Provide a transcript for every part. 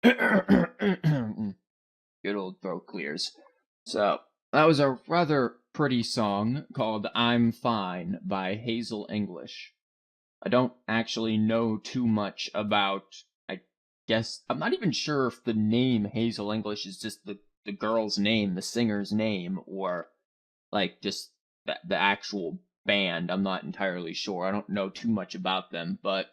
Good old throat clears. So, that was a rather pretty song called I'm Fine by Hazel English. I don't actually know too much about, I guess, I'm not even sure if the name Hazel English is just the girl's name, the singer's name, or like just the actual band. I'm not entirely sure. I don't know too much about them, but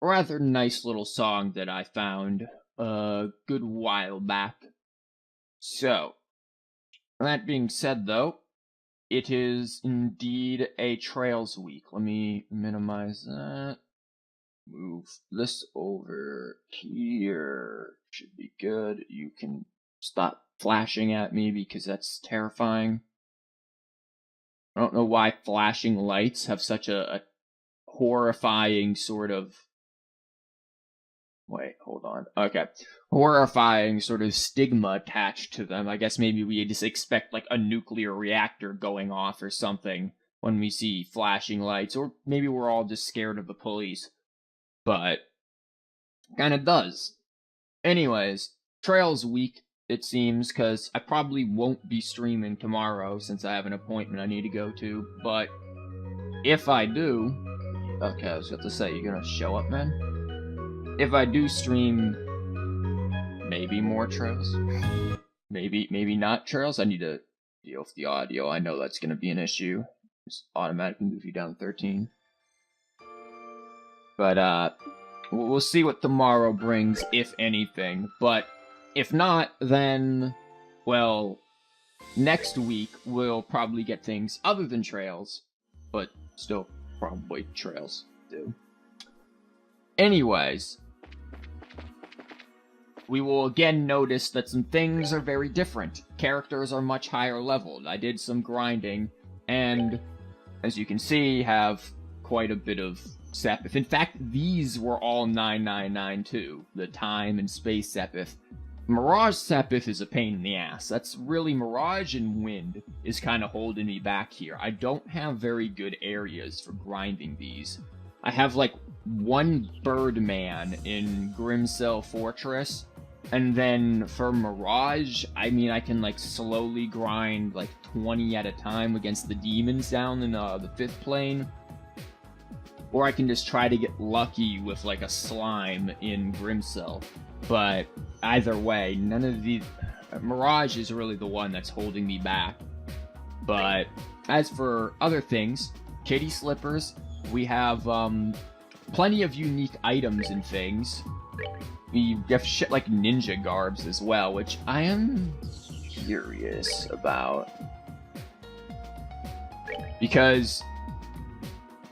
rather nice little song that I found a good while back. So, that being said, though, it is indeed a Trails week. Let me minimize that. Move this over here. Should be good. You can stop flashing at me because that's terrifying. I don't know why flashing lights have such a horrifying sort of... Wait, hold on. Okay. Horrifying sort of stigma attached to them. I guess maybe we just expect like a nuclear reactor going off or something when we see flashing lights. Or maybe we're all just scared of the police. But kind of does. Anyways, Trails week, it seems, because I probably won't be streaming tomorrow since I have an appointment I need to go to. But if I do... Okay, I was about to say, you gonna show up, man? If I do stream, maybe more Trails, maybe not Trails. I need to deal with the audio. I know that's going to be an issue. Just automatically move you down 13. But we'll see what tomorrow brings, if anything. But if not, then, well, next week we'll probably get things other than Trails, but still probably Trails too. Anyways, we will again notice that some things are very different. Characters are much higher leveled. I did some grinding, and as you can see, have quite a bit of Sepith. In fact, these were all 9992, the time and space Sepith. Mirage Sepith is a pain in the ass. That's really Mirage and Wind is kind of holding me back here. I don't have very good areas for grinding these. I have like one Birdman in Grimcell Fortress, and then for Mirage, I mean, I can like slowly grind like 20 at a time against the demons down in the 5th plane. Or I can just try to get lucky with like a slime in Grimcell. But either way, none of these... Mirage is really the one that's holding me back. But as for other things, kitty slippers, we have plenty of unique items and things. We have shit like ninja garbs as well, which I am curious about. Because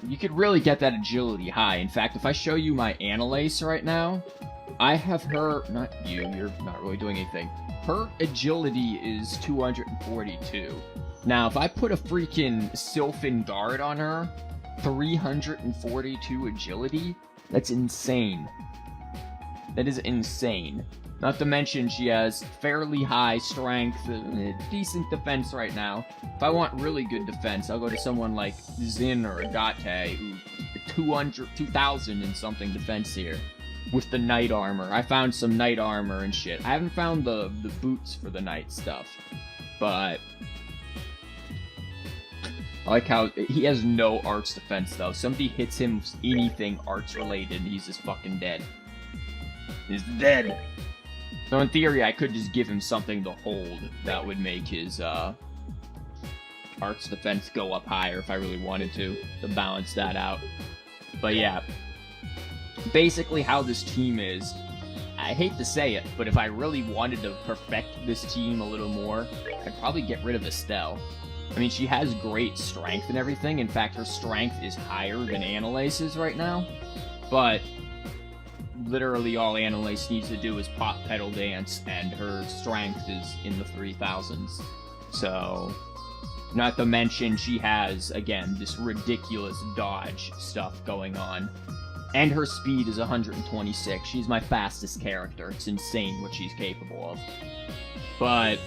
you could really get that agility high. In fact, if I show you my Annalise right now, I have her... Not you, you're not really doing anything. Her agility is 242. Now, if I put a freaking Sylphin Guard on her, 342 agility? That's insane. That is insane. Not to mention she has fairly high strength, decent defense right now. If I want really good defense, I'll go to someone like Zin or Agate, who 2,000 and something defense here. With the knight armor. I found some knight armor and shit. I haven't found the boots for the knight stuff. But I like how he has no arts defense though. Somebody hits him with anything arts related and he's just fucking dead. He's dead. So in theory, I could just give him something to hold that would make his arts defense go up higher if I really wanted to balance that out. But yeah, basically how this team is, I hate to say it, but if I really wanted to perfect this team a little more, I'd probably get rid of Estelle. I mean, she has great strength and everything. In fact, her strength is higher than Annalise's right now. But literally all Annalise needs to do is pop pedal dance, and her strength is in the 3000s. So, not to mention she has, again, this ridiculous dodge stuff going on. And her speed is 126. She's my fastest character. It's insane what she's capable of. But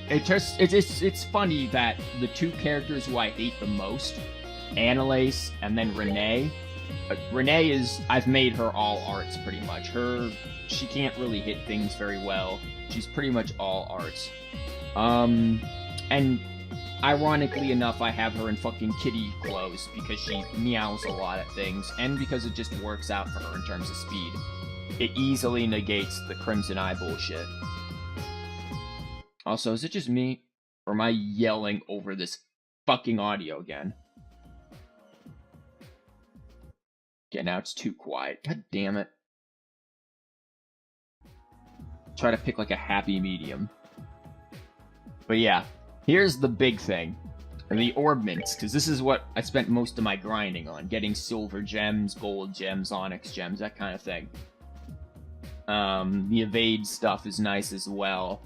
it's funny that the two characters who I hate the most, Annalise and then Renee, Renee is... I've made her all arts, pretty much. She can't really hit things very well. She's pretty much all arts. And ironically enough, I have her in fucking kitty clothes because she meows a lot at things, and because it just works out for her in terms of speed. It easily negates the Crimson Eye bullshit. Also, is it just me, or am I yelling over this fucking audio again? Okay, now it's too quiet. God damn it. Try to pick like a happy medium. But yeah, here's the big thing. The orb mints, because this is what I spent most of my grinding on. Getting silver gems, gold gems, onyx gems, that kind of thing. The evade stuff is nice as well.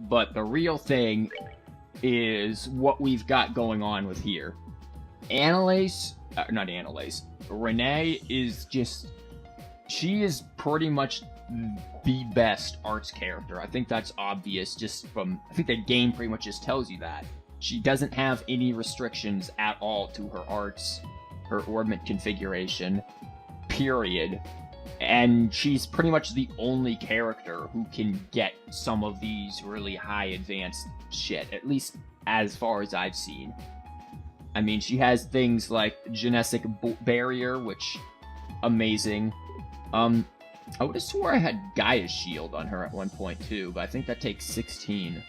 But the real thing is what we've got going on with here. Not Annalise. Renee is just... She is pretty much the best arts character. I think that's obvious just from... I think the game pretty much just tells you that. She doesn't have any restrictions at all to her arts, her orbment configuration, period. And she's pretty much the only character who can get some of these really high advanced shit, at least as far as I've seen. I mean, she has things like Genetic Barrier, which, amazing. I would have swore I had Gaia's Shield on her at one point too, but I think that takes 16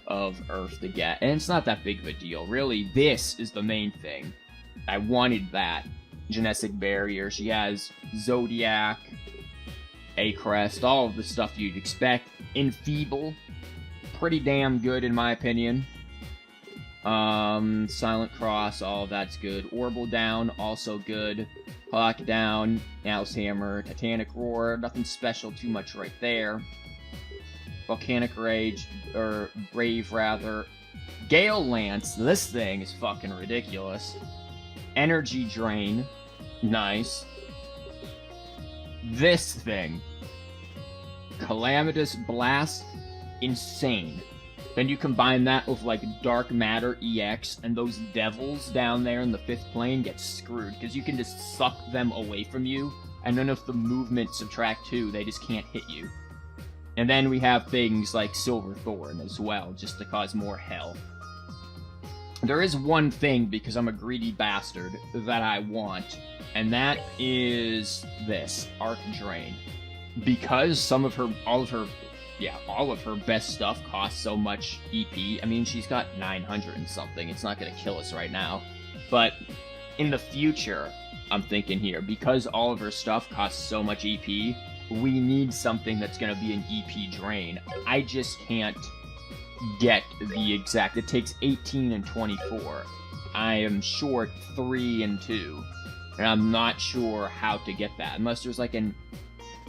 of Earth to get, and it's not that big of a deal. Really, this is the main thing. I wanted that. Genetic Barrier. She has Zodiac, A-Crest, all of the stuff you'd expect. Enfeeble, pretty damn good in my opinion. Silent Cross, all of that's good. Orbital Down, also good. Hawk Down, Alice Hammer, Titanic Roar, nothing special too much right there. Volcanic Rage, or Brave rather. Gale Lance, this thing is fucking ridiculous. Energy Drain, nice. This thing, Calamitous Blast, insane. Then you combine that with, like, Dark Matter EX, and those devils down there in the 5th plane get screwed, because you can just suck them away from you, and then if the movement subtract 2, they just can't hit you. And then we have things like Silver Thorn as well, just to cause more hell. There is one thing, because I'm a greedy bastard, that I want, and that is this, Arc Drain. Because all of her best stuff costs so much EP. I mean, she's got 900 and something. It's not going to kill us right now. But in the future, I'm thinking here, because all of her stuff costs so much EP, we need something that's going to be an EP drain. I just can't get the exact... It takes 18 and 24. I am short 3 and 2. And I'm not sure how to get that. Unless there's like an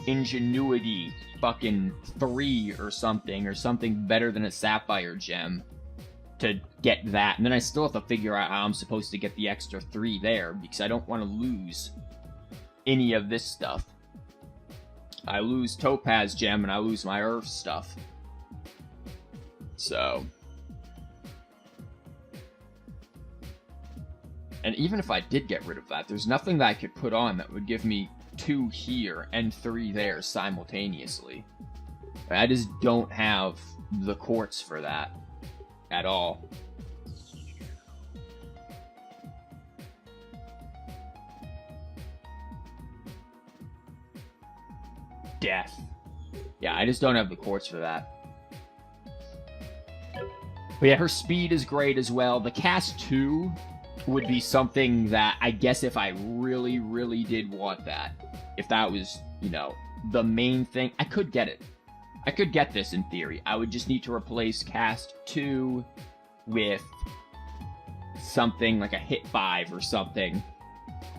Ingenuity fucking 3 or something better than a Sapphire Gem to get that. And then I still have to figure out how I'm supposed to get the extra 3 there, because I don't want to lose any of this stuff. I lose Topaz Gem and I lose my Earth stuff. So... And even if I did get rid of that, there's nothing that I could put on that would give me 2 here and 3 there simultaneously. I just don't have the quartz for that at all. Death. Yeah, I just don't have the quartz for that. But yeah, her speed is great as well. The cast 2 would be something that I guess if I really, really did want that, if that was, you know, the main thing, I could get it. I could get this in theory. I would just need to replace cast 2 with something like a hit 5 or something,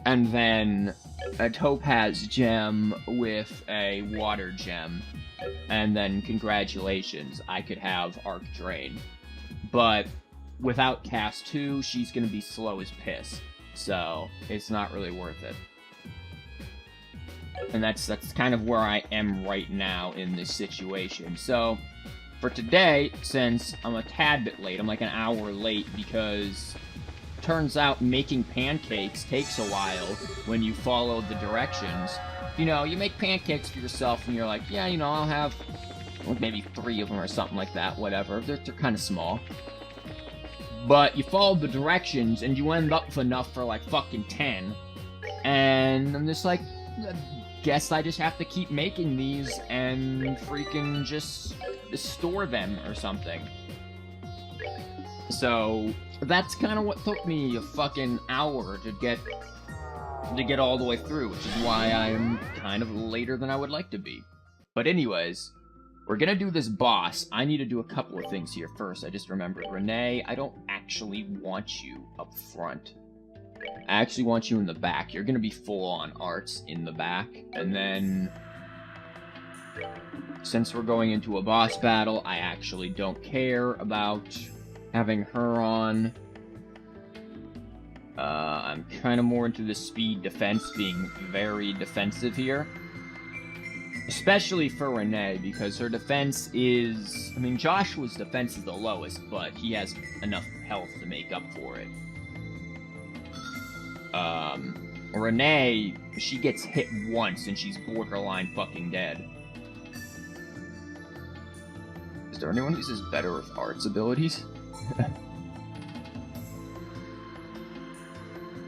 and then a Topaz Gem with a Water Gem, and then congratulations, I could have Arc Drain. But without cast 2, she's gonna be slow as piss, so it's not really worth it. And that's kind of where I am right now in this situation. So, for today, since I'm a tad bit late, I'm like an hour late because turns out making pancakes takes a while when you follow the directions. You know, you make pancakes for yourself and you're like, yeah, you know, I'll have maybe 3 of them or something like that, whatever. They're kind of small. But you follow the directions and you end up with enough for like fucking 10. And I'm just like, guess I just have to keep making these and freaking just store them or something. So that's kind of what took me a fucking hour to get all the way through, which is why I'm kind of later than I would like to be. But anyways, we're gonna do this boss. I need to do a couple of things here first. I just remembered, Renee, I don't actually want you up front. I actually want you in the back. You're gonna be full on arts in the back, and then since we're going into a boss battle, I actually don't care about having her on. I'm kind of more into the speed defense, being very defensive here. Especially for Renee, because her defense is... I mean, Joshua's defense is the lowest, but he has enough health to make up for it. Renee, she gets hit once and she's borderline fucking dead. Is there anyone who uses better with arts abilities?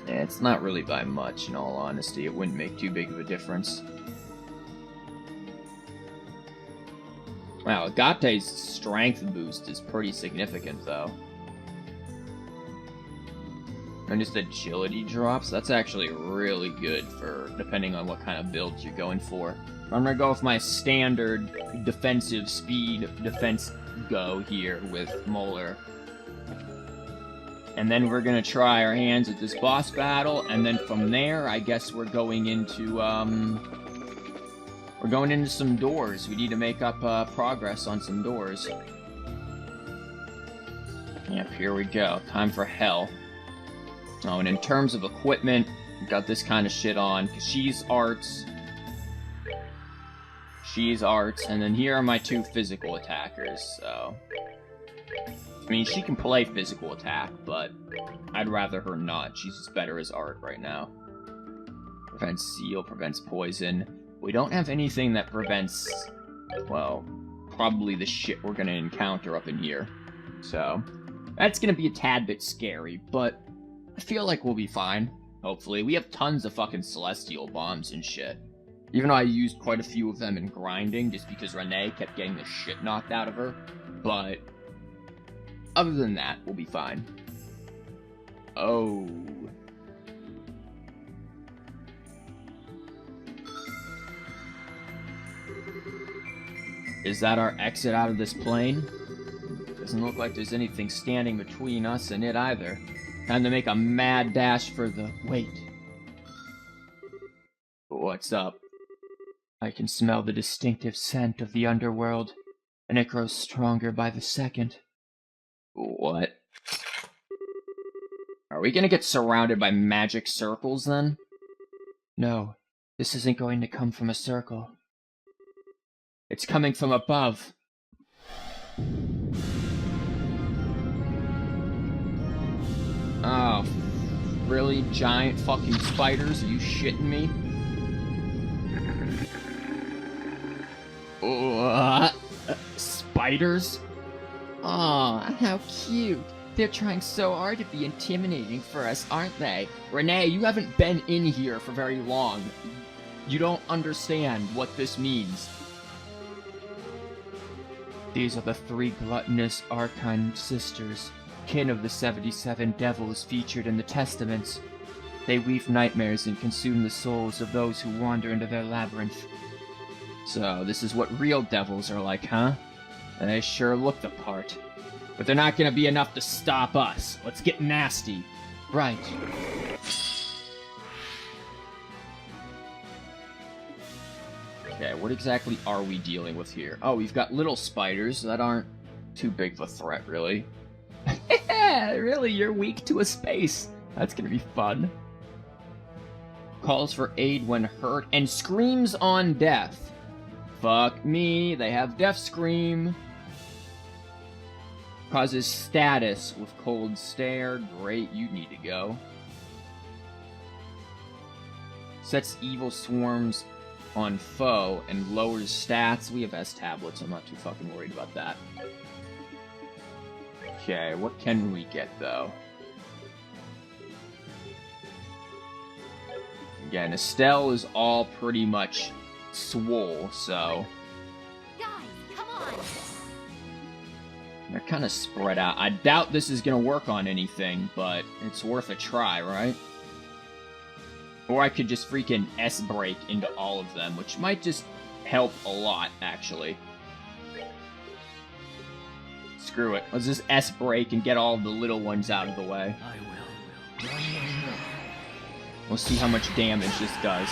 Yeah, it's not really by much, in all honesty. It wouldn't make too big of a difference. Wow, Agate's strength boost is pretty significant, though. And just agility drops, that's actually really good for depending on what kind of builds you're going for. I'm gonna go with my standard defensive speed defense go here with Molar. And then we're gonna try our hands at this boss battle, and then from there, I guess we're going into, some doors. We need to make up, progress on some doors. Yep, here we go. Time for hell. Oh, and in terms of equipment, we got this kind of shit on, because she's arts. She's arts, and then here are my 2 physical attackers, so... I mean, she can play physical attack, but I'd rather her not. She's just better as art right now. Prevents seal, prevents poison. We don't have anything that prevents, well, probably the shit we're gonna encounter up in here. So, that's gonna be a tad bit scary, but I feel like we'll be fine, hopefully. We have tons of fucking celestial bombs and shit. Even though I used quite a few of them in grinding, just because Renee kept getting the shit knocked out of her, but... other than that, we'll be fine. Oh. Is that our exit out of this plane? Doesn't look like there's anything standing between us and it either. Time to make a mad dash for the... wait. What's up? I can smell the distinctive scent of the underworld, and it grows stronger by the second. What? Are we gonna get surrounded by magic circles, then? No, this isn't going to come from a circle. It's coming from above. Oh, really? Giant fucking spiders? Are you shitting me? Spiders? Aw, how cute. They're trying so hard to be intimidating for us, aren't they? Renee, you haven't been in here for very long. You don't understand what this means. These are the 3 gluttonous Archon sisters, kin of the 77 devils featured in the Testaments. They weave nightmares and consume the souls of those who wander into their labyrinth. So, this is what real devils are like, huh? They sure look the part. But they're not gonna be enough to stop us. Let's get nasty. Right. Okay, what exactly are we dealing with here? Oh, we've got little spiders that aren't too big of a threat, really. Really, you're weak to a space. That's gonna be fun. Calls for aid when hurt and screams on death. Fuck me, they have death scream. Causes status with cold stare. Great, you need to go. Sets evil swarms on foe and lowers stats. We have S tablets, I'm not too fucking worried about that. Okay, what can we get though? Again, Estelle is all pretty much swole, so... Guys, come on! They're kind of spread out. I doubt this is going to work on anything, but it's worth a try, right? Or I could just freaking S-break into all of them, which might just help a lot, actually. Screw it. Let's just S-break and get all the little ones out of the way. I will. We'll see how much damage this does.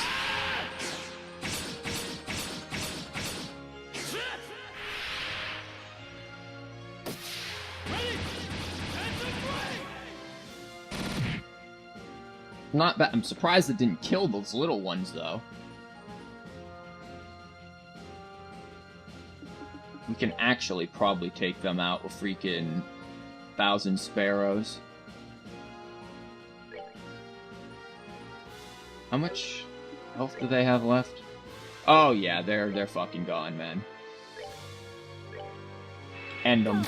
Not bad. I'm surprised it didn't kill those little ones, though. We can actually probably take them out with freaking 1,000 sparrows. How much health do they have left? Oh yeah, they're fucking gone, man. End them.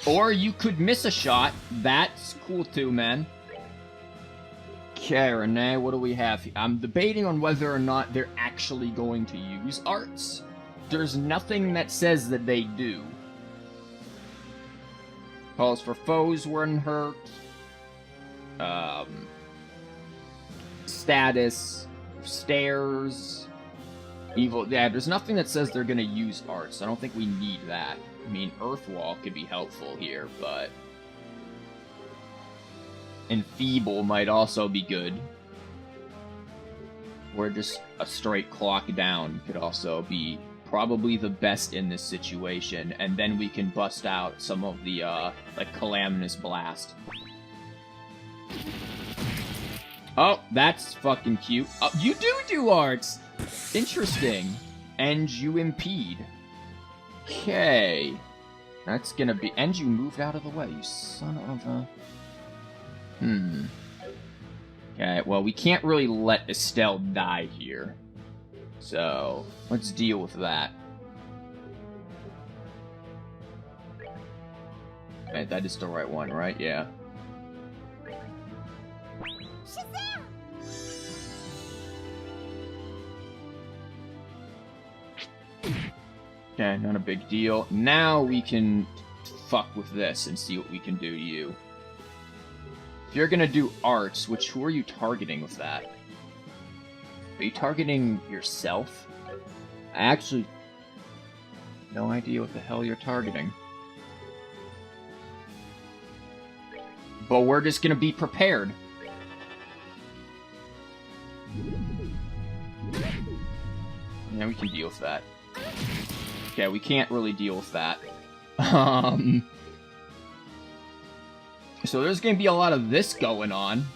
Or you could miss a shot. That's cool too, man. Okay, Renee, what do we have here? I'm debating on whether or not they're actually going to use arts. There's nothing that says that they do. Calls for foes when hurt. Status. Stairs. Evil. Yeah, there's nothing that says they're gonna use arts. I don't think we need that. I mean, Earthwall could be helpful here, but... Enfeeble might also be good. Or just a straight clock down could also be probably the best in this situation, and then we can bust out some of the, like, Calamitous Blast. Oh, that's fucking cute. Oh, you do arts! Interesting. And you impede. Okay. That's gonna be... And you moved out of the way, you son of a... Okay, well, we can't really let Estelle die here. So, let's deal with that. Okay, that is the right one, right? Yeah. Shazam! Okay, not a big deal. Now we can fuck with this and see what we can do to you. If you're gonna do arts, who are you targeting with that? Are you targeting yourself? I actually... no idea what the hell you're targeting. But we're just gonna be prepared. Yeah, we can deal with that. Okay, we can't really deal with that. So there's gonna be a lot of this going on.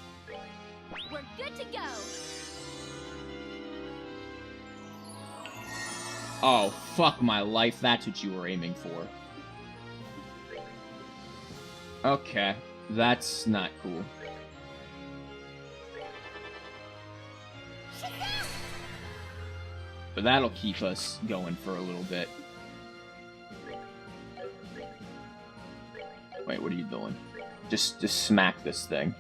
We're good to go. Oh, fuck my life, that's what you were aiming for. Okay, that's not cool. But that'll keep us going for a little bit. Wait, what are you doing? Just smack this thing.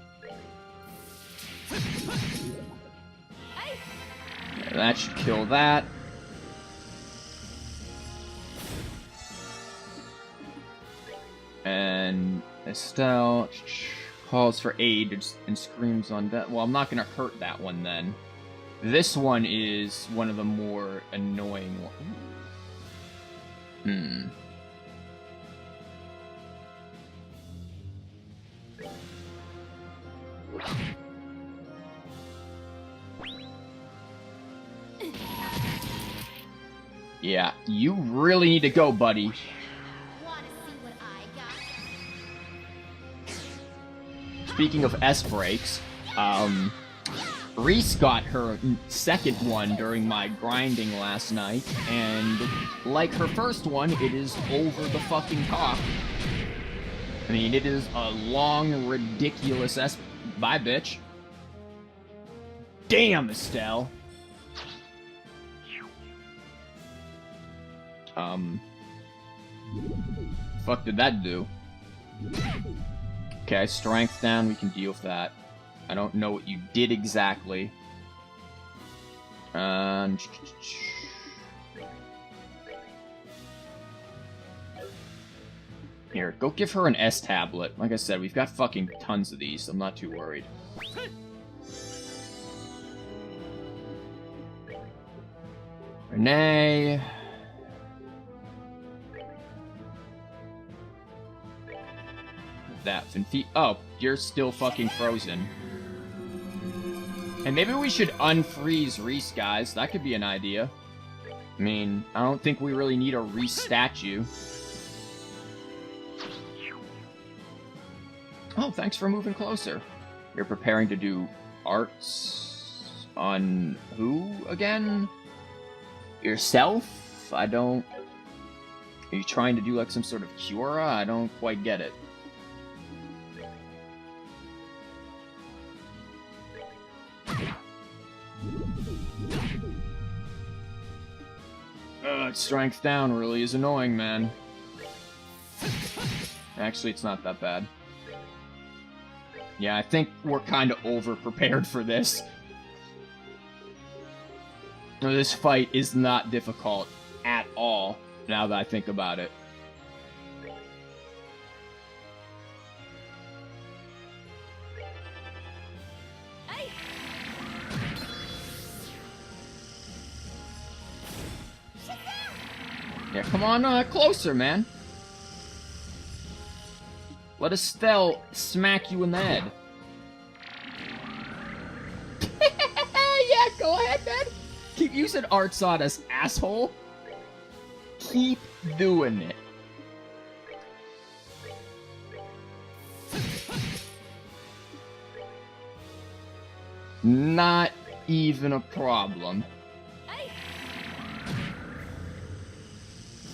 Yeah, that should kill that. And Estelle calls for aid and screams on death. Well, I'm not gonna hurt that one then. This one is one of the more annoying ones. Yeah, you really need to go, buddy. Wanna see what I got? Speaking of S breaks, Reese got her second one during my grinding last night, and like her first one, it is over the fucking top. I mean, it is a long, ridiculous Bye, bitch. Damn, Estelle. Fuck did that do? Okay, strength down, we can deal with that. I don't know what you did exactly. Here, go give her an S tablet. Like I said, we've got fucking tons of these, so I'm not too worried. Renee. That Finfi. Oh, you're still fucking frozen. And maybe we should unfreeze Reese, guys. That could be an idea. I mean, I don't think we really need a Reese statue. Oh, thanks for moving closer. You're preparing to do arts on who again? Yourself? I don't... Are you trying to do like some sort of cura? I don't quite get it. Strength down really is annoying, man. Actually, it's not that bad. Yeah, I think we're kind of over-prepared for this. This fight is not difficult at all, now that I think about it. Yeah, come on closer, man. Let Estelle smack you in the head. Yeah, go ahead, man. Keep using arts on us, asshole. Keep doing it. Not even a problem.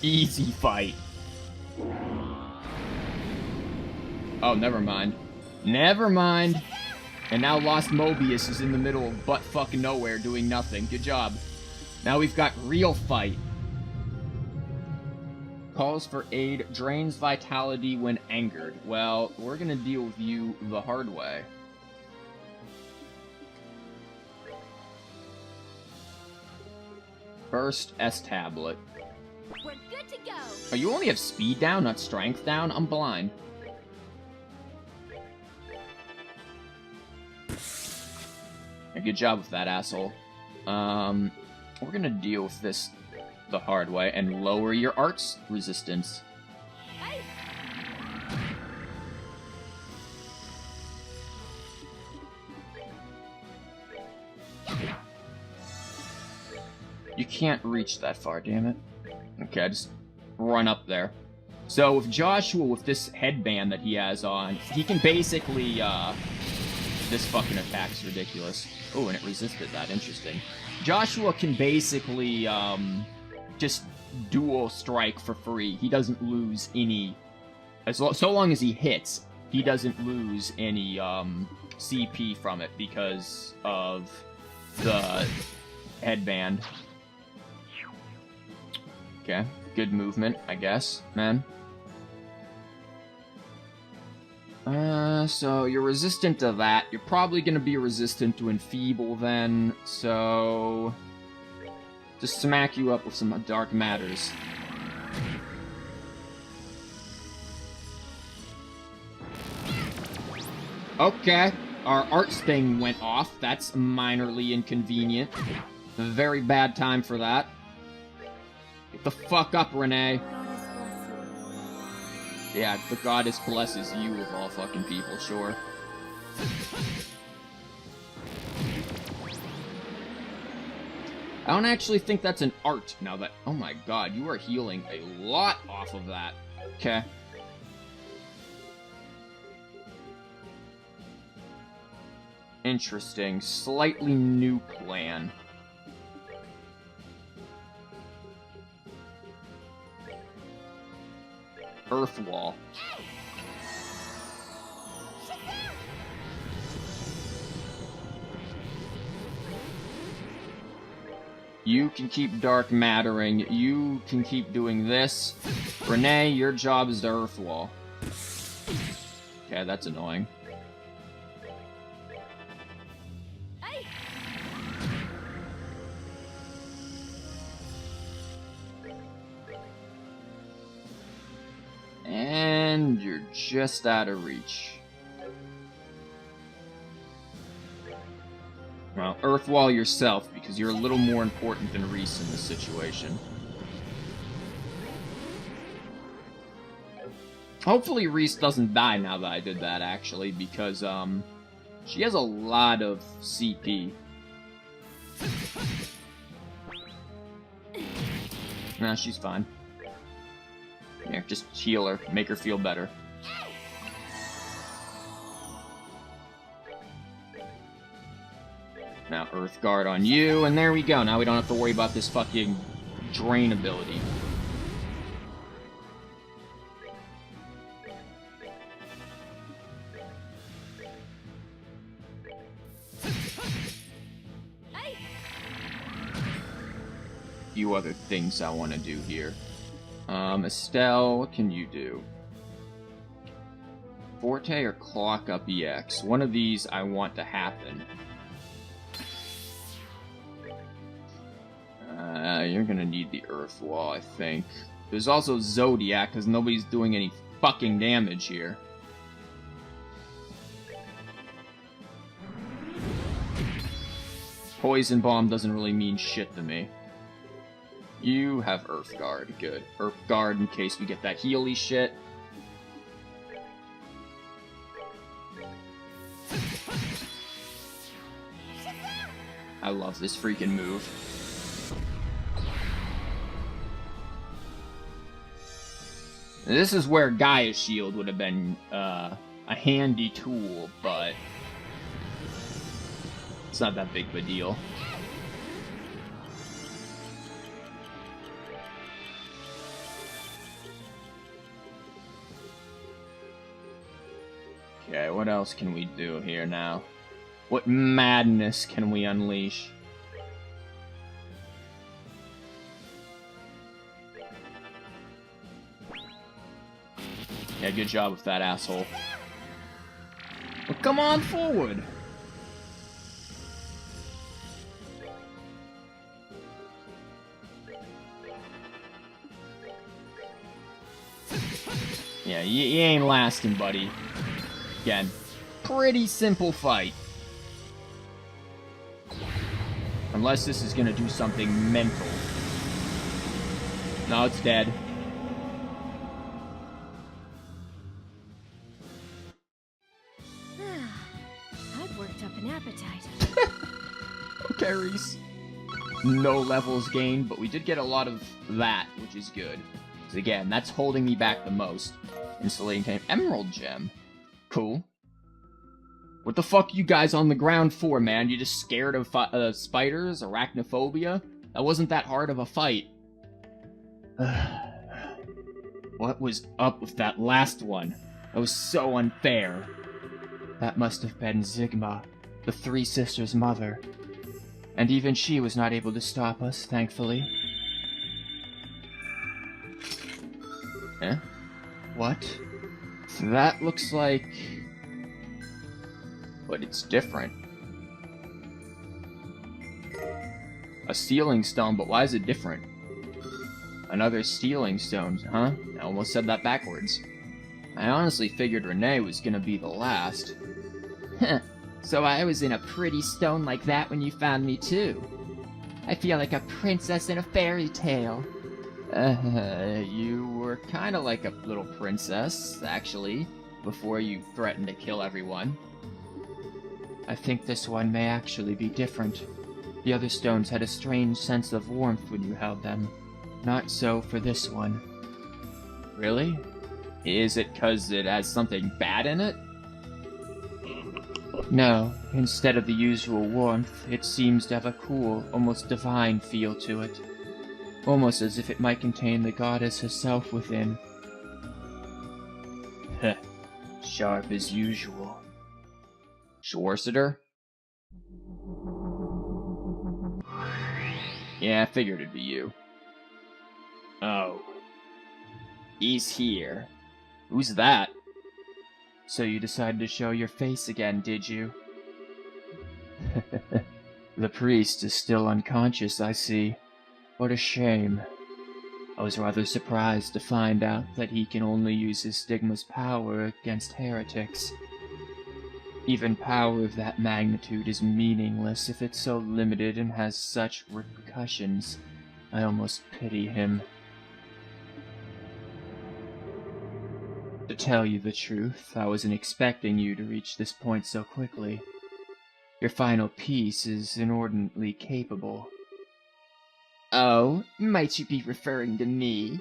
Easy fight. Oh, never mind. Never mind. And now Lost Mobius is in the middle of butt fucking nowhere doing nothing. Good job. Now we've got real fight. Calls for aid, drains vitality when angered. Well, we're gonna deal with you the hard way. First, S tablet. We're good to go. Oh, you only have speed down, not strength down? I'm blind. Yeah, good job with that, asshole. We're gonna deal with this the hard way and lower your arts resistance. You can't reach that far, damn it. Okay, just run up there. So with Joshua, with this headband that he has on, he can basically, this fucking attack's ridiculous. Oh, and it resisted that, interesting. Joshua can basically, just dual strike for free. He doesn't lose any, so long as he hits, he doesn't lose any, CP from it because of the headband. Okay, good movement, I guess, man. So you're resistant to that. You're probably gonna be resistant to Enfeeble then, so... just smack you up with some Dark Matters. Okay, our arts thing went off. That's minorly inconvenient. A very bad time for that. Get the fuck up, Renee. Yeah, the goddess blesses you of all fucking people, sure. I don't actually think that's an art now that... oh my god, you are healing a lot off of that. Okay. Interesting. Slightly new plan. Earth wall. You can keep dark mattering. You can keep doing this. Renee, your job is the earth wall. Okay, that's annoying. And you're just out of reach. Well, Earthwall yourself, because you're a little more important than Reese in this situation. Hopefully Reese doesn't die now that I did that, actually, because, she has a lot of CP. Nah, she's fine. Here, just heal her, make her feel better. Now Earth Guard on you, and there we go. Now we don't have to worry about this fucking drain ability. Few other things I want to do here. Estelle, what can you do? Forte or Clock Up EX? One of these I want to happen. You're gonna need the Earth Wall, I think. There's also Zodiac, because nobody's doing any fucking damage here. Poison Bomb doesn't really mean shit to me. You have Earth Guard, good. Earth Guard in case we get that healy shit. I love this freaking move. This is where Gaia's Shield would have been a handy tool, but it's not that big of a deal. Okay, what else can we do here now? What madness can we unleash? Yeah, good job with that asshole. Well, come on forward! Yeah, you ain't lasting, buddy. Again, pretty simple fight. Unless this is gonna do something mental. No, it's dead. I've worked up an appetite. Okay, Reese. No levels gained, but we did get a lot of that, which is good. Because again, that's holding me back the most. Insulating Emerald Gem. Cool. What the fuck you guys on the ground for, man? You just scared of spiders? Arachnophobia? That wasn't that hard of a fight. What was up with that last one? That was so unfair. That must have been Zigma, the Three Sisters' mother. And even she was not able to stop us, thankfully. Eh? What? That looks like... But it's different. A Stealing Stone, but why is it different? Another Stealing Stone, huh? I almost said that backwards. I honestly figured Renee was gonna be the last. So I was in a pretty stone like that when you found me too. I feel like a princess in a fairy tale. You were kinda like a little princess, actually, before you threatened to kill everyone. I think this one may actually be different. The other stones had a strange sense of warmth when you held them. Not so for this one. Really? Is it 'cause it has something bad in it? No, instead of the usual warmth, it seems to have a cool, almost divine feel to it. Almost as if it might contain the goddess herself within. Heh, sharp as usual. Schwarzeter? Yeah, I figured it'd be you. Oh. He's here. Who's that? So you decided to show your face again, did you? The priest is still unconscious, I see. What a shame. I was rather surprised to find out that he can only use his stigma's power against heretics. Even power of that magnitude is meaningless if it's so limited and has such repercussions. I almost pity him. To tell you the truth, I wasn't expecting you to reach this point so quickly. Your final piece is inordinately capable. Oh, might you be referring to me?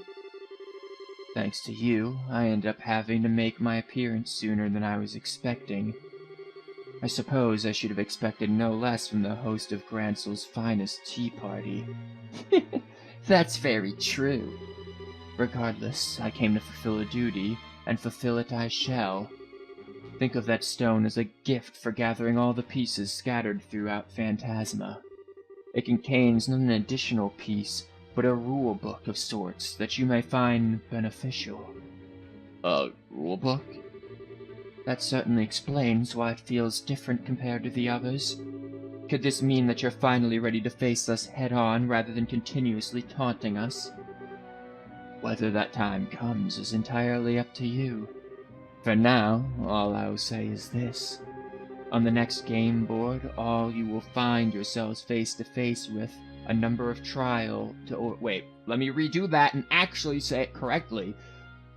Thanks to you, I ended up having to make my appearance sooner than I was expecting. I suppose I should have expected no less from the host of Gransel's finest tea party. That's very true. Regardless, I came to fulfill a duty, and fulfill it I shall. Think of that stone as a gift for gathering all the pieces scattered throughout Phantasma. It contains not an additional piece, but a rule book of sorts that you may find beneficial. A rule book? That certainly explains why it feels different compared to the others. Could this mean that you're finally ready to face us head-on rather than continuously taunting us? Whether that time comes is entirely up to you. For now, all I'll say is this. On the next game board, all you will find yourselves face-to-face with a number of wait, let me redo that and actually say it correctly.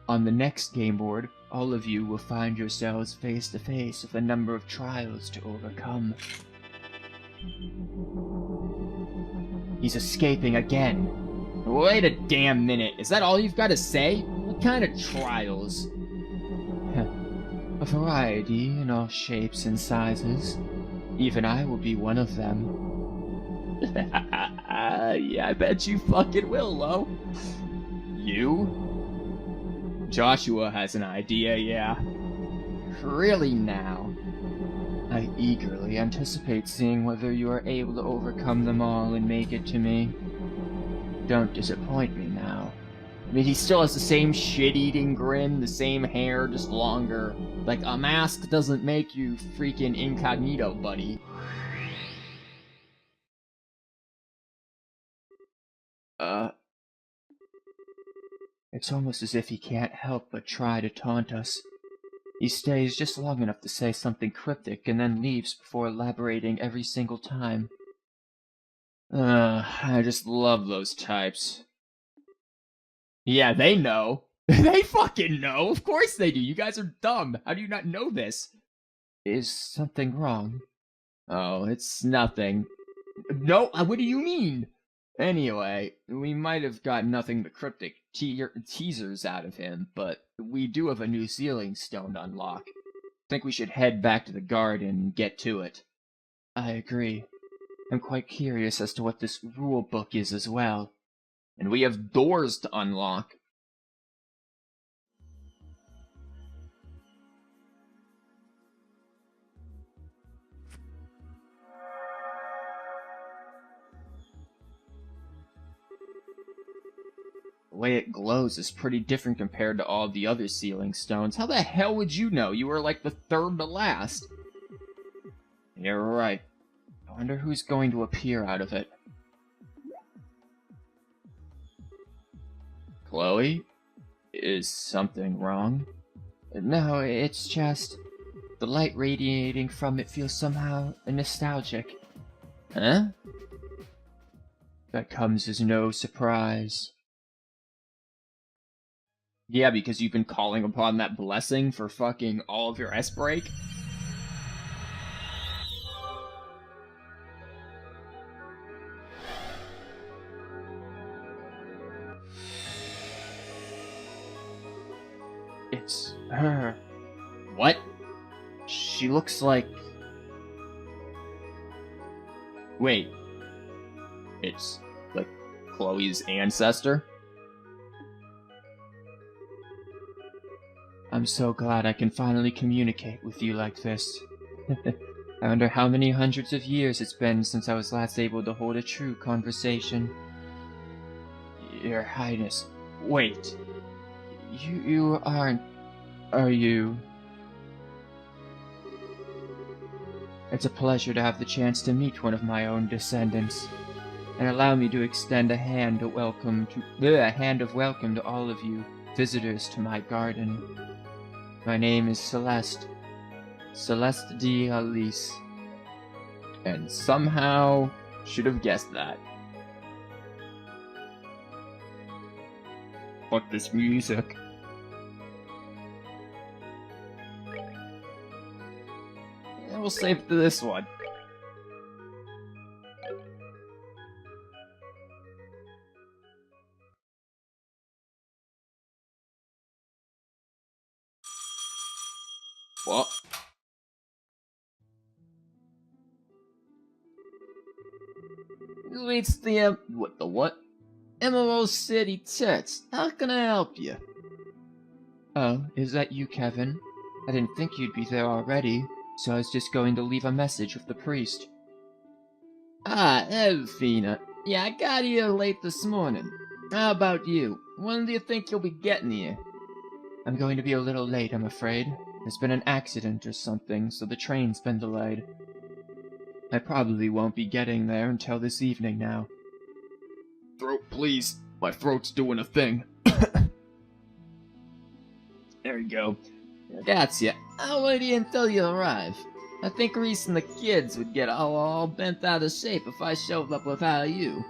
On the next game board, all of you will find yourselves face-to-face with a number of trials to overcome. He's escaping again. Wait a damn minute, is that all you've got to say? What kind of trials? A variety in all shapes and sizes. Even I will be one of them. Yeah, I bet you fucking will, Lo. You? Joshua has an idea, yeah. Really now? I eagerly anticipate seeing whether you are able to overcome them all and make it to me. Don't disappoint me now. I mean, he still has the same shit-eating grin, the same hair, just longer. Like, a mask doesn't make you freaking incognito, buddy. It's almost as if he can't help but try to taunt us. He stays just long enough to say something cryptic and then leaves before elaborating every single time. I just love those types. Yeah, they know. They fucking know. Of course they do. You guys are dumb. How do you not know this? Is something wrong? Oh, it's nothing. No, what do you mean? Anyway, we might have got nothing but cryptic teasers out of him, but we do have a new ceiling stone to unlock. Think we should head back to the garden and get to it. I agree. I'm quite curious as to what this rule book is as well. And we have doors to unlock. The way it glows is pretty different compared to all the other ceiling stones. How the hell would you know? You were like the third to last. You're right. I wonder who's going to appear out of it. Chloe? Is something wrong? No, it's just... the light radiating from it feels somehow nostalgic. Huh? That comes as no surprise. Yeah, because you've been calling upon that blessing for fucking all of your S-break? It's her. What? She looks like Wait. It's, like, Chloe's ancestor? I'm so glad I can finally communicate with you like this. I wonder how many hundreds of years it's been since I was last able to hold a true conversation. Your Highness, wait. You aren't... Are you... It's a pleasure to have the chance to meet one of my own descendants, and allow me to extend a hand of welcome to all of you visitors to my garden. My name is Celeste d'Alice, and somehow should have guessed that. Fuck this music. Yeah, we'll save it to this one. What? It's the, what the what? Emerald City Tits. How can I help you? Oh, is that you, Kevin? I didn't think you'd be there already, so I was just going to leave a message with the priest. Ah, Elfina. Yeah, I got here late this morning. How about you? When do you think you'll be getting here? I'm going to be a little late, I'm afraid. There's been an accident or something, so the train's been delayed. I probably won't be getting there until this evening now. Throat, please. My throat's doing a thing. There we go. Gotcha. I'll wait here until you arrive. I think Reese and the kids would get all bent out of shape if I showed up without you.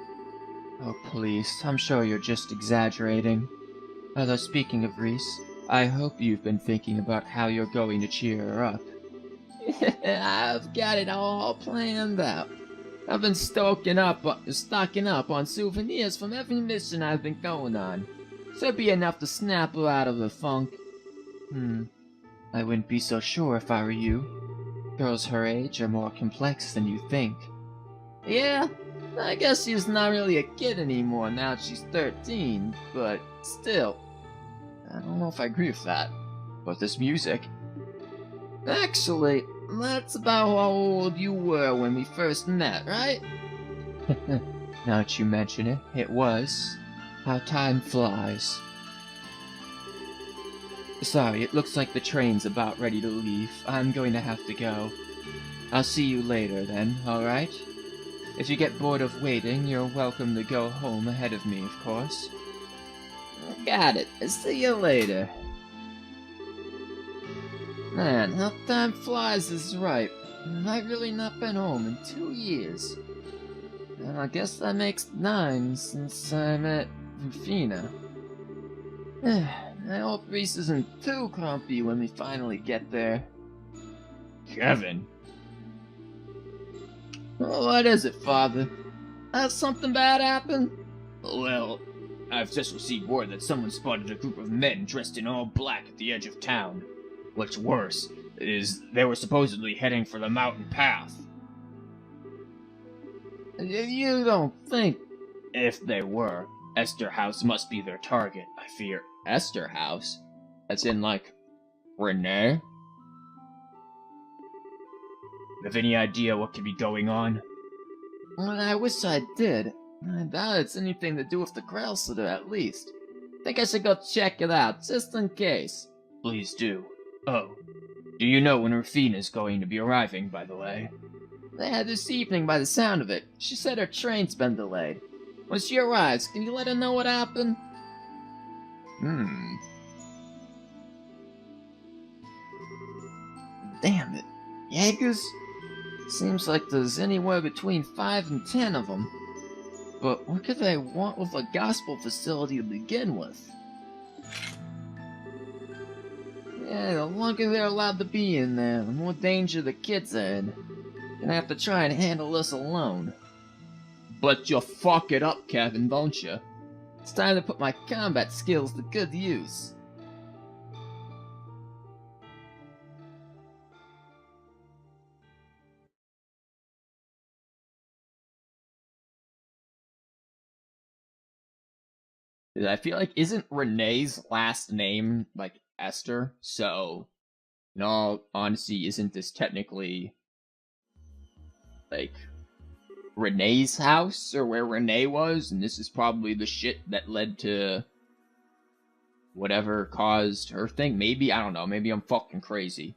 Oh, please. I'm sure you're just exaggerating. Although, speaking of Reese, I hope you've been thinking about how you're going to cheer her up. I've got it all planned out. I've been stocking up on souvenirs from every mission I've been going on. Should be enough to snap her out of the funk. I wouldn't be so sure if I were you. Girls her age are more complex than you think. Yeah, I guess she's not really a kid anymore now she's 13, but still. I don't know if I agree with that. But this music... Actually, that's about how old you were when we first met, right? Now that you mention it, it was. How time flies. Sorry, it looks like the train's about ready to leave. I'm going to have to go. I'll see you later then, alright? If you get bored of waiting, you're welcome to go home ahead of me, of course. Got it. See you later. Man, how time flies is right. I've really not been home in 2 years. And I guess that makes 9 since I met Rufina. I hope Reese isn't too grumpy when we finally get there. Kevin? What is it, Father? Has something bad happened? Well, I've just received word that someone spotted a group of men dressed in all black at the edge of town. What's worse is they were supposedly heading for the mountain path. You don't think... If they were, Esther House must be their target, I fear. Esther House? As in, like, Renee? Have any idea what could be going on? Well, I wish I did. I doubt it's anything to do with the Grail Sitter, at least. Think I should go check it out, just in case. Please do. Oh, do you know when Rufina's going to be arriving, by the way? Yeah, this evening by the sound of it. She said her train's been delayed. When she arrives, can you let her know what happened? Damn it. Jaegers? Seems like there's anywhere between 5 and 10 of them. But what could they want with a gospel facility to begin with? Yeah, the longer they're allowed to be in there, the more danger the kids are in. Gonna have to try and handle this alone. But you fuck it up, Kevin, don't you? It's time to put my combat skills to good use. I feel like, isn't Renee's last name, like, Esther? So, in all honesty, isn't this technically, like, Renee's house, or where Renee was? And this is probably the shit that led to whatever caused her thing. Maybe, I don't know, maybe I'm fucking crazy.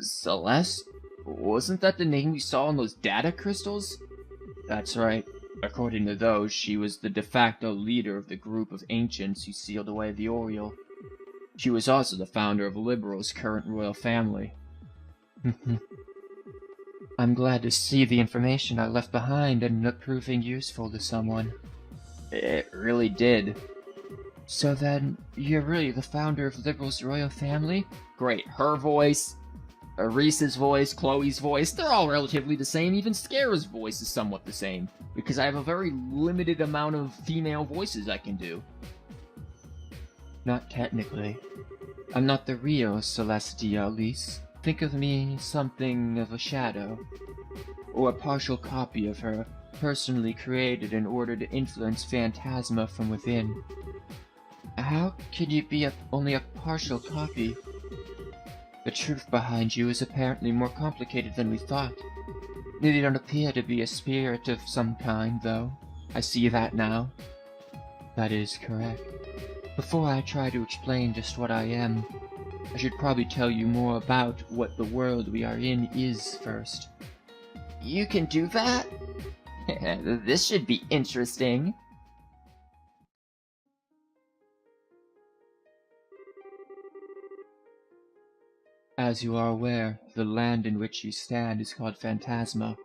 Celeste? Wasn't that the name we saw on those data crystals? That's right. According to those, she was the de facto leader of the group of ancients who sealed away the Oriole. She was also the founder of Liberal's current royal family. I'm glad to see the information I left behind ended up proving useful to someone. It really did. So then, you're really the founder of Liberal's royal family? Great. Her voice, Reese's voice, Chloe's voice, they're all relatively the same. Even Scara's voice is somewhat the same. Because I have a very limited amount of female voices I can do. Not technically. I'm not the real Celestia, Lise. Think of me something of a shadow. Or a partial copy of her, personally created in order to influence Phantasma from within. How could you be only a partial copy? The truth behind you is apparently more complicated than we thought. You don't appear to be a spirit of some kind, though. I see that now. That is correct. Before I try to explain just what I am, I should probably tell you more about what the world we are in is first. You can do that? This should be interesting. As you are aware, the land in which you stand is called Phantasma.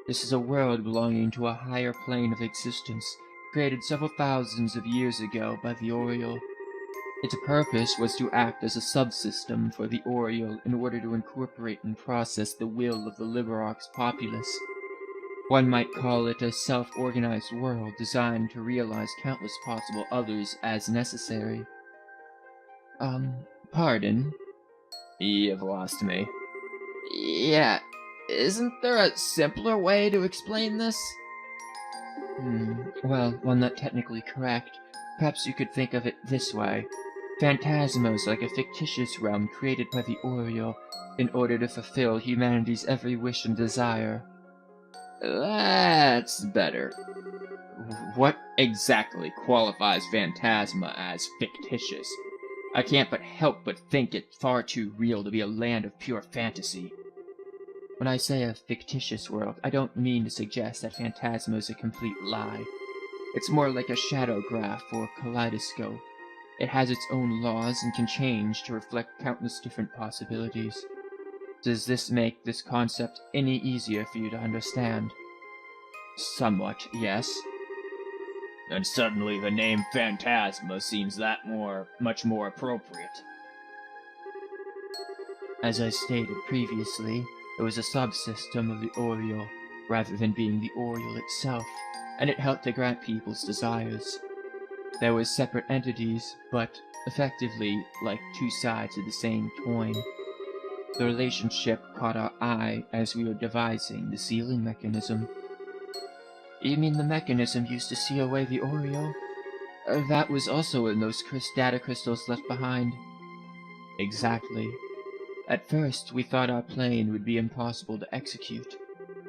This is a world belonging to a higher plane of existence, created several thousands of years ago by the Oriole. Its purpose was to act as a subsystem for the Oriole in order to incorporate and process the will of the Liberox populace. One might call it a self-organized world designed to realize countless possible others as necessary. Pardon? You've lost me. Yeah, isn't there a simpler way to explain this? Well, one not technically correct. Perhaps you could think of it this way. Phantasma is like a fictitious realm created by the Oriole in order to fulfill humanity's every wish and desire. That's better. What exactly qualifies Phantasma as fictitious? I can't but help but think it far too real to be a land of pure fantasy. When I say a fictitious world, I don't mean to suggest that Phantasma is a complete lie. It's more like a shadow graph or kaleidoscope. It has its own laws and can change to reflect countless different possibilities. Does this make this concept any easier for you to understand? Somewhat, yes. And suddenly the name Phantasma seems much more appropriate. As I stated previously, it was a subsystem of the Oriole, rather than being the Oriole itself, and it helped to grant people's desires. There were separate entities, but effectively like two sides of the same coin. The relationship caught our eye as we were devising the sealing mechanism. You mean the mechanism used to seal away the Oriole? That was also in those data crystals left behind. Exactly. At first, we thought our plan would be impossible to execute.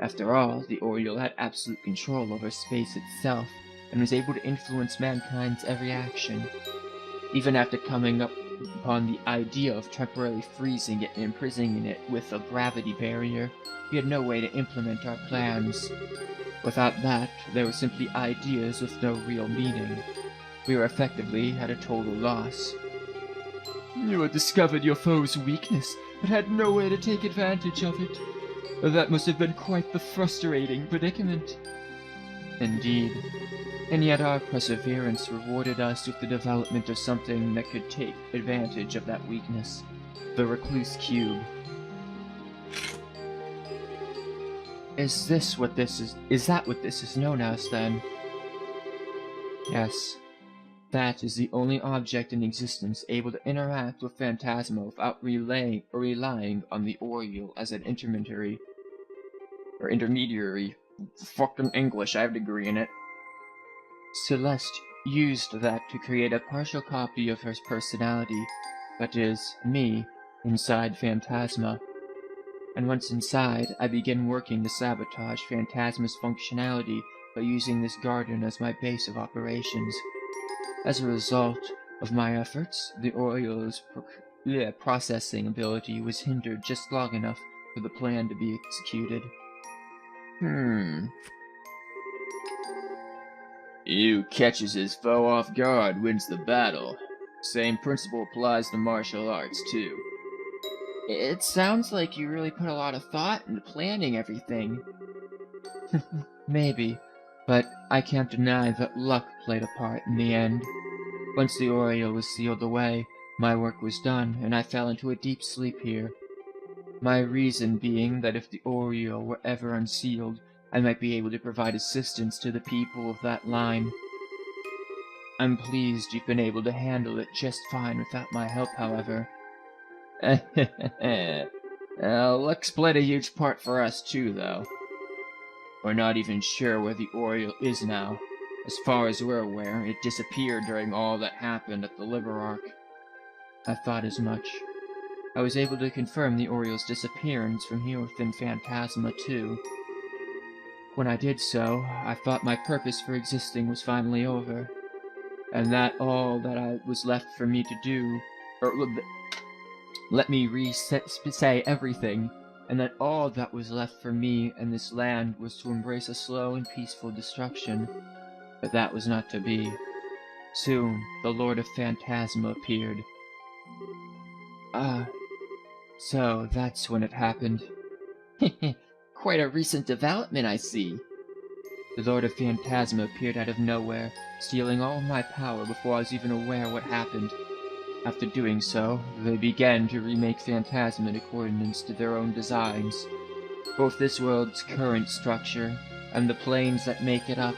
After all, the Oriole had absolute control over space itself, and was able to influence mankind's every action. Even after coming up upon the idea of temporarily freezing it and imprisoning it with a gravity barrier, we had no way to implement our plans. Without that, they were simply ideas with no real meaning. We were effectively at a total loss. You had discovered your foe's weakness, but had no way to take advantage of it. That must have been quite the frustrating predicament. Indeed. And yet our perseverance rewarded us with the development of something that could take advantage of that weakness. The Recluse Cube. Is that what this is known as, then? Yes. That is the only object in existence able to interact with Phantasma without relying on the Oriole as an intermediary. Fucking English, I have a degree in it. Celeste, used that to create a partial copy of her personality, that is, me, inside Phantasma. And once inside, I began working to sabotage Phantasma's functionality by using this garden as my base of operations. As a result of my efforts, the Oriole's processing ability was hindered just long enough for the plan to be executed. He who catches his foe off guard wins the battle. Same principle applies to martial arts, too. It sounds like you really put a lot of thought into planning everything. Maybe, but I can't deny that luck played a part in the end. Once the Oriole was sealed away, my work was done, and I fell into a deep sleep here. My reason being that if the Oriole were ever unsealed, I might be able to provide assistance to the people of that line. I'm pleased you've been able to handle it just fine without my help, however. Luck's played a huge part for us too, though. We're not even sure where the Oriole is now. As far as we're aware, it disappeared during all that happened at the Liver Arc. I thought as much. I was able to confirm the Oriole's disappearance from here within Phantasma, too. When I did so, I thought my purpose for existing was finally over, and that all that was left for me to do, let me say everything, and that all that was left for me and this land was to embrace a slow and peaceful destruction. But that was not to be. Soon, the Lord of Phantasma appeared. So that's when it happened. Quite a recent development, I see. The Lord of Phantasma appeared out of nowhere, stealing all my power before I was even aware what happened. After doing so, they began to remake Phantasma in accordance to their own designs. Both this world's current structure and the planes that make it up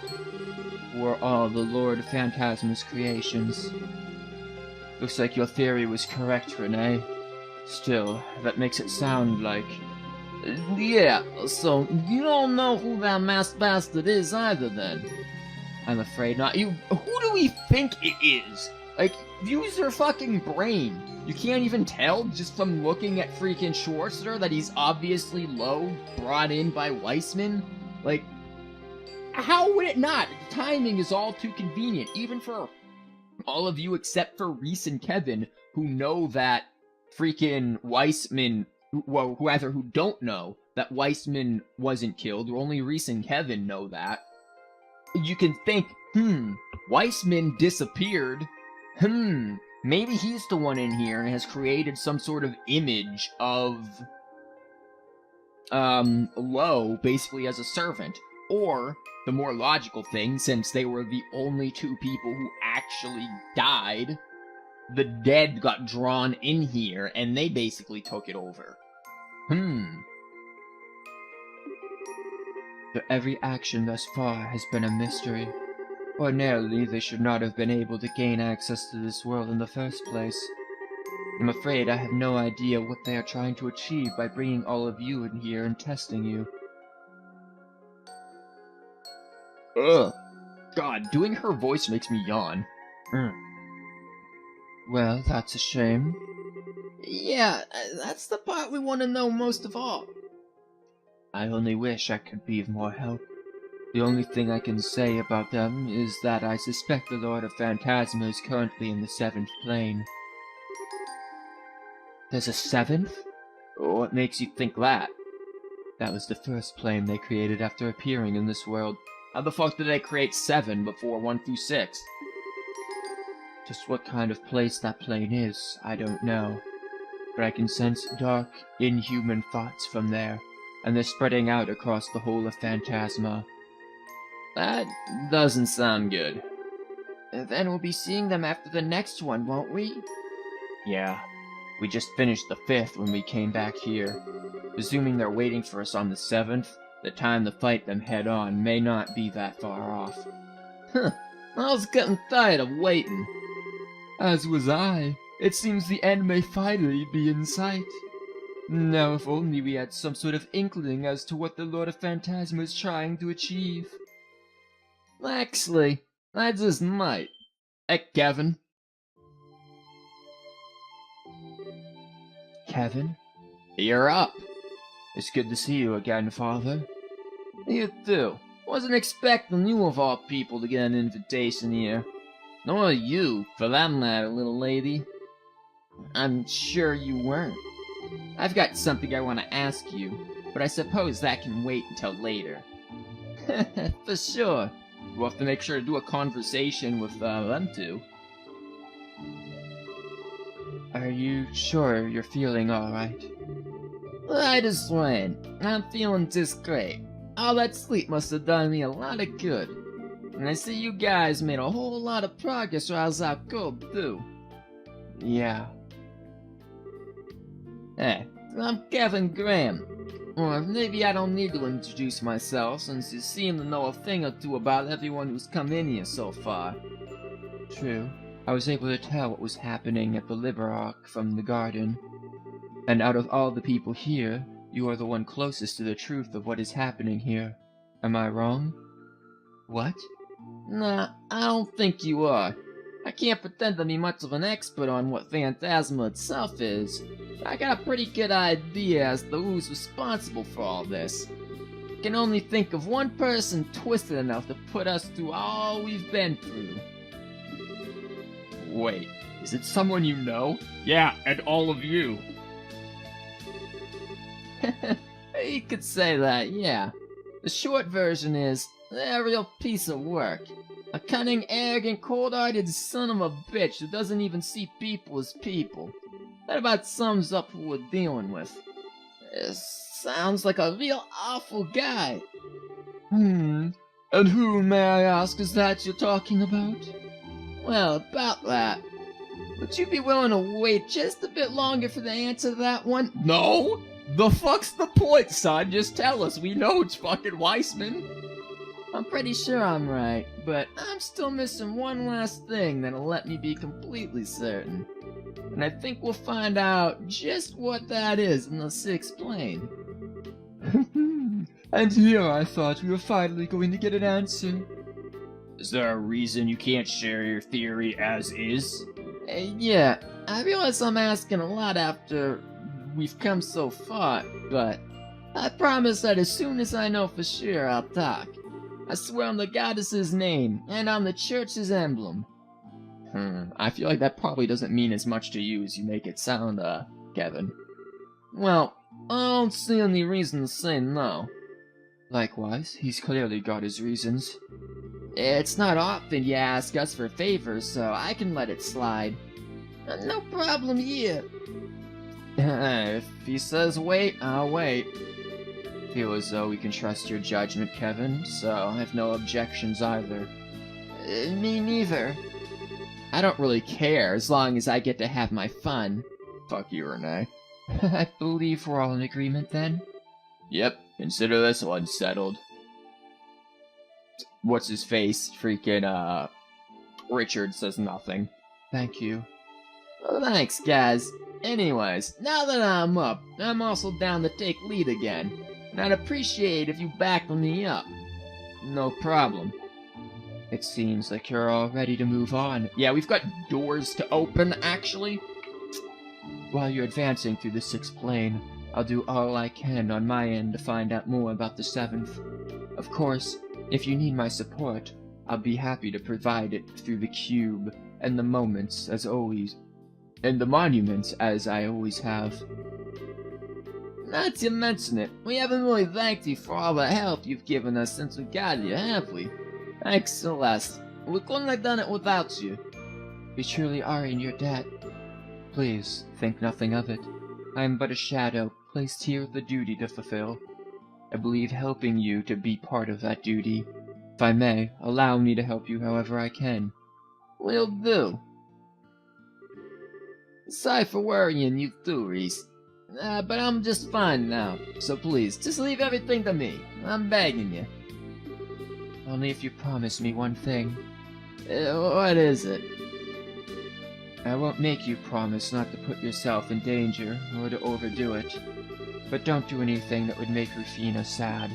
were all the Lord of Phantasma's creations. Looks like your theory was correct, Renee. Still, that makes it sound like... Yeah, so you don't know who that masked bastard is either, then? I'm afraid not. Who do we think it is? Like, use your fucking brain. You can't even tell just from looking at freaking Schwarzer that he's obviously low, brought in by Weissman? Like, how would it not? The timing is all too convenient, even for all of you except for Reese and Kevin, who know that freaking Weissman... Well, who don't know that Weissman wasn't killed, only Reese and Kevin know that. You can think, Weissman disappeared. Maybe he's the one in here and has created some sort of image of, Lo, basically as a servant. Or, the more logical thing, since they were the only two people who actually died, the dead got drawn in here, and they basically took it over. But every action thus far has been a mystery. Ordinarily, they should not have been able to gain access to this world in the first place. I'm afraid I have no idea what they are trying to achieve by bringing all of you in here and testing you. Ugh. God, doing her voice makes me yawn. Well, that's a shame. Yeah, that's the part we want to know most of all. I only wish I could be of more help. The only thing I can say about them is that I suspect the Lord of Phantasma is currently in the 7th plane. There's a 7th? What makes you think that? That was the first plane they created after appearing in this world. How the fuck did they create 7 before 1 through 6? Just what kind of place that plane is, I don't know. But I can sense dark, inhuman thoughts from there, and they're spreading out across the whole of Phantasma. That doesn't sound good. Then we'll be seeing them after the next one, won't we? Yeah. We just finished the 5th when we came back here. Presuming they're waiting for us on the 7th, the time to fight them head-on may not be that far off. I was getting tired of waiting. As was I. It seems the end may finally be in sight. Now if only we had some sort of inkling as to what the Lord of Phantasma is trying to achieve. Actually, I just might. Hey, Kevin. Kevin? You're up. It's good to see you again, Father. You too. Wasn't expecting you of all people to get an invitation here. Nor you, for that matter, little lady. I'm sure you weren't. I've got something I want to ask you, but I suppose that can wait until later. For sure. We'll have to make sure to do a conversation with them two. Are you sure you're feeling alright? Right as rain. I'm feeling just great. All that sleep must have done me a lot of good. And I see you guys made a whole lot of progress while I was out cold, too. Yeah. Hey, I'm Kevin Graham. Or maybe I don't need to introduce myself, since you seem to know a thing or two about everyone who's come in here so far. True. I was able to tell what was happening at the Liver Arc from the garden. And out of all the people here, you are the one closest to the truth of what is happening here. Am I wrong? What? Nah, I don't think you are. I can't pretend to be much of an expert on what Phantasma itself is. I got a pretty good idea as to who's responsible for all this. I can only think of one person twisted enough to put us through all we've been through. Wait, is it someone you know? Yeah, and all of you. You could say that, yeah. The short version is, they're a real piece of work. A cunning, arrogant, cold-hearted son of a bitch who doesn't even see people as people. That about sums up who we're dealing with. Sounds like a real awful guy. And who, may I ask, is that you're talking about? Well, about that. Would you be willing to wait just a bit longer for the answer to that one? No? The fuck's the point, son? Just tell us. We know it's fucking Weissman. I'm pretty sure I'm right, but I'm still missing one last thing that'll let me be completely certain. And I think we'll find out just what that is in the sixth plane. And here I thought we were finally going to get an answer. Is there a reason you can't share your theory as is? Yeah, I realize I'm asking a lot after we've come so far, but I promise that as soon as I know for sure, I'll talk. I swear on the goddess's name, and on the church's emblem. I feel like that probably doesn't mean as much to you as you make it sound, Kevin. Well, I don't see any reason to say no. Likewise, he's clearly got his reasons. It's not often you ask us for favors, so I can let it slide. No problem here. If he says wait, I'll wait. Feel as though we can trust your judgment, Kevin, so I have no objections either. Me neither. I don't really care as long as I get to have my fun. Fuck you, Renee. I believe we're all in agreement then? Yep, consider this one settled. What's his face? Freaking, Richard says nothing. Thank you. Well, thanks, guys. Anyways, now that I'm up, I'm also down to take lead again. And I'd appreciate if you backed me up. No problem. It seems like you're all ready to move on. Yeah, we've got doors to open, actually. While you're advancing through the sixth plane, I'll do all I can on my end to find out more about the seventh. Of course, if you need my support, I'll be happy to provide it through the cube and the moments as always, and the monuments as I always have. Not to mention it, we haven't really thanked you for all the help you've given us since we got here, have we? Thanks, Celeste. We couldn't have done it without you. We truly are in your debt. Please, think nothing of it. I am but a shadow, placed here with a duty to fulfill. I believe helping you to be part of that duty. If I may, allow me to help you however I can. Will do. Sorry for worrying you too, Reese. But I'm just fine now, so please, just leave everything to me. I'm begging you. Only if you promise me one thing. What is it? I won't make you promise not to put yourself in danger, or to overdo it. But don't do anything that would make Rufina sad.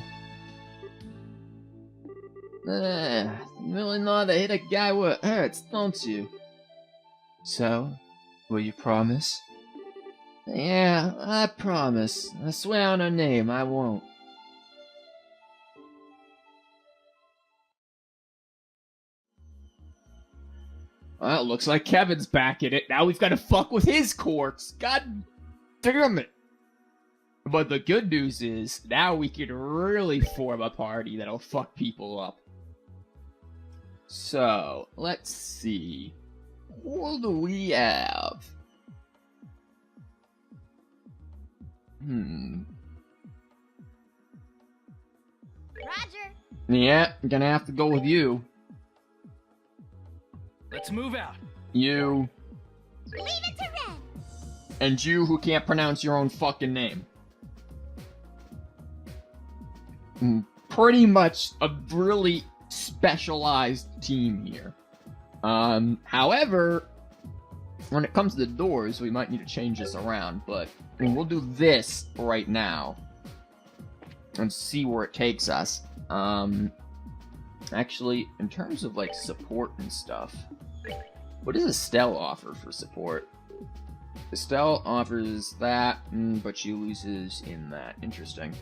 You really know how to hit a guy where it hurts, don't you? So, will you promise? Yeah, I promise. I swear on her name, I won't. Well, it looks like Kevin's back in it. Now we've got to fuck with his corpse. God damn it. But the good news is, now we can really form a party that'll fuck people up. So, let's see. What do we have? Roger. Yeah, I'm gonna have to go with you. Let's move out. You. Leave it to Ren. And you who can't pronounce your own fucking name. Pretty much a really specialized team here. However, when it comes to the doors, we might need to change this around, but we'll do this right now. And see where it takes us. Actually, in terms of, like, support and stuff, what does Estelle offer for support? Estelle offers that, but she loses in that. Interesting.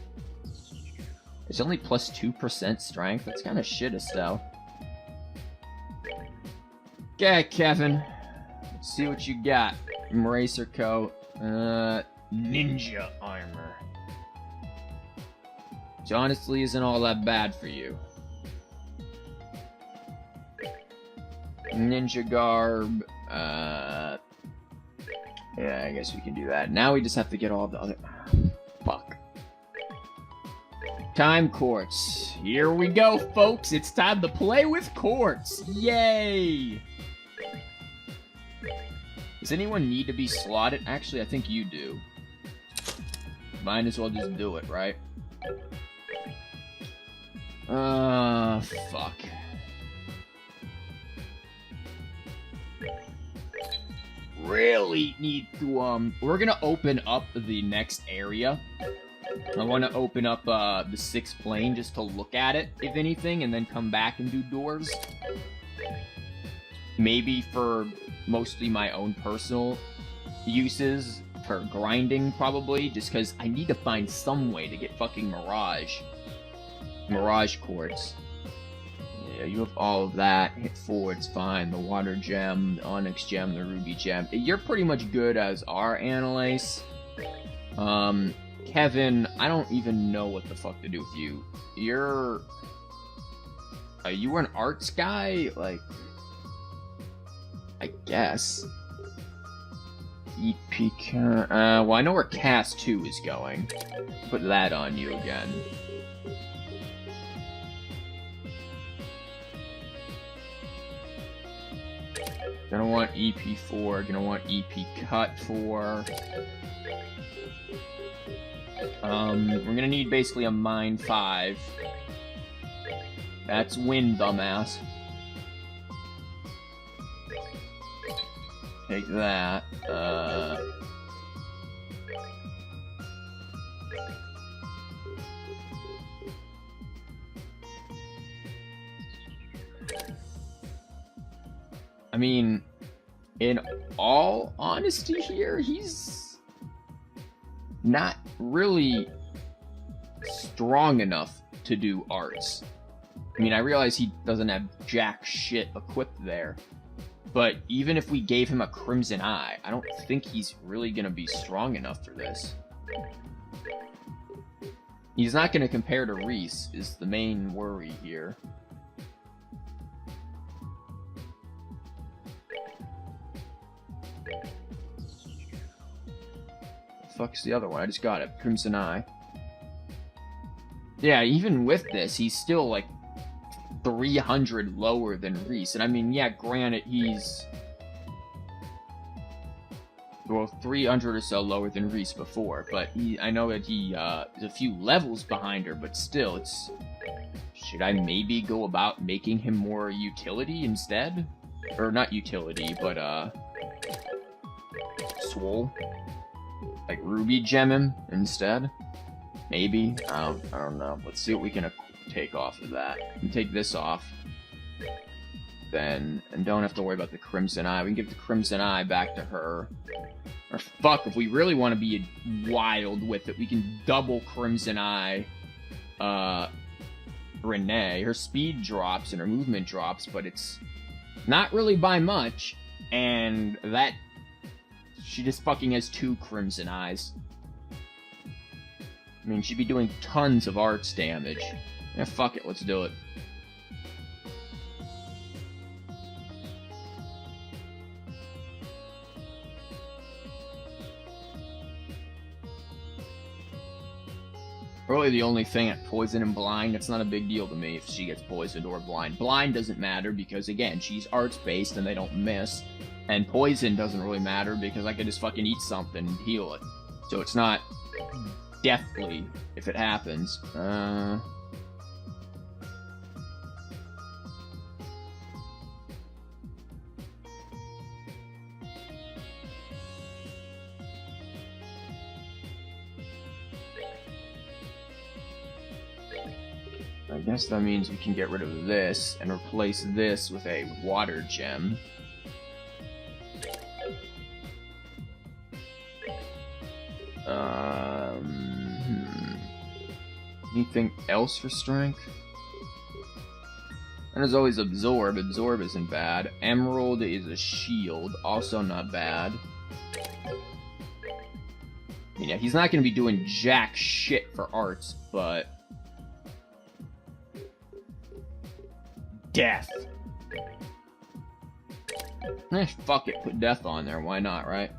It's only plus 2% strength. That's kind of shit, Estelle. Okay, Kevin. Let's see what you got. Racer coat. Ninja armor. Which honestly isn't all that bad for you. Ninja garb. Yeah, I guess we can do that. Now we just have to get all the other... Fuck. Time quartz. Here we go, folks. It's time to play with quartz. Yay! Does anyone need to be slotted? Actually, I think you do. Might as well just do it, right? Fuck. Really need to, we're gonna open up the next area. I want to open up, the 6th plane just to look at it, if anything, and then come back and do doors. Maybe for mostly my own personal uses, for grinding, probably, just because I need to find some way to get fucking Mirage quartz. Yeah, you have all of that. Hit forward's fine. The water gem, the onyx gem, the ruby gem. You're pretty much good as our Annalise. Kevin, I don't even know what the fuck to do with you. Are you an arts guy? Like, I guess. EP, well, I know where Cast 2 is going. Put that on you again. Gonna want EP4, gonna want EP Cut 4. We're gonna need basically a Mine 5. That's Wind, dumbass. Take that, I mean, in all honesty here, he's not really strong enough to do arts. I mean, I realize he doesn't have jack shit equipped there, but even if we gave him a Crimson Eye, I don't think he's really gonna be strong enough for this. He's not gonna compare to Reese, is the main worry here. Fuck's the other one? I just got it. Crimson Eye. Yeah, even with this, he's still like 300 lower than Reese. And I mean, yeah, granted, he's... well, 300 or so lower than Reese before, but I know that he is a few levels behind her, but still, it's... should I maybe go about making him more utility instead? Or not utility, but, Swole? Like Ruby Gem him instead? Maybe? I don't know. Let's see what we can take off of that. And take this off. Then, and don't have to worry about the Crimson Eye. We can give the Crimson Eye back to her. Or fuck, if we really want to be wild with it, we can double Crimson Eye Renee. Her speed drops and her movement drops, but it's not really by much. And that... she just fucking has 2 Crimson Eyes. I mean, she'd be doing tons of arts damage. Yeah, fuck it, let's do it. Really the only thing at poison and blind, it's not a big deal to me if she gets poisoned or blind. Blind doesn't matter because, again, she's arts-based and they don't miss. And poison doesn't really matter because I can just fucking eat something and heal it. So it's not deathly if it happens. I guess that means we can get rid of this and replace this with a water gem. Anything else for strength? And there's always Absorb. Absorb isn't bad. Emerald is a shield, also not bad. Yeah, he's not going to be doing jack shit for arts, but... Death. Fuck it, put death on there, why not, right?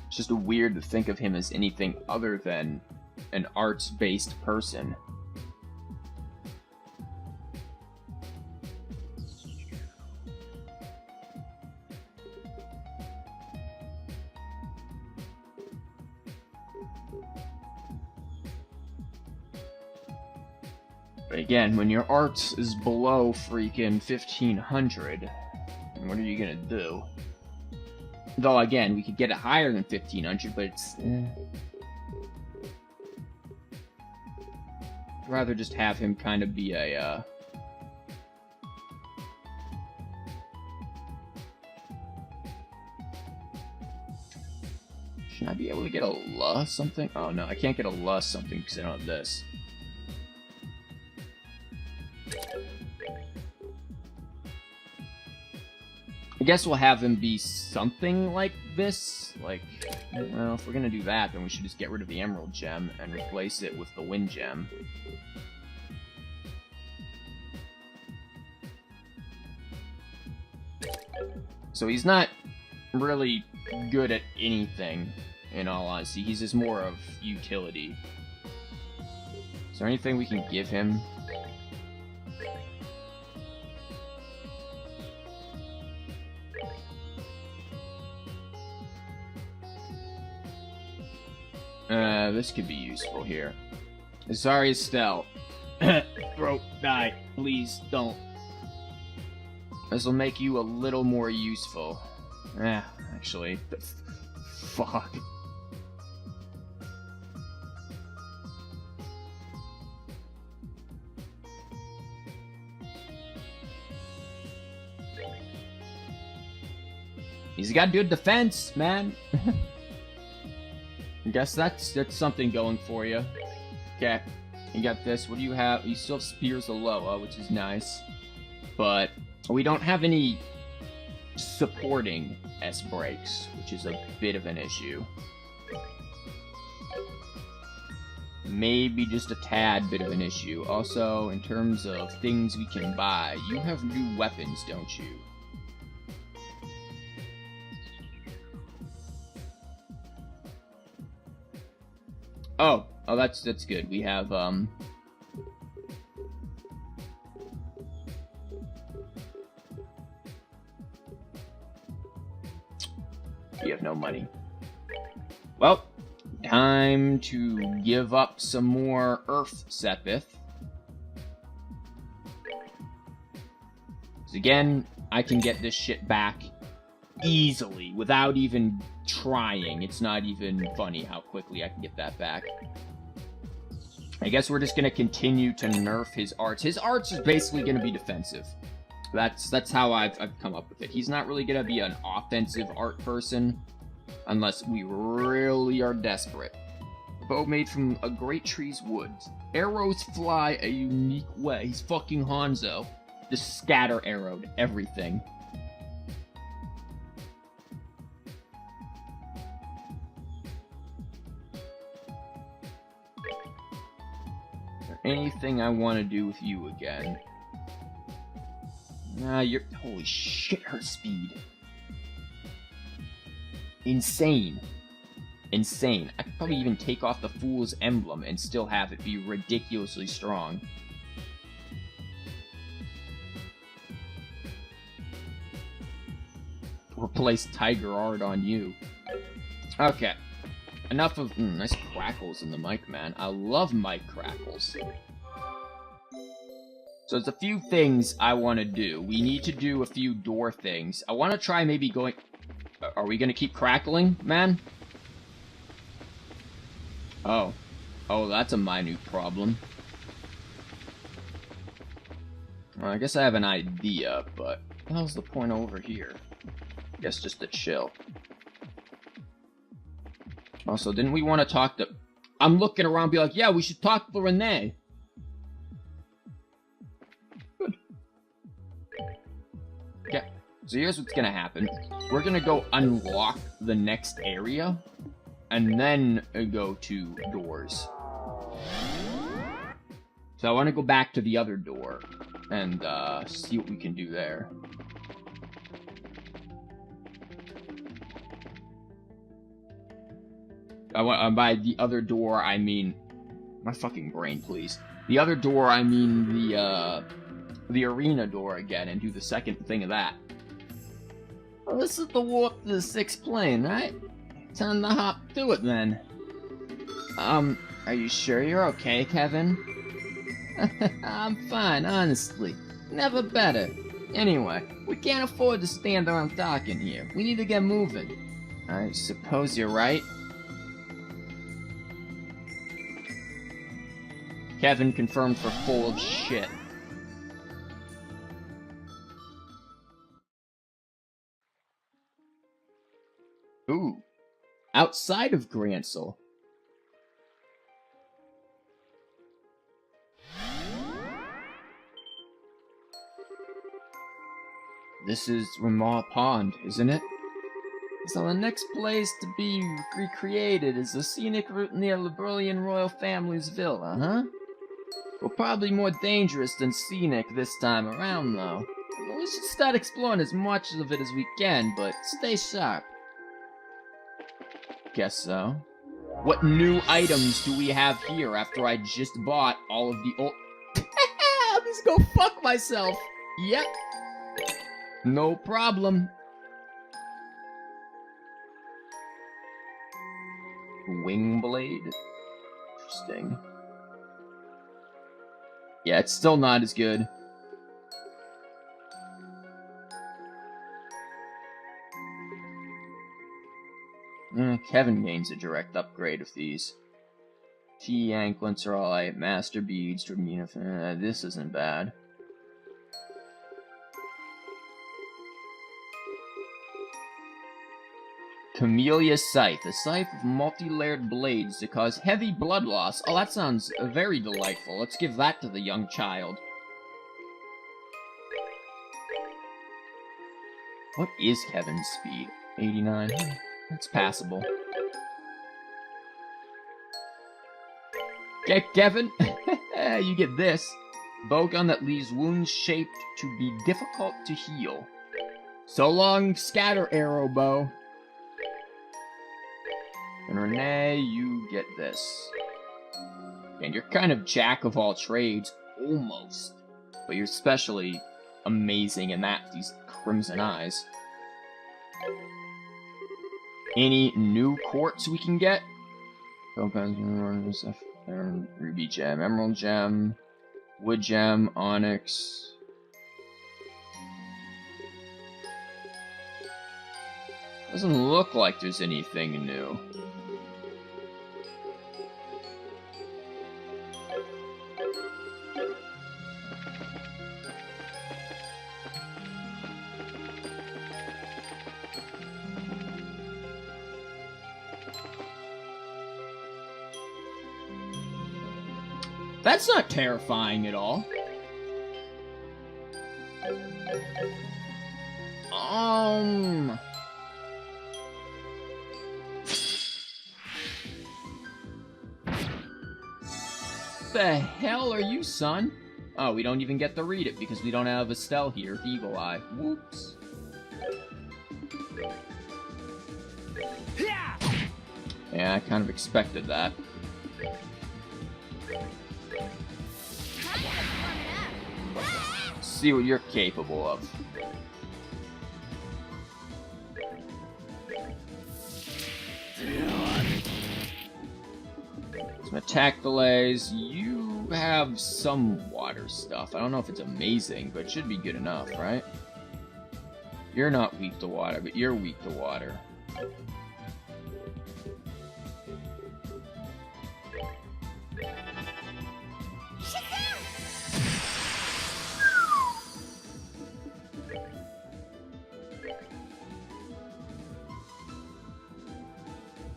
It's just weird to think of him as anything other than an arts-based person. But again, when your arts is below freaking 1500, what are you gonna do? Though again, we could get it higher than 1500, but it's... I'd rather just have him kind of be a, Should I be able to get a LA something? Oh no, I can't get a LA something because I don't have this. I guess we'll have him be something like this. Like, well, if we're gonna do that, then we should just get rid of the Emerald Gem and replace it with the Wind Gem. So he's not really good at anything, in all honesty. He's just more of utility. Is there anything we can give him? This could be useful here. Sorry, Estelle. Bro, die. Please, don't. This will make you a little more useful. Actually. Fuck. He's got good defense, man. I guess that's something going for you. Okay, you got this. What do you have? You still have Spears Aloha, which is nice. But we don't have any supporting S-breaks, which is a bit of an issue. Maybe just a tad bit of an issue. Also, in terms of things we can buy, you have new weapons, don't you? Oh, that's good. We have, we have no money. Well, time to give up some more Earth Sepith. So again, I can get this shit back easily, without even trying. It's not even funny how quickly I can get that back. I guess we're just gonna continue to nerf his arts. His arts is basically gonna be defensive. That's how I've come up with it. He's not really gonna be an offensive art person, unless we really are desperate. Bow made from a great tree's wood. Arrows fly a unique way. He's fucking Hanzo. Just scatter arrowed everything. Anything I want to do with you again? Nah, you're... Holy shit, her speed. Insane. Insane. I could probably even take off the Fool's emblem and still have it be ridiculously strong. Replace Tiger Art on you. Okay. Enough of... nice crackles in the mic, man. I love mic crackles. So there's a few things I want to do. We need to do a few door things. I want to try maybe going... Are we going to keep crackling, man? Oh. Oh, that's a minute problem. Well, I guess I have an idea, but... What the hell's the point over here? I guess just to chill. Also, didn't we want to talk to... I'm looking around and be like, yeah, we should talk to Renee. Good. Yeah. So here's what's gonna happen. We're gonna go unlock the next area, and then go to doors. So I want to go back to the other door, and see what we can do there. By the other door, I mean... My fucking brain, please. The other door, I mean the arena door again, and do the second thing of that. Well, this is the warp to the 6th plane, right? Time to hop through it, then. Are you sure you're okay, Kevin? I'm fine, honestly. Never better. Anyway, we can't afford to stand around talking here. We need to get moving. I suppose you're right. Kevin confirmed for full of shit. Ooh. Outside of Grancel. This is Ramar Pond, isn't it? So the next place to be recreated is the scenic route near Liberalian royal family's villa, huh? Well, probably more dangerous than scenic this time around, though. We should start exploring as much of it as we can, but stay sharp. Guess so. What new items do we have here after I just bought all of the old... I'll just go fuck myself! Yep. No problem. Wingblade? Interesting. Yeah, it's still not as good. Kevin gains a direct upgrade of these. Key anklets are alright. Master beads, this isn't bad. Camellia's Scythe. A scythe with multi-layered blades to cause heavy blood loss. Oh, that sounds very delightful. Let's give that to the young child. What is Kevin's speed? 89. That's passable. Okay, Kevin. You get this. Bowgun that leaves wounds shaped to be difficult to heal. So long, scatter arrow bow. And Renee, you get this. And you're kind of jack of all trades, almost. But you're especially amazing in that, these crimson eyes. Any new quartz we can get? Ruby gem, emerald gem, wood gem, onyx. Doesn't look like there's anything new. That's not terrifying at all. The hell are you, son? Oh, we don't even get to read it because we don't have Estelle here, Eagle Eye. Whoops. Yeah, I kind of expected that. See what you're capable of. Some attack delays. You have some water stuff. I don't know if it's amazing, but it should be good enough, right? You're not weak to water, but you're weak to water.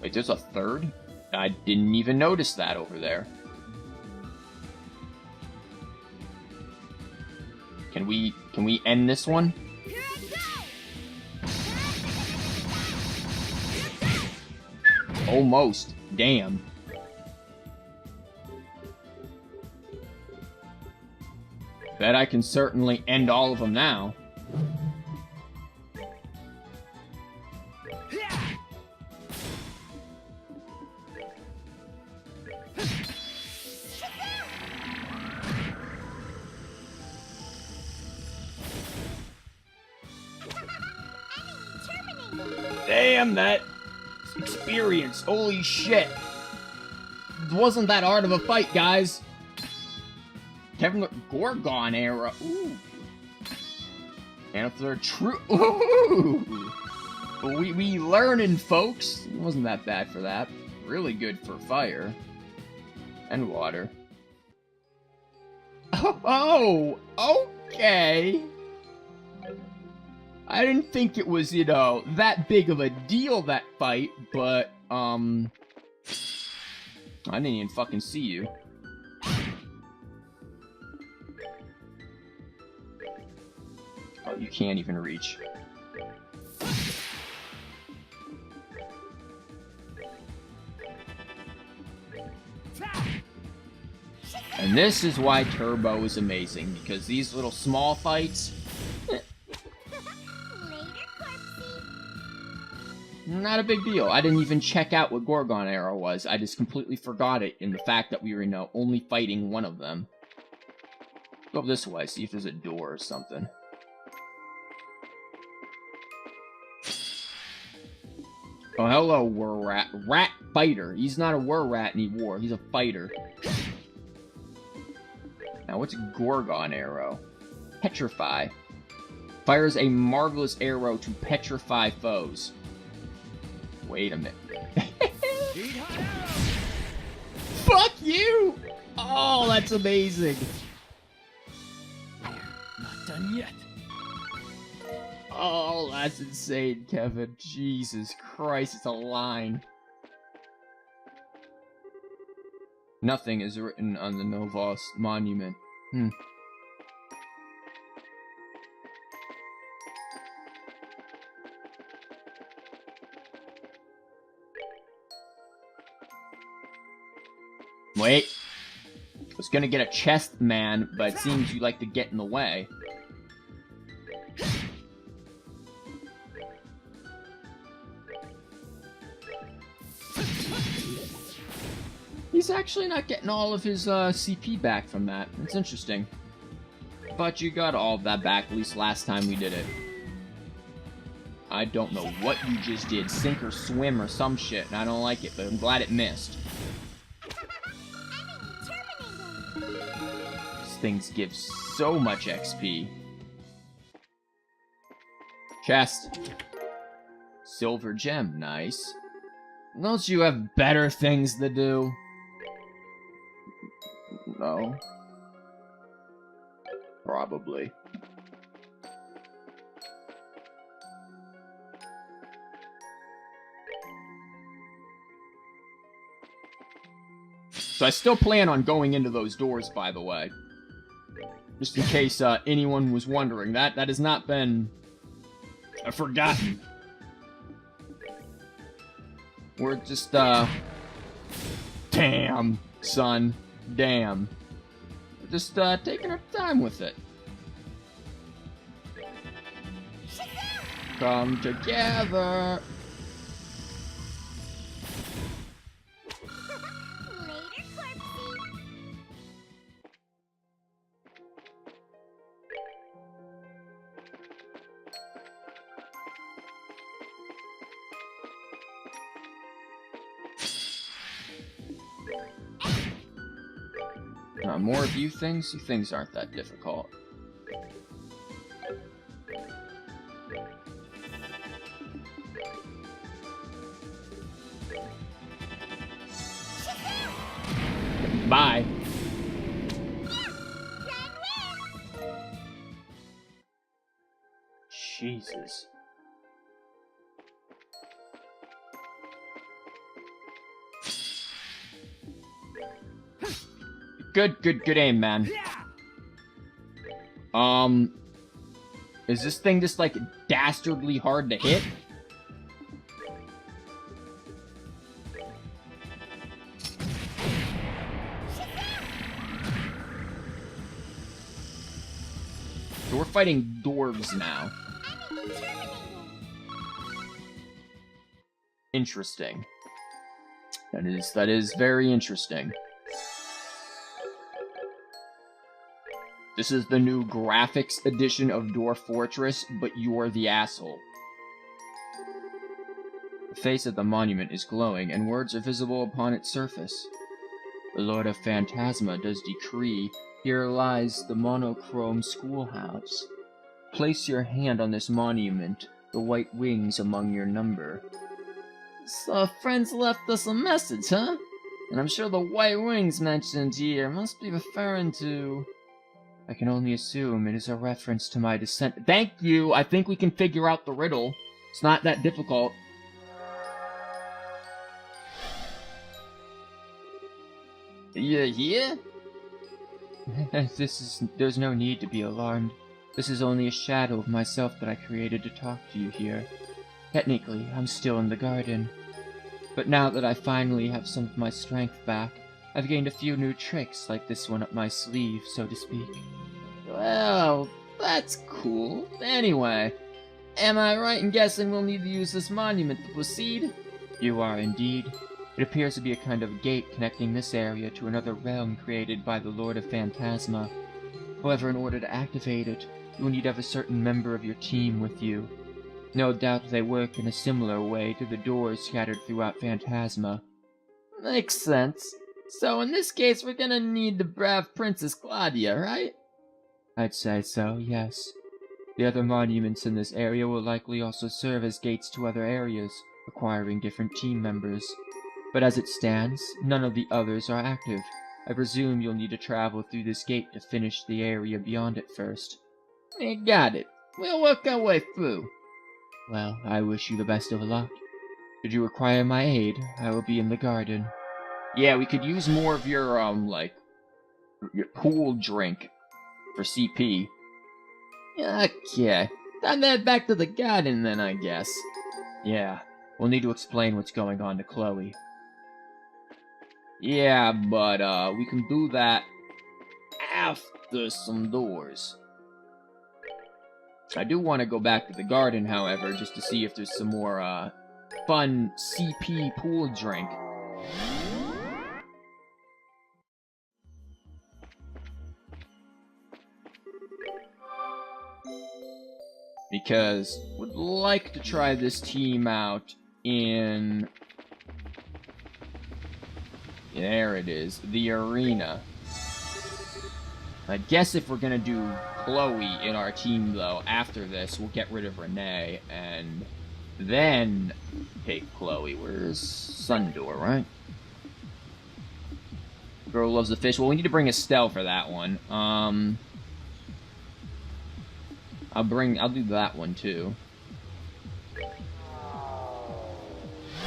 Wait, there's a third? I didn't even notice that over there. Can we end this one? Almost. Damn. Bet I can certainly end all of them now. Damn, that experience. Holy shit. Wasn't that hard of a fight, guys. Kevin, Gorgon arrow. Ooh. And if they're true. Ooh. We learning, folks. It wasn't that bad for that. Really good for fire. And water. Oh, okay. I didn't think it was, you know, that big of a deal, that fight, but, I didn't even fucking see you. Oh, you can't even reach. And this is why Turbo is amazing, because these little small fights... Not a big deal. I didn't even check out what Gorgon Arrow was. I just completely forgot it in the fact that we were, you know, only fighting one of them. Go this way, see if there's a door or something. Oh, hello, Wurrat. Rat fighter. He's not a Wurrat anymore. He's a fighter. Now, what's Gorgon Arrow? Petrify. Fires a marvelous arrow to petrify foes. Wait a minute. Fuck you! Oh, that's amazing. Not done yet. Oh, that's insane, Kevin. Jesus Christ, it's a line. Nothing is written on the Novos monument. Wait. I was gonna get a chest man, but it seems you like to get in the way. He's actually not getting all of his CP back from that. It's interesting. But you got all of that back, at least last time we did it. I don't know what you just did. Sink or swim or some shit, and I don't like it, but I'm glad it missed. These things give so much XP. Chest. Silver gem, nice. Don't you have better things to do? No. Probably. So I still plan on going into those doors, by the way. Just in case anyone was wondering. That has not been forgotten. We're just, damn, son. Damn. We're just, taking our time with it. Come together. Later, Corpsey. More of you things? You things aren't that difficult. Bye. Jesus. Good aim, man. Is this thing just, like, dastardly hard to hit? So we're fighting dwarves now. Interesting. That is very interesting. This is the new graphics edition of Dwarf Fortress, but you're the asshole. The face of the monument is glowing, and words are visible upon its surface. The Lord of Phantasma does decree, here lies the monochrome schoolhouse. Place your hand on this monument, the white wings among your number. So friends left us a message, huh? And I'm sure the white wings mentioned here must be referring to... I can only assume it is a reference to my descent. Thank you! I think we can figure out the riddle. It's not that difficult. You here? There's no need to be alarmed. This is only a shadow of myself that I created to talk to you here. Technically, I'm still in the garden. But now that I finally have some of my strength back, I've gained a few new tricks like this one up my sleeve, so to speak. Well, that's cool. Anyway, am I right in guessing we'll need to use this monument to proceed? You are indeed. It appears to be a kind of gate connecting this area to another realm created by the Lord of Phantasma. However, in order to activate it, you will need to have a certain member of your team with you. No doubt they work in a similar way to the doors scattered throughout Phantasma. Makes sense. So in this case, we're gonna need the brave Princess Claudia, right? I'd say so, yes. The other monuments in this area will likely also serve as gates to other areas, requiring different team members. But as it stands, none of the others are active. I presume you'll need to travel through this gate to finish the area beyond it first. You got it. We'll work our way through. Well, I wish you the best of luck. Should you require my aid, I will be in the garden. Yeah, we could use more of your, your pool drink for CP. Okay. Time to head back to the garden then, I guess. Yeah, we'll need to explain what's going on to Chloe. Yeah, but, we can do that after some doors. I do want to go back to the garden, however, just to see if there's some more, fun CP pool drink. Because would like to try this team out in... There it is, the arena. I guess if we're gonna do Chloe in our team, though, after this, we'll get rid of Renee, and Then take Chloe. Where's Sundor, right? Girl loves the fish. Well, we need to bring Estelle for that one. I'll do that one too.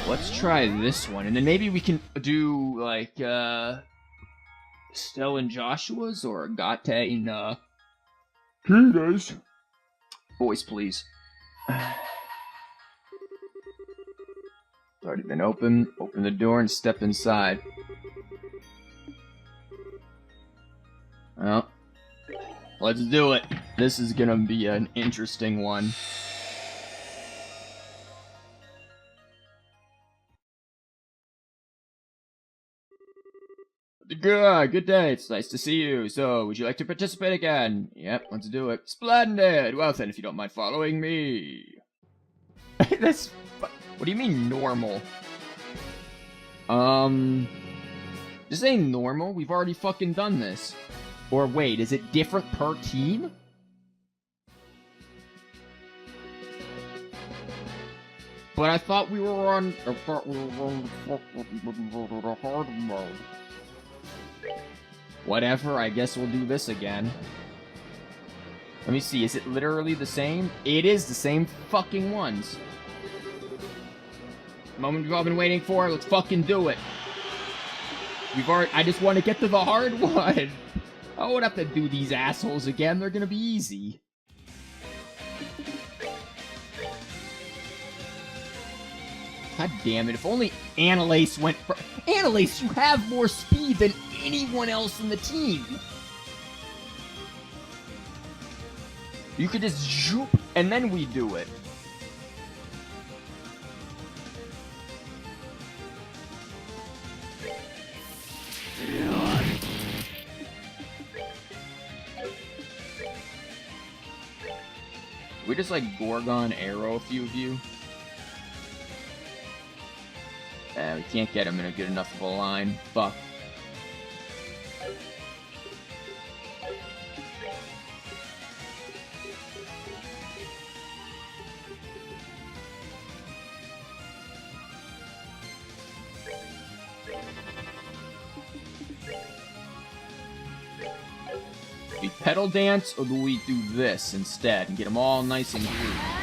Let's try this one, and then maybe we can do like Estelle and Joshua's or Agate and Kina's. Voice, please. It's already been open. Open the door and step inside. Well, let's do it. This is gonna be an interesting one. Good day. It's nice to see you. So, would you like to participate again? Yep, let's do it. Splendid. Well then, if you don't mind following me. That's... What do you mean, normal? Just saying normal? We've already fucking done this. Or wait, is it different per team? But I thought we were on... hard mode. Whatever, I guess we'll do this again. Let me see, is it literally the same? It is the same fucking ones. Moment we've all been waiting for, let's fucking do it. I just want to get to the hard one. I won't have to do these assholes again, they're gonna be easy. God damn it, if only Annalise went for... Annalise, you have more speed than anyone else in the team! You could just zoop, and then we do it. We just like Gorgon arrow a few of you. We can't get him in a good enough of a line. Fuck. We pedal dance, or do we do this instead and get them all nice and groovy?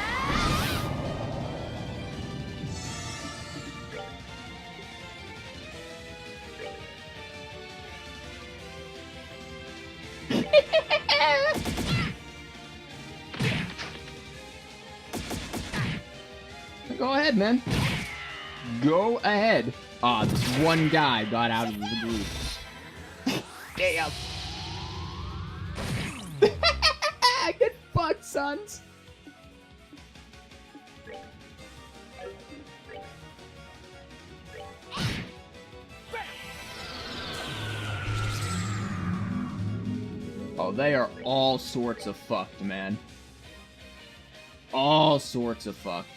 Go ahead, man. Go ahead. Ah, this one guy got out of the group. Damn. Get fucked, sons. Oh, they are all sorts of fucked, man. All sorts of fucked.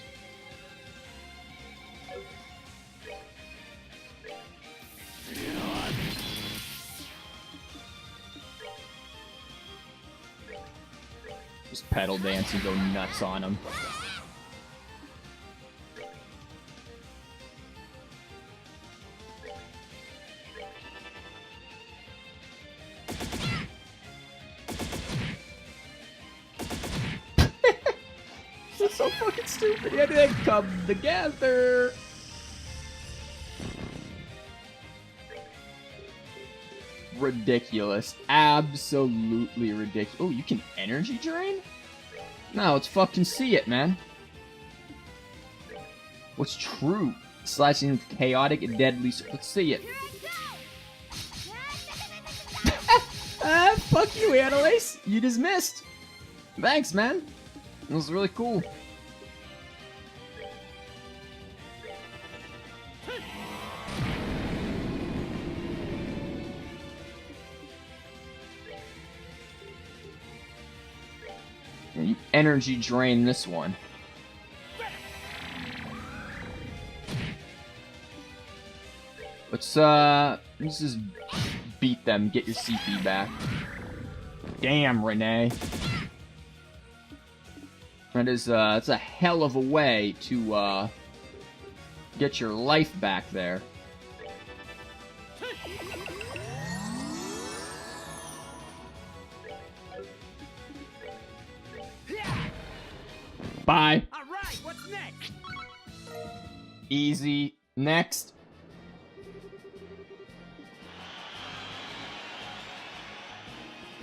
Just pedal dance and go nuts on them. This is so fucking stupid. Yeah, they come together. Ridiculous. Absolutely ridiculous. Oh, you can energy drain? No, let's fucking see it, man. What's true? Slashing chaotic and deadly. Let's see it. Ah, fuck you, Annalise. You just missed. Thanks, man. That was really cool. You energy drain this one. Let's just beat them, get your CP back. Damn, Renee. That's a hell of a way to, get your life back there. Bye. All right, what's next? Easy. Next.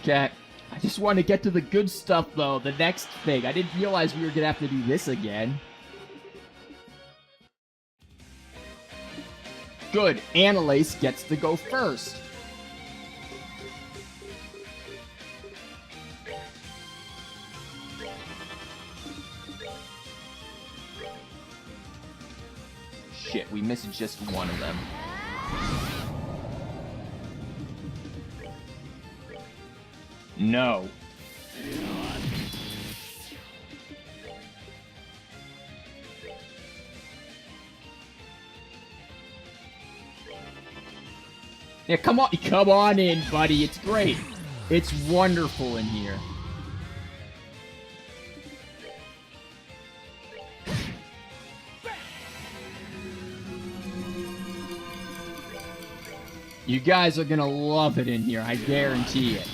Okay. I just want to get to the good stuff, though. The next thing. I didn't realize we were gonna have to do this again. Good. Annalise gets to go first. Shit, we missed just one of them. No. Yeah, come on in, buddy. It's great. It's wonderful in here. You guys are gonna love it in here, I guarantee it.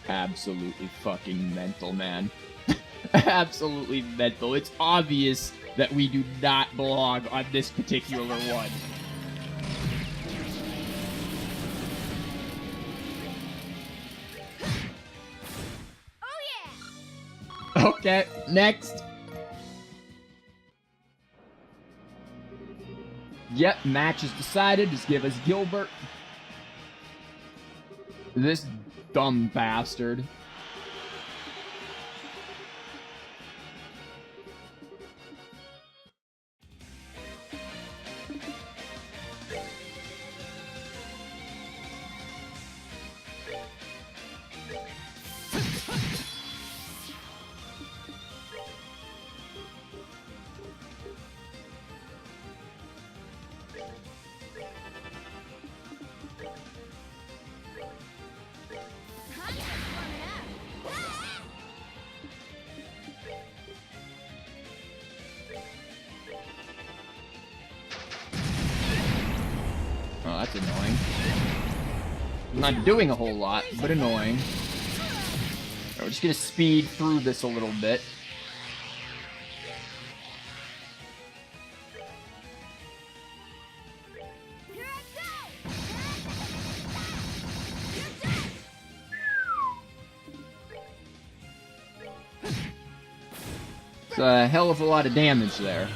Absolutely fucking mental, man. Absolutely mental. It's obvious that we do not belong on this particular one. Oh yeah! Okay, next. Yep, match is decided. Just give us Gilbert. This dumb bastard. Oh, that's annoying. I'm not doing a whole lot, but annoying. We're just gonna speed through this a little bit. Here I go! It's a hell of a lot of damage there.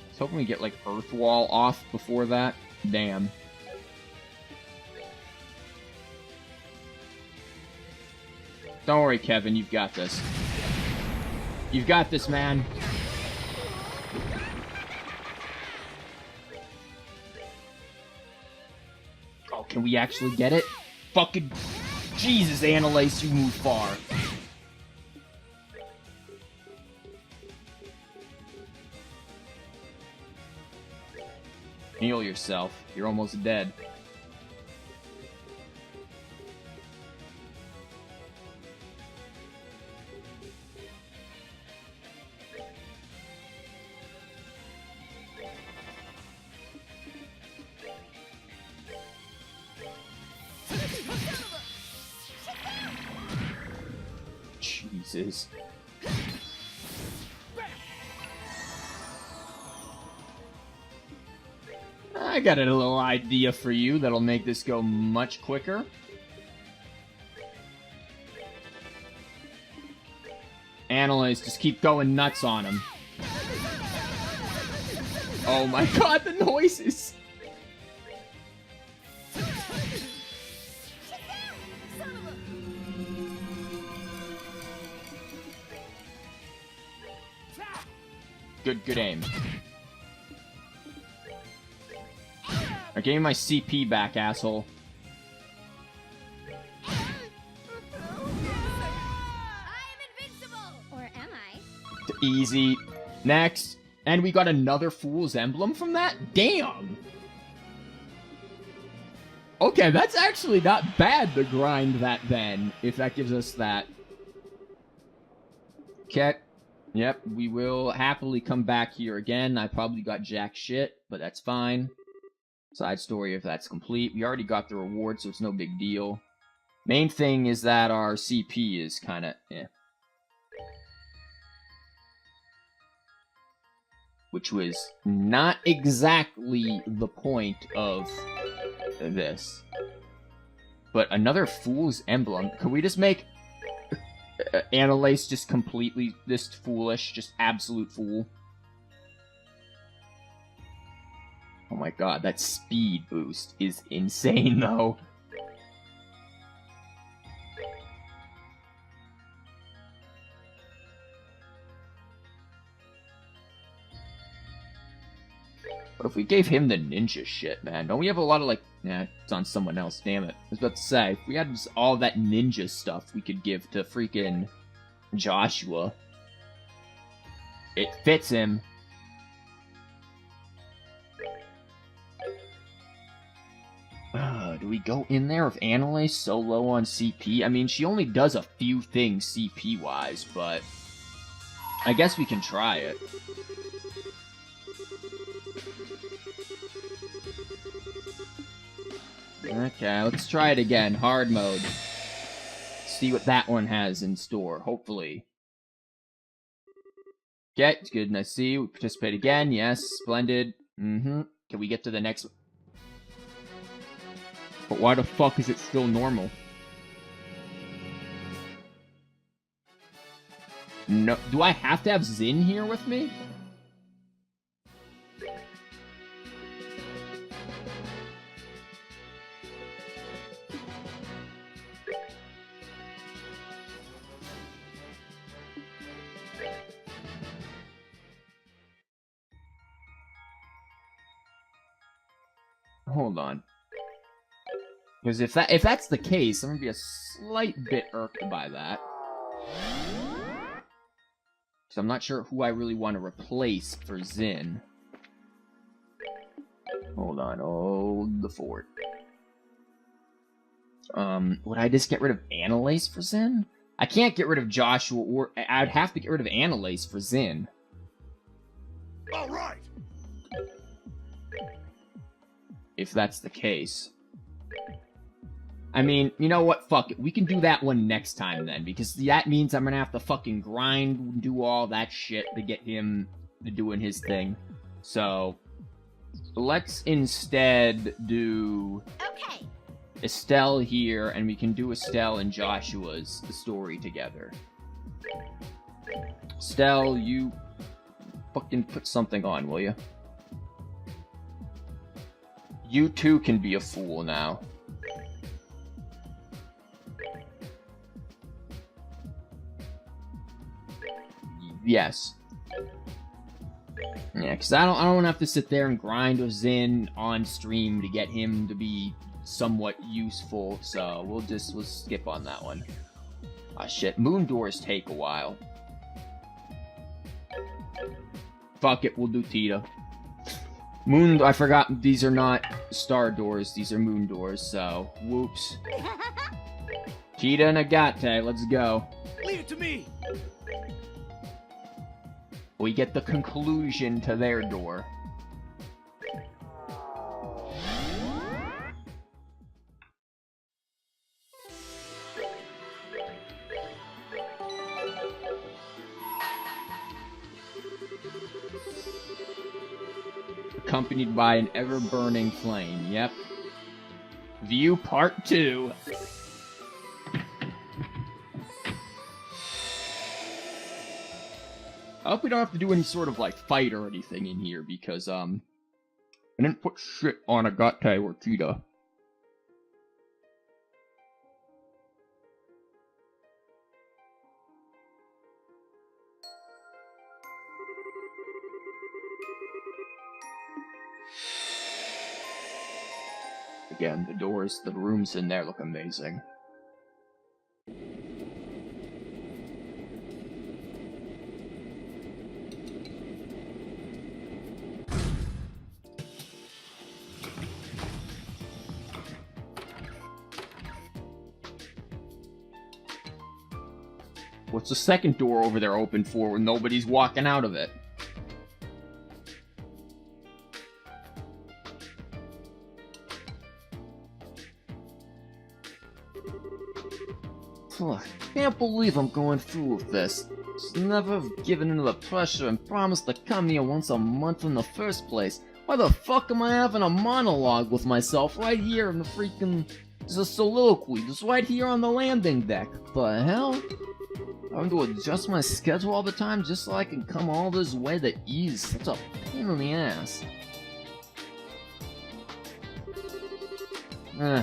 I was hoping we get like Earth Wall off before that. Damn. Don't worry, Kevin, you've got this. You've got this, man. Oh, can we actually get it? Fucking Jesus, Annalise, you move far. Heal yourself. You're almost dead. Jesus. I got a little idea for you that'll make this go much quicker. Annalise, just keep going nuts on him. Oh my god, the noises! Good aim. I gave me my CP back, asshole. Easy. Next. And we got another Fool's Emblem from that? Damn! Okay, that's actually not bad to grind that then, if that gives us that. Okay. Yep, we will happily come back here again. I probably got jack shit, but that's fine. Side story if that's complete. We already got the reward, so it's no big deal. Main thing is that our CP is kinda eh. Which was not exactly the point of this. But another Fool's Emblem. Could we just make Annalise just completely this foolish? Just absolute fool? Oh my god, that speed boost is insane though. But if we gave him the ninja shit, man, don't we have a lot of, like... Nah, it's on someone else, damn it. I was about to say, if we had all that ninja stuff we could give to freaking Joshua. It fits him. Do we go in there if Annalise so low on CP? I mean, she only does a few things CP-wise, but... I guess we can try it. Okay, let's try it again. Hard mode. See what that one has in store, hopefully. Okay, it's good. And I see. We participate again. Yes, splendid. Mm-hmm. Can we get to the next one? But why the fuck is it still normal? No. Do I have to have Zin here with me? Hold on. Because if that's the case, I'm gonna be a slight bit irked by that. So I'm not sure who I really want to replace for Zin. Hold on, hold the fort. Would I just get rid of Annalise for Zin? I can't get rid of Joshua, or I'd have to get rid of Annalise for Zin. All right. If that's the case. I mean, you know what? Fuck it. We can do that one next time then, because that means I'm gonna have to fucking grind and do all that shit to get him to doing his thing. So, let's instead do Okay. Estelle here, and we can do Estelle and Joshua's story together. Estelle, you fucking put something on, will you? You too can be a fool now. Yes. Yeah, because I don't want to have to sit there and grind with Zin on stream to get him to be somewhat useful, so we'll skip on that one. Ah, shit. Moon doors take a while. Fuck it, we'll do Tita. Moon, I forgot, these are not star doors, these are moon doors, so, whoops. Tita and Agate, let's go. Leave it to me. We get the conclusion to their door. Accompanied by an ever-burning flame, yep. View Part 2. I hope we don't have to do any sort of, like, fight or anything in here, because, I didn't put shit on Agate or Tita. Again, the doors, the rooms in there look amazing. What's the second door over there open for when nobody's walking out of it? Phew, can't believe I'm going through with this. Should never have given into the pressure and promised to come here once a month in the first place. Why the fuck am I having a monologue with myself right here in the freaking... There's a soliloquy just right here on the landing deck. The hell? Having to adjust my schedule all the time just so I can come all this way to ease. Such a pain in the ass. Well,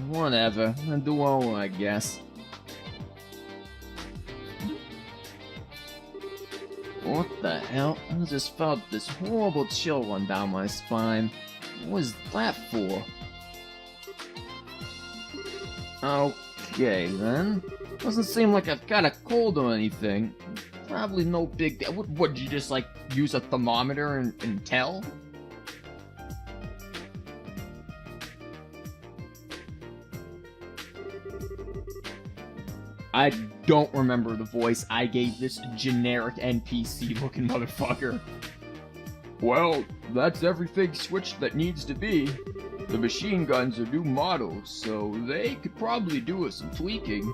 whatever. I do all I guess. What the hell? I just felt this horrible chill run down my spine. What was that for? Okay, then. Doesn't seem like I've got a cold or anything. Probably no big deal. What, did you just, like, use a thermometer and tell? I don't remember the voice I gave this generic NPC-looking motherfucker. Well, that's everything switched that needs to be. The machine guns are new models, so they could probably do with some tweaking.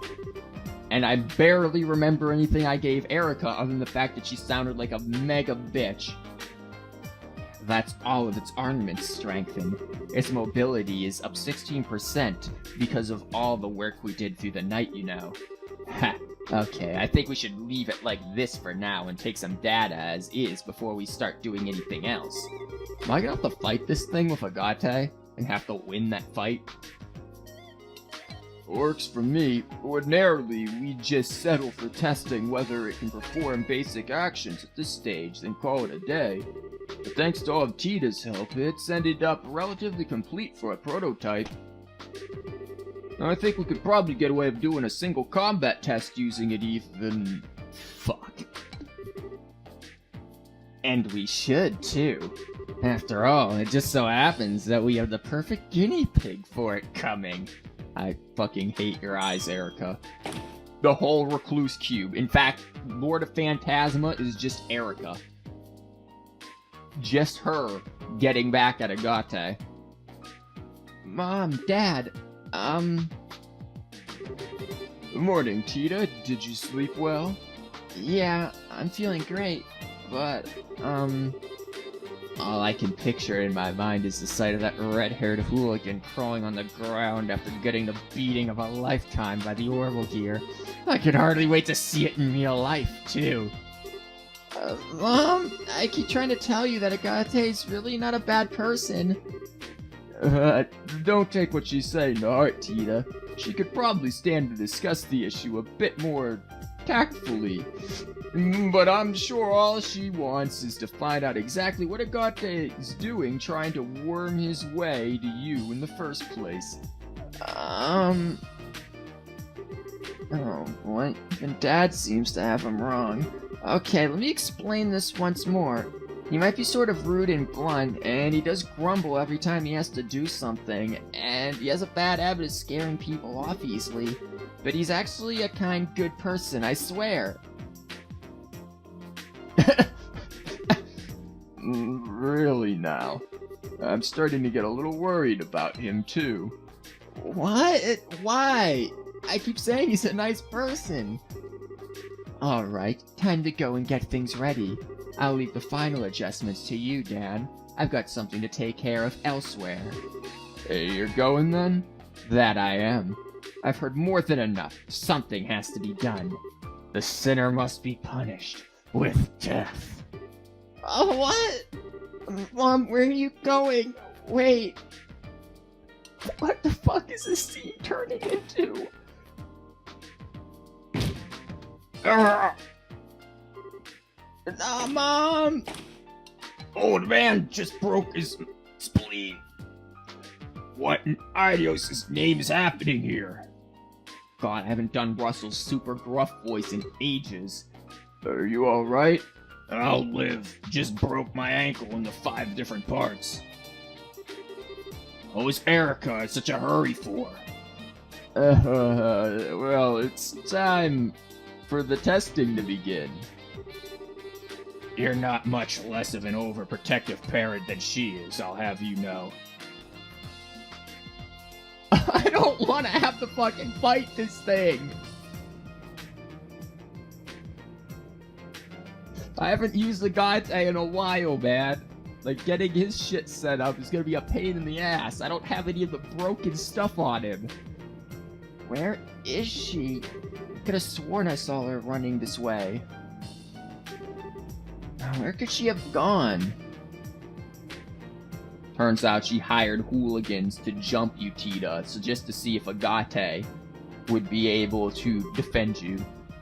And I barely remember anything I gave Erica other than the fact that she sounded like a mega bitch. That's all of its armaments strengthened. Its mobility is up 16% because of all the work we did through the night, you know. Ha, okay, I think we should leave it like this for now and take some data as is before we start doing anything else. Am I gonna have to fight this thing with Agate and have to win that fight? Works for me. Ordinarily, we just settle for testing whether it can perform basic actions at this stage, then call it a day. But thanks to all of Tita's help, it's ended up relatively complete for a prototype. I think we could probably get away with doing a single combat test using it even... Fuck. And we should, too. After all, it just so happens that we have the perfect guinea pig for it coming. I fucking hate your eyes, Erica. The whole Recluse Cube. In fact, Lord of Phantasma is just Erica. Just her getting back at Agate. Mom, Dad, Good morning, Tita. Did you sleep well? Yeah, I'm feeling great, but, all I can picture in my mind is the sight of that red-haired hooligan crawling on the ground after getting the beating of a lifetime by the Orville gear. I could hardly wait to see it in real life, too. Mom, I keep trying to tell you that Agate's really not a bad person. Don't take what she's saying to heart, Tita. She could probably stand to discuss the issue a bit more tactfully. But I'm sure all she wants is to find out exactly what Agate is doing trying to worm his way to you in the first place. Oh boy, even Dad seems to have him wrong. Okay, let me explain this once more. He might be sort of rude and blunt, and he does grumble every time he has to do something, and he has a bad habit of scaring people off easily. But he's actually a kind, good person, I swear. Really now? I'm starting to get a little worried about him, too. What? Why? I keep saying he's a nice person. Alright, time to go and get things ready. I'll leave the final adjustments to you, Dan. I've got something to take care of elsewhere. Hey, you're going then? That I am. I've heard more than enough. Something has to be done. The sinner must be punished with death. Oh, what? Mom, where are you going? Wait. What the fuck is this scene turning into? Mom! Old man just broke his spleen. What in Idios' name is happening here? God, I haven't done Russell's super gruff voice in ages. Are you alright? I'll live. Just broke my ankle into 5 different parts. What was Erica in such a hurry for? Well, it's time for the testing to begin. You're not much less of an overprotective parent than she is, I'll have you know. I don't want to have to fucking fight this thing. I haven't used the Gate in a while, man. Like, getting his shit set up is gonna be a pain in the ass. I don't have any of the broken stuff on him. Where is she? I could have sworn I saw her running this way. Where could she have gone? Turns out she hired hooligans to jump you, Tita, so just to see if Agate would be able to defend you.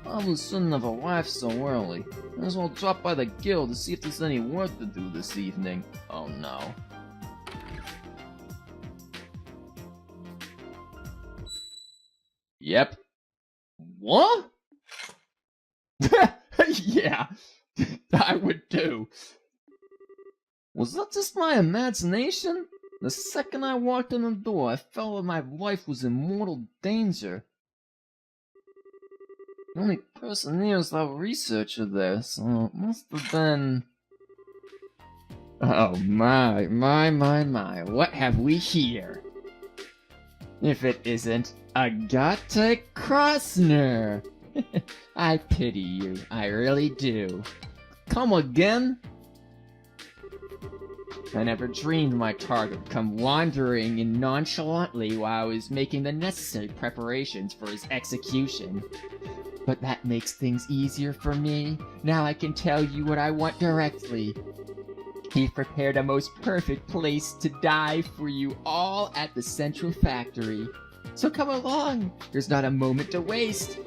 I was son of a wife so early. Might as well drop by the guild to see if there's any work to do this evening. Oh no. Yep. What? Yeah, I would too. Was that just my imagination? The second I walked in the door, I felt that my life was in mortal danger. The only person here is that researcher there, so it must have been... Oh my, what have we here? If it isn't Agate Krasner! I pity you, I really do. Come again? I never dreamed my target would come wandering in nonchalantly while I was making the necessary preparations for his execution. But that makes things easier for me. Now I can tell you what I want directly. He prepared a most perfect place to die for you all at the Central Factory. So come along, there's not a moment to waste.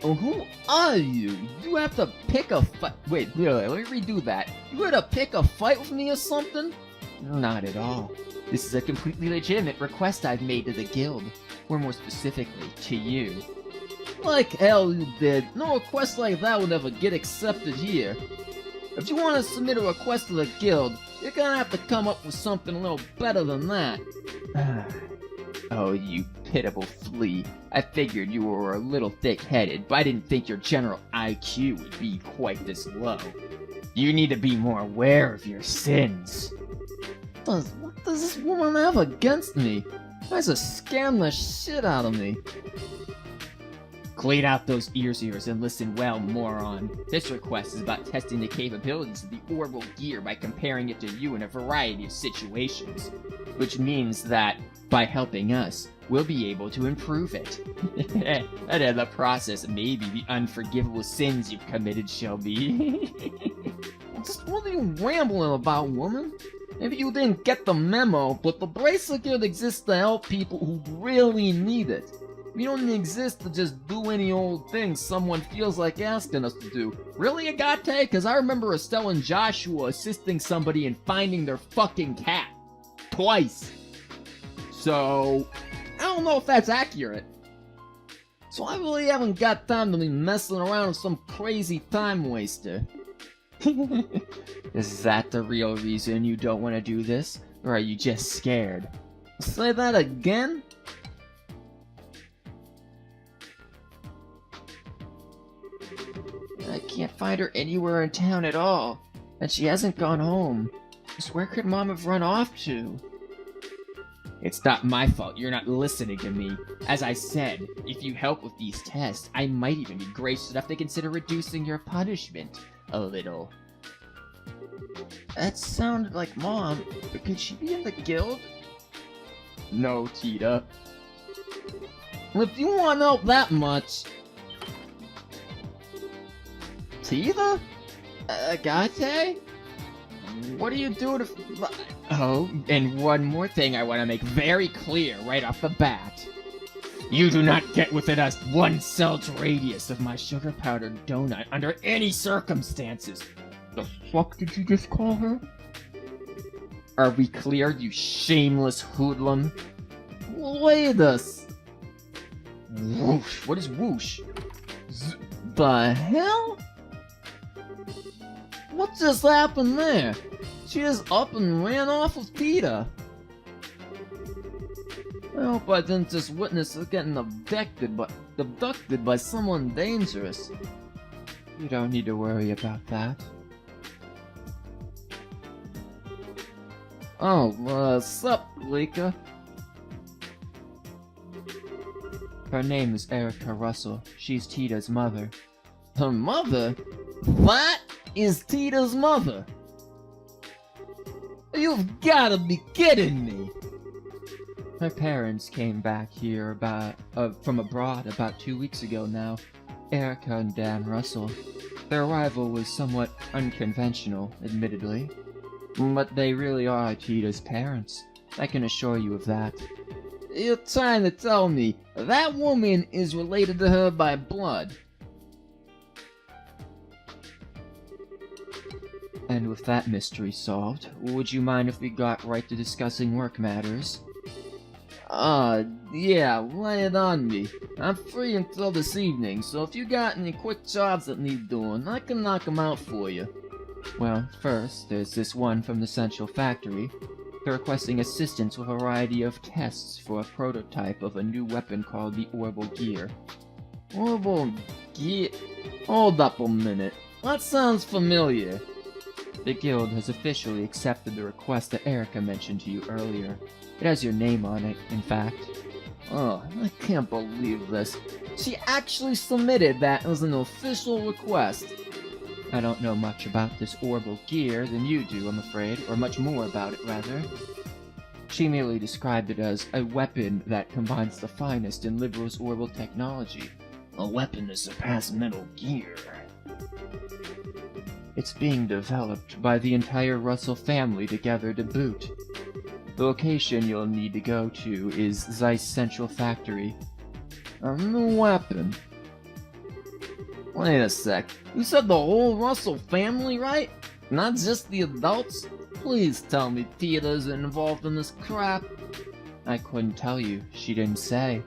Oh, who are you? You have to pick a fight. Wait, really, let me redo that. You had to pick a fight with me or something? Not at all. This is a completely legitimate request I've made to the guild. Or more specifically, to you. Like hell you did. No request like that will never get accepted here. If you want to submit a request to the guild, you're gonna have to come up with something a little better than that. Oh, you pitiable flea. I figured you were a little thick-headed, but I didn't think your general IQ would be quite this low. You need to be more aware of your sins. What does this woman have against me? Tries to scam the shit out of me. Clean out those ears and listen well, moron. This request is about testing the capabilities of the orbital gear by comparing it to you in a variety of situations. Which means that, by helping us, we'll be able to improve it. And in the process, maybe the unforgivable sins you've committed shall be. Just what are you rambling about, woman? Maybe you didn't get the memo, but the Bracelet Guild exists to help people who really need it. We don't exist to just do any old thing someone feels like asking us to do. Really, Agate? Because I remember Estelle and Joshua assisting somebody in finding their fucking cat. Twice. So, I don't know if that's accurate. So I really haven't got time to be messing around with some crazy time waster. Is that the real reason you don't want to do this? Or are you just scared? Say that again? I can't find her anywhere in town at all, and she hasn't gone home. Just where could Mom have run off to? It's not my fault you're not listening to me. As I said, if you help with these tests, I might even be gracious enough to consider reducing your punishment a little. That sounded like Mom, but could she be in the guild? No, Tita. If you want to know that much... Tita? Agate? What do you do to... Oh, and one more thing I want to make very clear right off the bat. You do not get within a 1 cell's radius of my sugar-powdered donut under any circumstances. The fuck did you just call her? Are we clear, you shameless hoodlum? Wait us. Whoosh. What is whoosh? The hell? What just happened there? She just up and ran off with Tita. I hope I didn't just witness her getting abducted by someone dangerous. You don't need to worry about that. Oh, sup, Lika? Her name is Erica Russell. She's Tita's mother. Her mother? That is Tita's mother? You've gotta be kidding me! Her parents came back here from abroad about 2 weeks ago now. Erica and Dan Russell. Their arrival was somewhat unconventional, admittedly. But they really are Tita's parents. I can assure you of that. You're trying to tell me that woman is related to her by blood? And with that mystery solved, would you mind if we got right to discussing work matters? Yeah, lay it on me. I'm free until this evening, so if you got any quick jobs that need doing, I can knock them out for you. Well, first, there's this one from the Central Factory. They're requesting assistance with a variety of tests for a prototype of a new weapon called the Orbital Gear. Orbital Gear? Hold up a minute. That sounds familiar. The guild has officially accepted the request that Erica mentioned to you earlier. It has your name on it, in fact. Oh, I can't believe this. She actually submitted that as an official request. I don't know much about this orbital gear than you do, I'm afraid, or much more about it, rather. She merely described it as a weapon that combines the finest in Liberal's orbital technology. A weapon to surpass Metal Gear. It's being developed by the entire Russell family together to boot. The location you'll need to go to is Zeiss Central Factory. A new weapon? Wait a sec. You said the whole Russell family, right? Not just the adults? Please tell me Tita isn't involved in this crap. I couldn't tell you. She didn't say.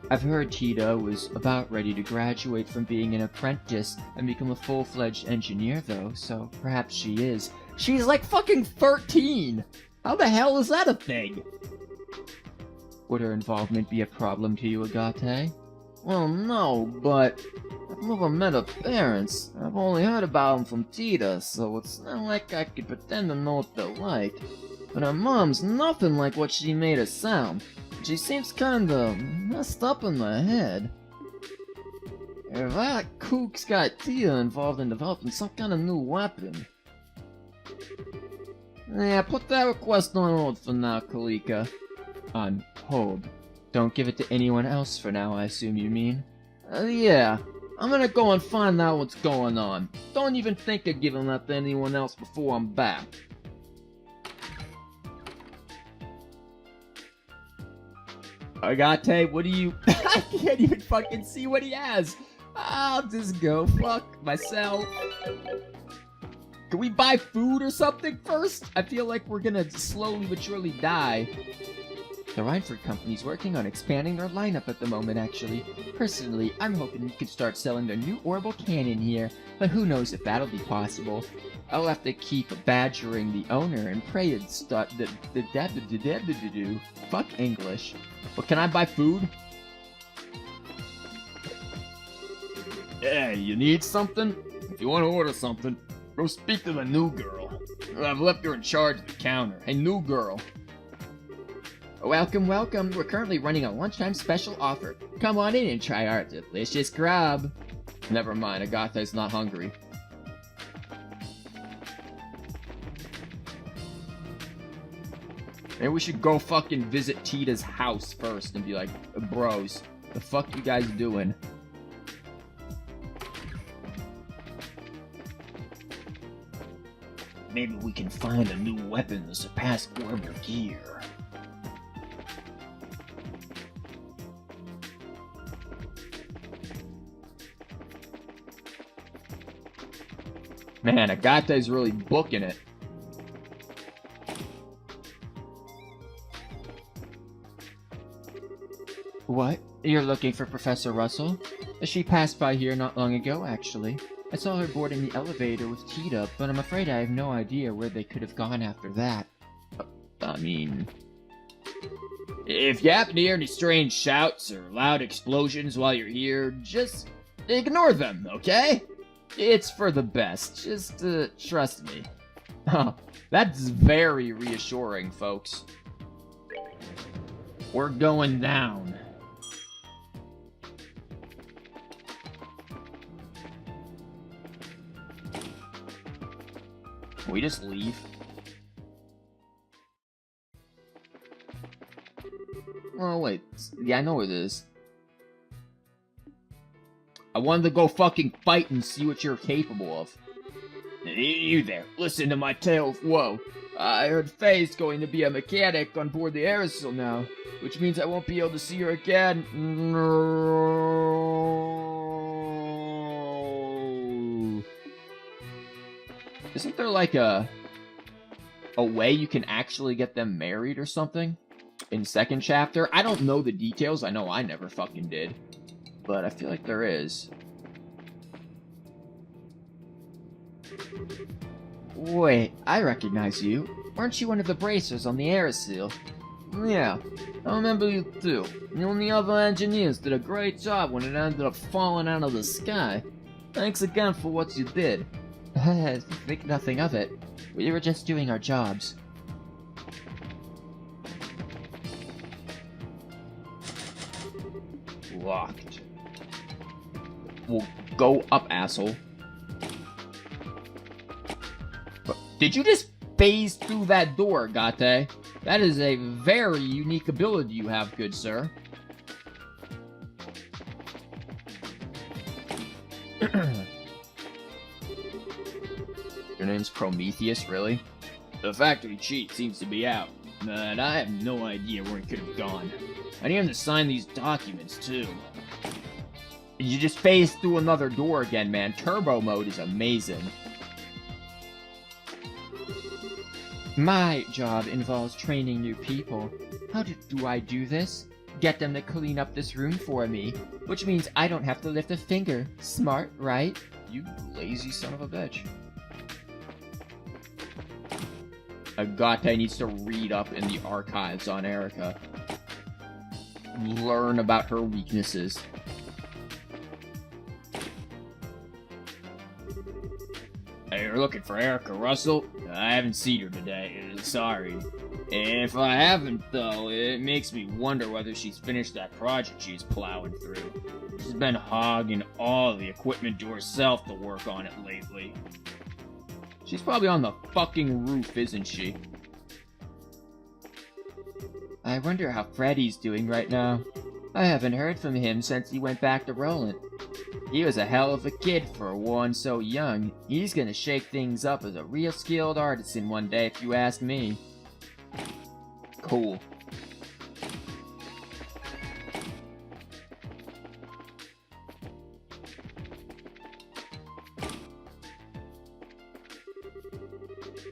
I've heard Tita was about ready to graduate from being an apprentice and become a full-fledged engineer, though, so perhaps she is. She's like fucking 13! How the hell is that a thing? Would her involvement be a problem to you, Agate? Well, no, but I've never met her parents. I've only heard about them from Tita, so it's not like I could pretend to know what they're like. But her mom's nothing like what she made her sound. She seems kinda messed up in the head. If that kook's got Tia involved in developing some kind of new weapon. Yeah, put that request on hold for now, Kalika. On hold. Don't give it to anyone else for now, I assume you mean? Yeah. I'm gonna go and find out what's going on. Don't even think of giving that to anyone else before I'm back. Agate, what do you... I can't even fucking see what he has. I'll just go fuck myself. Can we buy food or something first? I feel like we're gonna slowly but surely die. The Rhineford Company's working on expanding their lineup at the moment, actually. Personally, I'm hoping we could start selling their new orbital cannon here, but who knows if that'll be possible. I'll have to keep badgering the owner and pray it start the fuck English. But can I buy food? Yeah, you need something? If you want to order something, go speak to the new girl. I've left her in charge of the counter. Hey, new girl. Welcome, welcome. We're currently running a lunchtime special offer. Come on in and try our delicious grub. Never mind, Agathe's not hungry. Maybe we should go fucking visit Tita's house first and be like, bros, the fuck you guys doing? Maybe we can find a new weapon to surpass Orbital Gear. Man, Agate's really booking it. What? You're looking for Professor Russell? She passed by here not long ago, actually. I saw her boarding the elevator with Tita, but I'm afraid I have no idea where they could have gone after that. I mean... if you happen to hear any strange shouts or loud explosions while you're here, just ignore them, okay? It's for the best. Just trust me. Huh. That's very reassuring, folks. We're going down. Can we just leave? Oh, wait. Yeah, I know what it is. I wanted to go fucking fight and see what you're capable of. You there, listen to my tale of woe. I heard Faye's going to be a mechanic on board the Aerosol now, which means I won't be able to see her again. No. Isn't there like a way you can actually get them married or something in second chapter? I don't know the details. I know I never fucking did, but I feel like there is. Wait, I recognize you. Weren't you one of the bracers on the Aerosil? Yeah, I remember you too. You and the other engineers did a great job when it ended up falling out of the sky. Thanks again for what you did. Think nothing of it. We were just doing our jobs. Locked. Well, go up, asshole. Did you just phase through that door, Gate? That is a very unique ability you have, good sir. Your name's Prometheus, really? The factory chief seems to be out, but I have no idea where he could have gone. I need him to sign these documents, too. You just phased through another door again, man. Turbo mode is amazing. My job involves training new people. How do I do this? Get them to clean up this room for me, which means I don't have to lift a finger. Smart, right? You lazy son of a bitch. Agate needs to read up in the archives on Erica. Learn about her weaknesses. Hey, you're looking for Erica Russell? I haven't seen her today. Sorry. If I haven't, though, it makes me wonder whether she's finished that project she's plowing through. She's been hogging all the equipment to herself to work on it lately. She's probably on the fucking roof, isn't she? I wonder how Freddy's doing right now. I haven't heard from him since he went back to Roland. He was a hell of a kid for one so young. He's gonna shake things up as a real skilled artisan one day, if you ask me. Cool.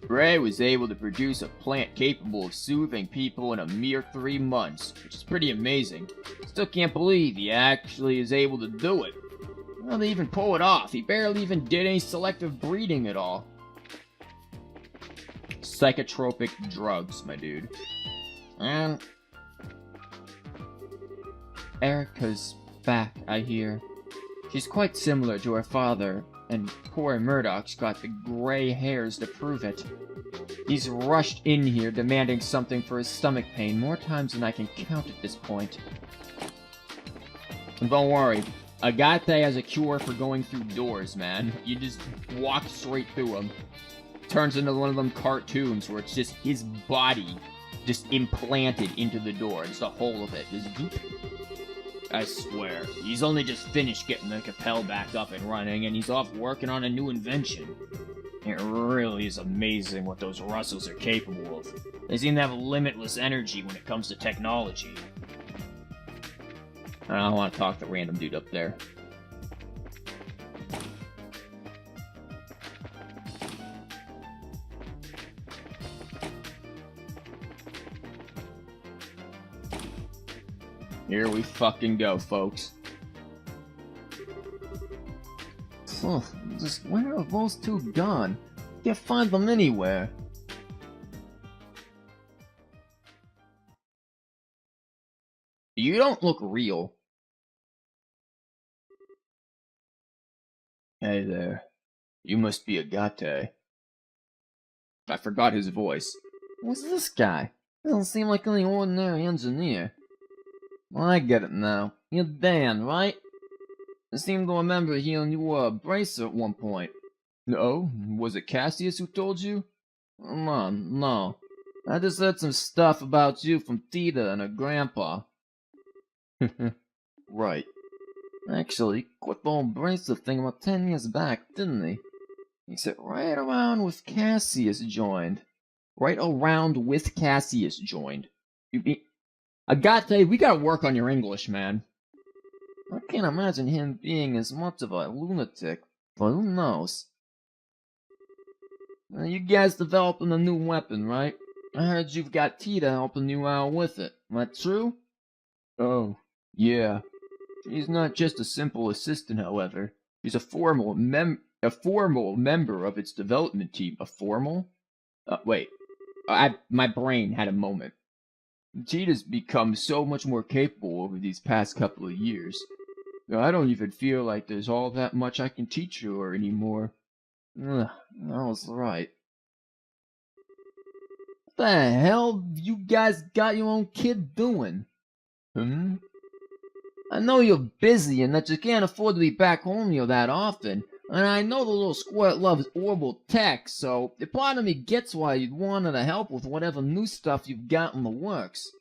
Ray was able to produce a plant capable of soothing people in a mere 3 months, which is pretty amazing. Still can't believe he actually is able to do it. Well, they even pull it off. He barely even did any selective breeding at all. Psychotropic drugs, my dude. And Erica's back, I hear. She's quite similar to her father, and poor Murdoch's got the gray hairs to prove it. He's rushed in here demanding something for his stomach pain more times than I can count at this point. And don't worry, Agate has a cure for going through doors, man. You just walk straight through them. Turns into one of them cartoons where it's just his body just implanted into the door. Just the whole of it. Just doop. I swear, he's only just finished getting the Capel back up and running, and he's off working on a new invention. It really is amazing what those Russells are capable of. They seem to have limitless energy when it comes to technology. I don't want to talk to random dude up there. Here we fucking go, folks. Oh, just where are those two gone? Can't find them anywhere. You don't look real. Hey there. You must be Agate. I forgot his voice. Who's this guy? Doesn't seem like any ordinary engineer. Well, I get it now. You're Dan, right? I seem to remember hearing you were a bracer at one point. No? Was it Cassius who told you? No. I just heard some stuff about you from Tita and her grandpa. Right. Actually, he quit the whole bracer thing about 10 years back, didn't he? He said right around with Cassius joined. Right around with Cassius joined. Agate, we gotta work on your English, man. I can't imagine him being as much of a lunatic, but who knows? You guys developing a new weapon, right? I heard you've got Tita helping you out with it. That true? Oh, yeah. She's not just a simple assistant, however. She's a formal member of its development team. A formal? Wait. My brain had a moment. Tita's become so much more capable over these past couple of years. I don't even feel like there's all that much I can teach her anymore. Ugh, that was right. What the hell you guys got your own kid doing? I know you're busy and that you can't afford to be back home here that often, and I know the little squirt loves orbital tech, so a part of me gets why you'd want her to help with whatever new stuff you've got in the works.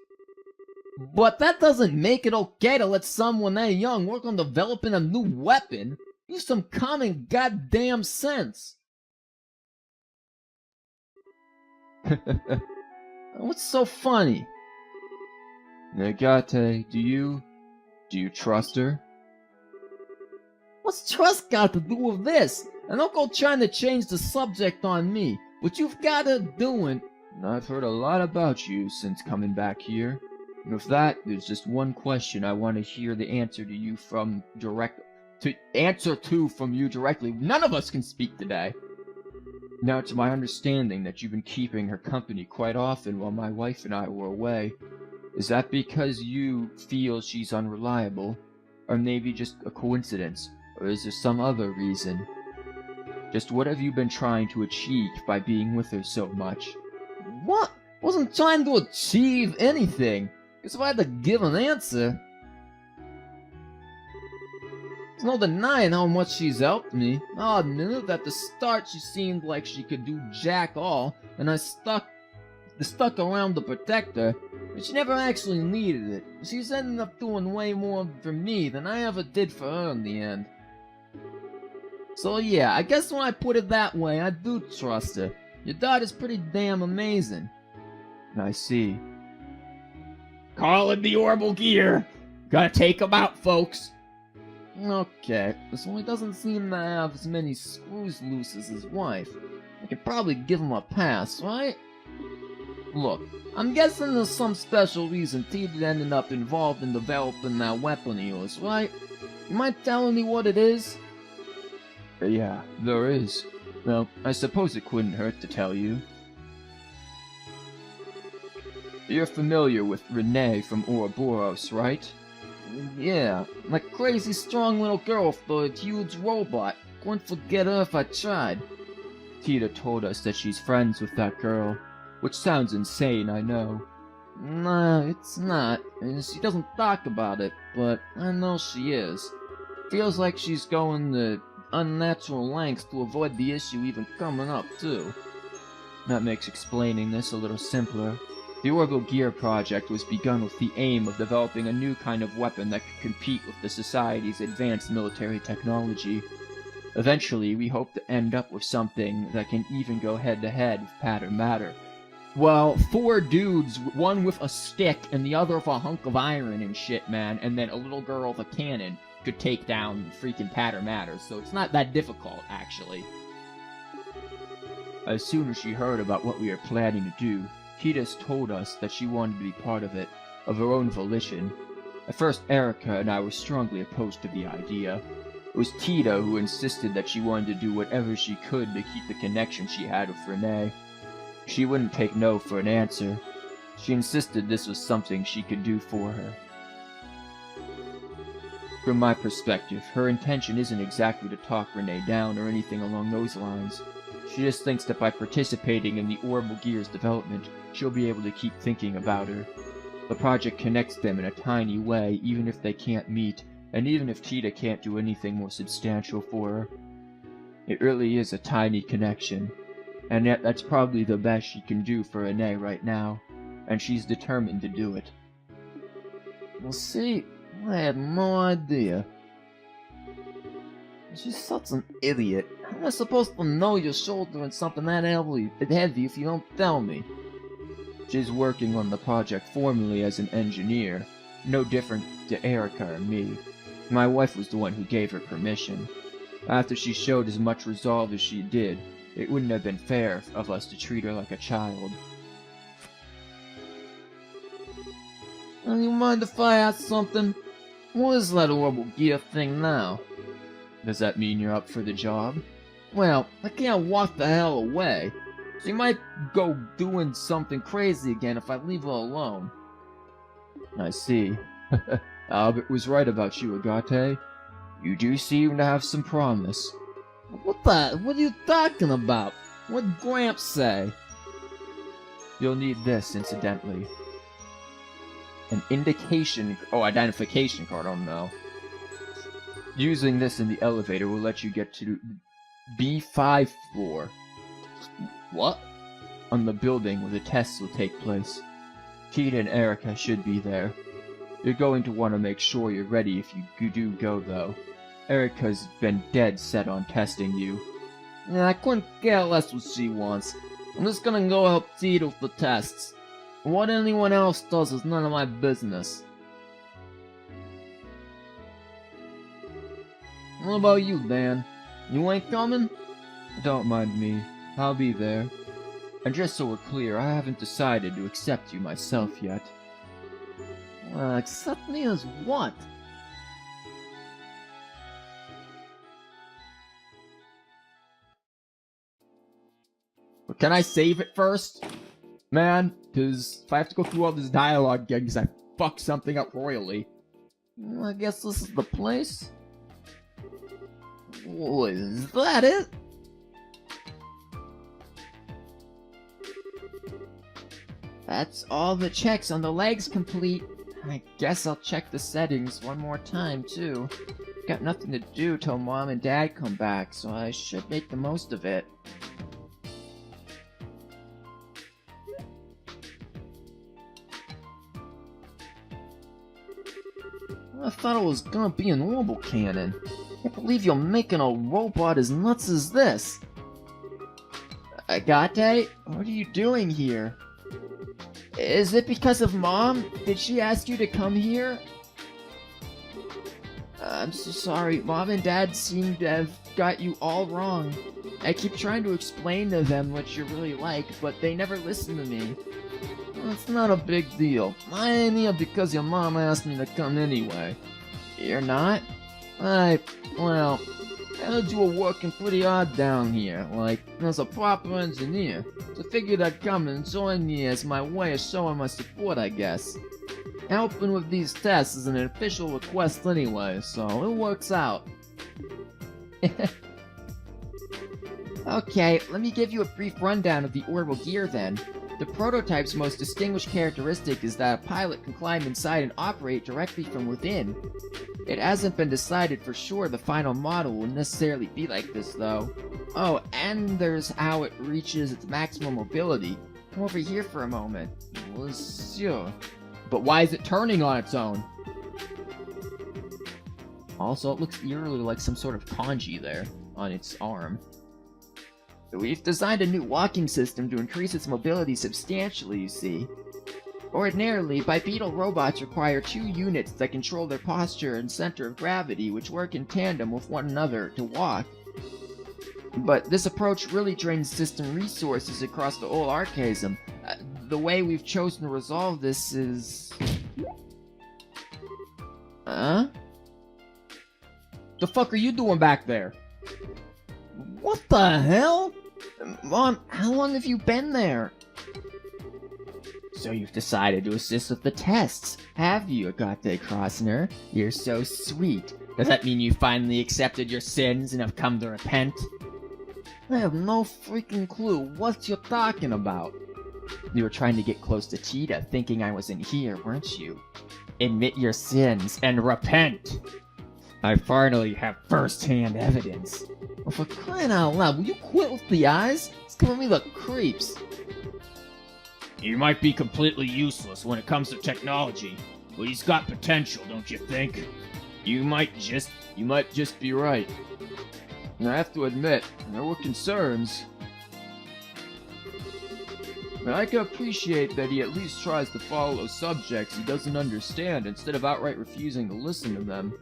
But that doesn't make it okay to let someone that young work on developing a new weapon. Use some common goddamn sense. What's so funny? Agate, do you trust her? What's trust got to do with this? And don't go trying to change the subject on me. What you've got her doing... I've heard a lot about you since coming back here. And with that, there's just one question I want to hear the answer to you from you directly. None of us can speak today. Now, it's my understanding that you've been keeping her company quite often while my wife and I were away. Is that because you feel she's unreliable? Or maybe just a coincidence? Or is there some other reason? Just what have you been trying to achieve by being with her so much? What? Wasn't trying to achieve anything. Because if I had to give an answer... There's no denying how much she's helped me. I'll admit it, at the start she seemed like she could do jack all, and I stuck around to protect her, but she never actually needed it. She's ended up doing way more for me than I ever did for her in the end. So yeah, I guess when I put it that way, I do trust her. Your daughter's pretty damn amazing. I see. Call it the orbital gear. Gotta take him out, folks. Okay, this one doesn't seem to have as many screws loose as his wife. I could probably give him a pass, right? Look, I'm guessing there's some special reason Tita ended up involved in developing that weapon of yours, right? You mind telling me what it is? Yeah, there is. Well, I suppose it couldn't hurt to tell you. You're familiar with Renee from Ouroboros, right? Yeah, that crazy strong little girl with the huge robot. Couldn't forget her if I tried. Tita told us that she's friends with that girl, which sounds insane, I know. Nah, it's not. And she doesn't talk about it, but I know she is. Feels like she's going to unnatural lengths to avoid the issue even coming up, too. That makes explaining this a little simpler. The Orbital Gear project was begun with the aim of developing a new kind of weapon that could compete with the Society's advanced military technology. Eventually, we hope to end up with something that can even go head-to-head with Pattern Matter. Well, 4 dudes, one with a stick and the other with a hunk of iron and shit, man, and then a little girl with a cannon could take down freaking Pattern Matter, so it's not that difficult, actually. As soon as she heard about what we are planning to do, Tita's told us that she wanted to be part of it, of her own volition. At first, Erica and I were strongly opposed to the idea. It was Tita who insisted that she wanted to do whatever she could to keep the connection she had with Renee. She wouldn't take no for an answer. She insisted this was something she could do for her. From my perspective, her intention isn't exactly to talk Renee down or anything along those lines. She just thinks that by participating in the Orbital Gear's development, she'll be able to keep thinking about her. The project connects them in a tiny way, even if they can't meet, and even if Cheetah can't do anything more substantial for her. It really is a tiny connection, and yet that's probably the best she can do for Renee right now, and she's determined to do it. Well, see, I had no idea. She's such an idiot. How am I supposed to know you're shouldering something that heavy if you don't tell me? She's working on the project formally as an engineer, no different to Erica and me. My wife was the one who gave her permission. After she showed as much resolve as she did, it wouldn't have been fair of us to treat her like a child. Do you mind if I ask something? What is that Orbital Gear thing now? Does that mean you're up for the job? Well, I can't walk the hell away. She might go doing something crazy again if I leave her alone. I see. Albert was right about you, Agate. You do seem to have some promise. What are you talking about? What'd Gramps say? You'll need this, incidentally. An identification card, oh no. Using this in the elevator will let you get to B5 floor. What? On the building where the tests will take place. Cheetah and Erica should be there. You're going to want to make sure you're ready if you do go, though. Erica's been dead set on testing you. Yeah, I couldn't care less what she wants. I'm just gonna go help Tito with the tests. What anyone else does is none of my business. What about you, Dan? You ain't coming? Don't mind me. I'll be there. And just so we're clear, I haven't decided to accept you myself yet. Accept me as what? Can I save it first? Man, because if I have to go through all this dialogue again because I fucked something up royally. Well, I guess this is the place. Oh, is that it? That's all the checks on the legs complete. I guess I'll check the settings one more time, too. Got nothing to do till Mom and Dad come back, so I should make the most of it. I thought it was gonna be an orbital cannon. Can't believe you're making a robot as nuts as this. Agate, what are you doing here? Is it because of Mom? Did she ask you to come here? I'm so sorry. Mom and Dad seem to have got you all wrong. I keep trying to explain to them what you're really like, but they never listen to me. Well, it's not a big deal. I ain't here because your mom asked me to come anyway. You're not? Well, I heard you were working pretty hard down here, like, as a proper engineer. So I figured I'd come and join you as my way of showing my support, I guess. Helping with these tests is an official request anyway, so it works out. Okay, let me give you a brief rundown of the orbital gear then. The prototype's most distinguished characteristic is that a pilot can climb inside and operate directly from within. It hasn't been decided for sure the final model will necessarily be like this, though. Oh, and there's how it reaches its maximum mobility. Come over here for a moment. Well, sure. But why is it turning on its own? Also, it looks eerily like some sort of kanji there on its arm. We've designed a new walking system to increase its mobility substantially, you see. Ordinarily, bipedal robots require two units that control their posture and center of gravity, which work in tandem with one another to walk. But this approach really drains system resources across the whole archaism. The way we've chosen to resolve this is... Huh? The fuck are you doing back there? What the hell? Mom, how long have you been there? So you've decided to assist with the tests, have you, Agate Krosner? You're so sweet. Does that mean you finally accepted your sins and have come to repent? I have no freaking clue what you're talking about. You were trying to get close to Cheetah, thinking I was in here, weren't you? Admit your sins and repent! I finally have first-hand evidence. Well, for crying out loud, will you quit with the eyes? It's giving me the creeps. He might be completely useless when it comes to technology, but he's got potential, don't you think? You might just be right. And I have to admit, there were concerns. But I can appreciate that he at least tries to follow subjects he doesn't understand instead of outright refusing to listen to them.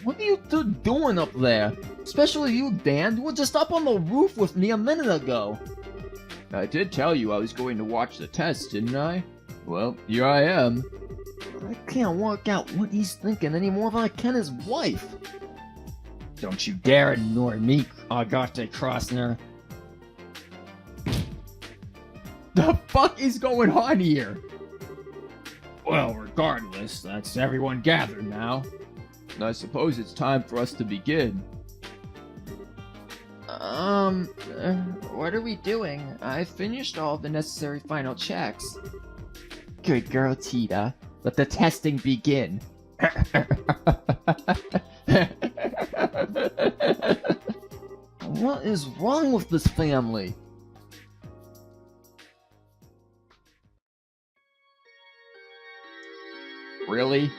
What are you two doing up there? Especially you, Dan. You were just up on the roof with me a minute ago. I did tell you I was going to watch the test, didn't I? Well, here I am. I can't work out what he's thinking any more than I can his wife. Don't you dare ignore me, Agate Krosner. The fuck is going on here? Well, regardless, that's everyone gathered now. I suppose it's time for us to begin. What are we doing? I finished all the necessary final checks. Good girl, Tita. Let the testing begin. What is wrong with this family? Really?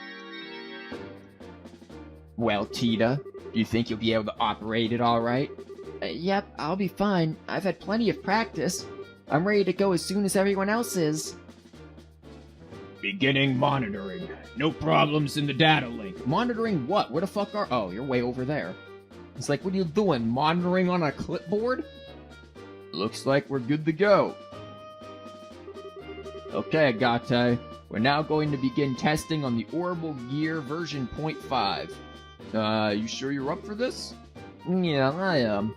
Well, Tita, do you think you'll be able to operate it all right? Yep, I'll be fine. I've had plenty of practice. I'm ready to go as soon as everyone else is. Beginning monitoring. No problems in the data link. Monitoring what? Where the fuck are... Oh, you're way over there. It's like, what are you doing? Monitoring on a clipboard? Looks like we're good to go. Okay, Agate. We're now going to begin testing on the Orbital Gear version 0.5. You sure you're up for this? Yeah, I am.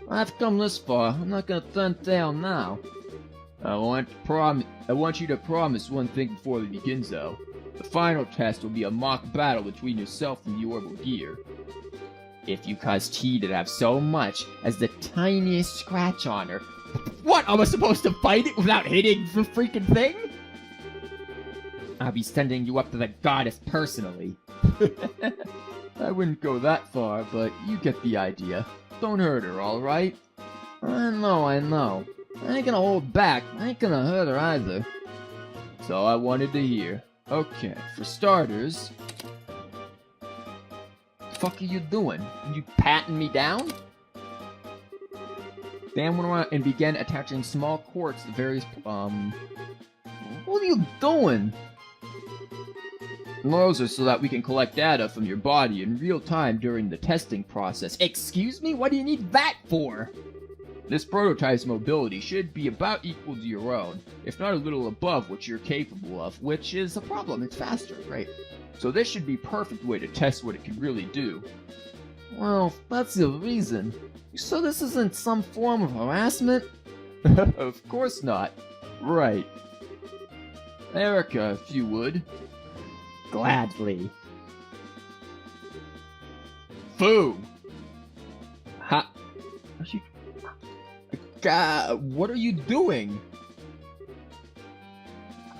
I've come this far. I'm not gonna turn down now. I want you to promise one thing before it begins, though. The final test will be a mock battle between yourself and the Orbital Gear. If you cause Cheetah to have so much as the tiniest scratch on her... What? Am I supposed to fight it without hitting the freaking thing? I'll be sending you up to the goddess personally. I wouldn't go that far, but you get the idea. Don't hurt her, alright? I know. I ain't gonna hold back. I ain't gonna hurt her either. That's all I wanted to hear. Okay, for starters... The fuck are you doing? You patting me down? Dan went around and began attaching small quartz to various, What are you doing? Those are so that we can collect data from your body in real time during the testing process. Excuse me? What do you need that for? This prototype's mobility should be about equal to your own, if not a little above what you're capable of, which is a problem. It's faster, right? So this should be a perfect way to test what it can really do. Well, that's the reason. So this isn't some form of harassment? Of course not. Right. Erica, if you would. Gladly. Foo! Ha! God, what are you doing?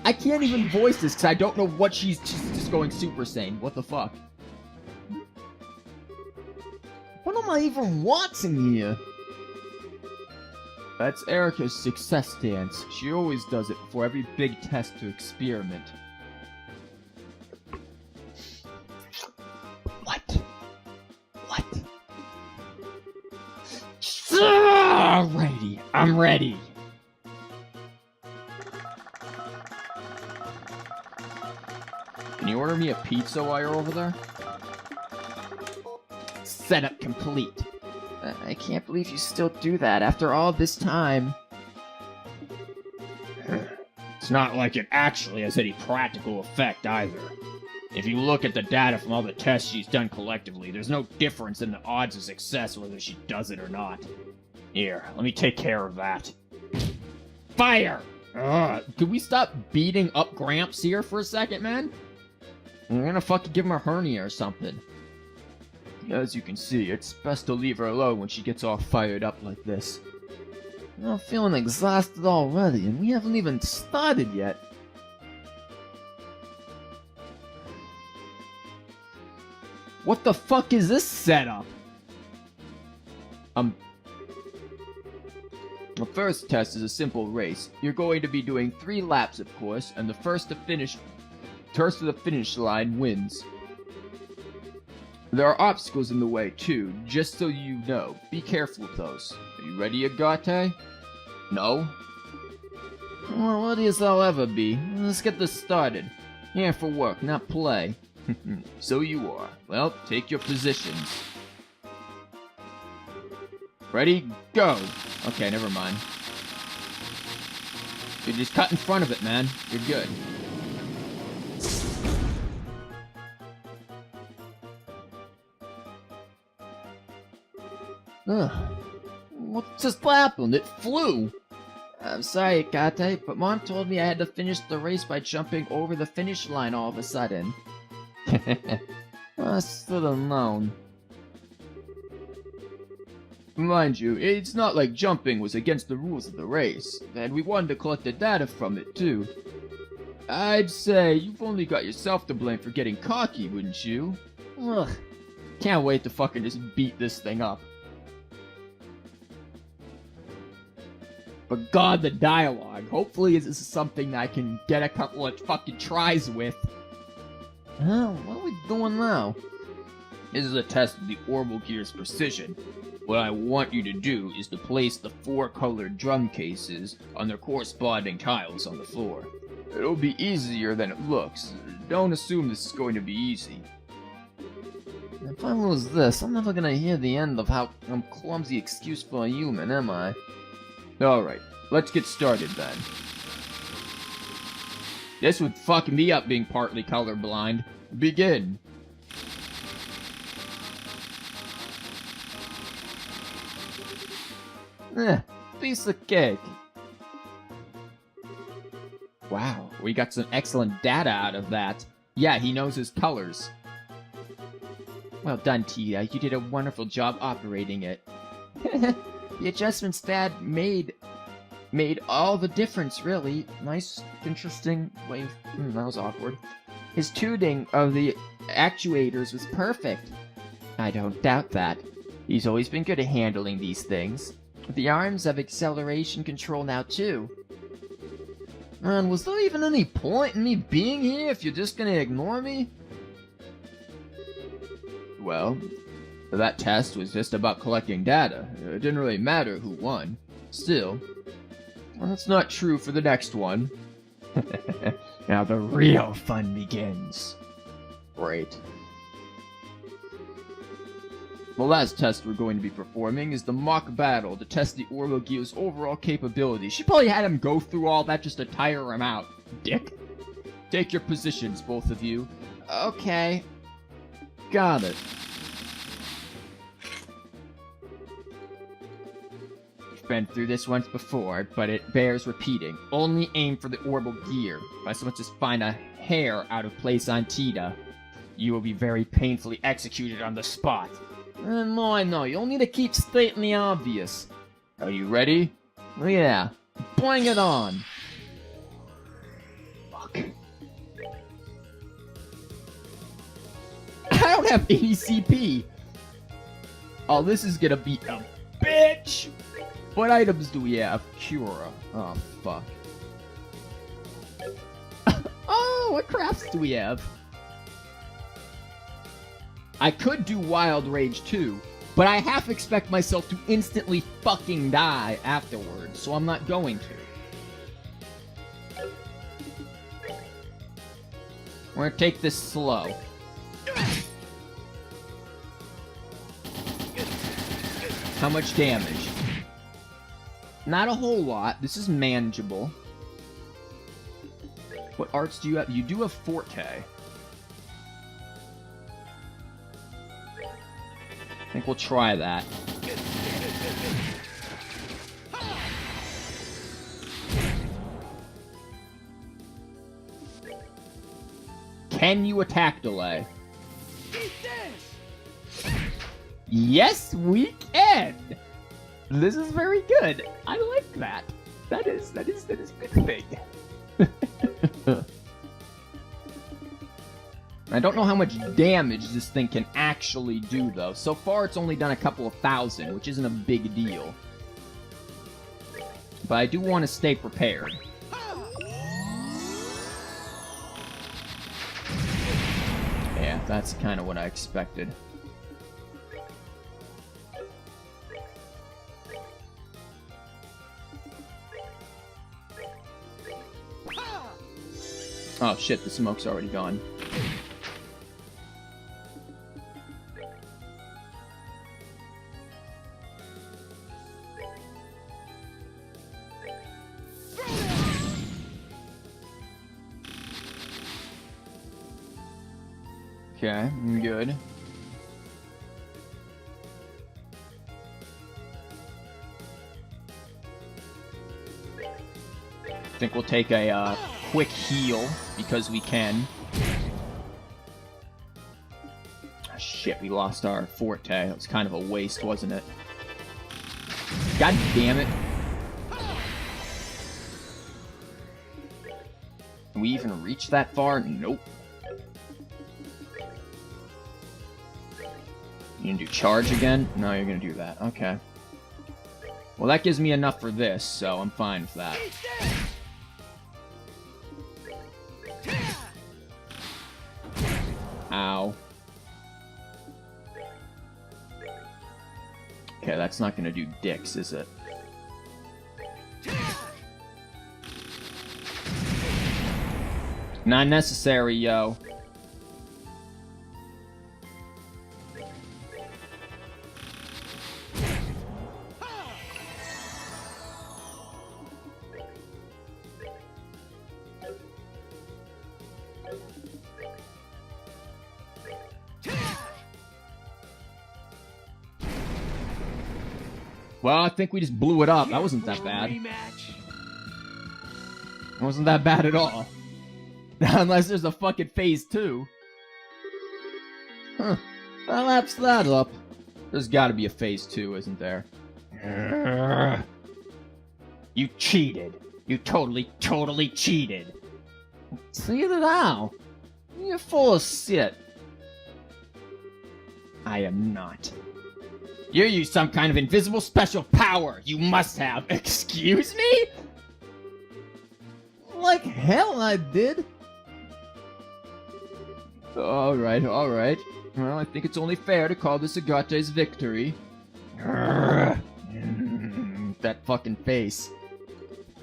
I can't even voice this because I don't know what she's just going Super Saiyan. What the fuck? What am I even watching here? That's Erica's success dance. She always does it before every big test to experiment. What? Alrighty, I'm ready. Can you order me a pizza while you're over there? Setup complete. I can't believe you still do that after all this time. It's not like it actually has any practical effect either. If you look at the data from all the tests she's done collectively, there's no difference in the odds of success whether she does it or not. Here, let me take care of that. Fire! Could we stop beating up Gramps here for a second, man? I'm gonna fucking give him a hernia or something. As you can see, it's best to leave her alone when she gets all fired up like this. I'm feeling exhausted already, and we haven't even started yet. What the fuck is this setup? The first test is a simple race. You're going to be doing 3 laps, of course, and the first to the finish line wins. There are obstacles in the way, too, just so you know. Be careful of those. Are you ready, Agate? No? Well, ready as I'll ever be. Let's get this started. Here for work, not play. So you are. Well, take your positions. Ready? Go! Okay, never mind. You just cut in front of it, man. You're good. Ugh. What just happened? It flew! I'm sorry, Kate, but Mom told me I had to finish the race by jumping over the finish line all of a sudden. I should have known. Mind you, it's not like jumping was against the rules of the race, and we wanted to collect the data from it, too. I'd say you've only got yourself to blame for getting cocky, wouldn't you? Ugh. Can't wait to fucking just beat this thing up. But God, the dialogue. Hopefully this is something that I can get a couple of fucking tries with. What are we doing now? This is a test of the orbital gear's precision. What I want you to do is to place the 4 colored drum cases on their corresponding tiles on the floor. It'll be easier than it looks. Don't assume this is going to be easy. If I lose this, I'm never gonna hear the end of how I'm clumsy excuse for a human, am I? Alright, let's get started then. This would fuck me up being partly colorblind. Begin. Piece of cake. Wow, we got some excellent data out of that. Yeah, he knows his colors. Well done, Tia. You did a wonderful job operating it. The adjustments Dad made all the difference, really. Nice, interesting way of... that was awkward. His tuning of the actuators was perfect. I don't doubt that. He's always been good at handling these things. The arms have acceleration control now, too. Man, was there even any point in me being here if you're just gonna ignore me? Well, that test was just about collecting data. It didn't really matter who won. Still, well, that's not true for the next one. Now the real fun begins. Great. The last test we're going to be performing is the mock battle to test the orbital gear's overall capability. She probably had him go through all that just to tire him out, dick. Take your positions, both of you. Okay. Got it. We've been through this once before, but it bears repeating. Only aim for the orbital gear. If I so much as find a hair out of place on Tita, you will be very painfully executed on the spot. No, I know. You'll need to keep stating the obvious. Are you ready? Yeah. Bring it on. Fuck. I don't have any CP. Oh, this is gonna be a bitch! What items do we have? Cura. Oh, fuck. Oh, what crafts do we have? I could do Wild Rage too, but I half expect myself to instantly fucking die afterwards, so I'm not going to. We're gonna take this slow. How much damage? Not a whole lot. This is manageable. What arts do you have? You do have Forte. I think we'll try that. Can you attack delay? Eat this! Yes, we can! This is very good. I like that. That is a good thing. I don't know how much damage this thing can actually do, though. So far, it's only done a couple of thousand, which isn't a big deal. But I do want to stay prepared. Yeah, that's kind of what I expected. Oh shit, the smoke's already gone. Okay, I'm good. I think we'll take a quick heal because we can. Ah, shit, we lost our forte. That was kind of a waste, wasn't it? God damn it. Can we even reach that far? Nope. You gonna do charge again? No, you're gonna do that. Okay. Well, that gives me enough for this, so I'm fine with that. Ow. Okay, that's not gonna do dicks, is it? Not necessary, yo. Well, I think we just blew it up. That wasn't that bad. It wasn't that bad at all. Unless there's a fucking phase 2. Huh. That laps that up. There's gotta be a phase 2, isn't there? You cheated. You totally cheated. See it now. You're full of shit. I am not. You use some kind of invisible special power. You must have. Excuse me? Like hell I did. Alright. Well, I think it's only fair to call this Agate's victory. That fucking face.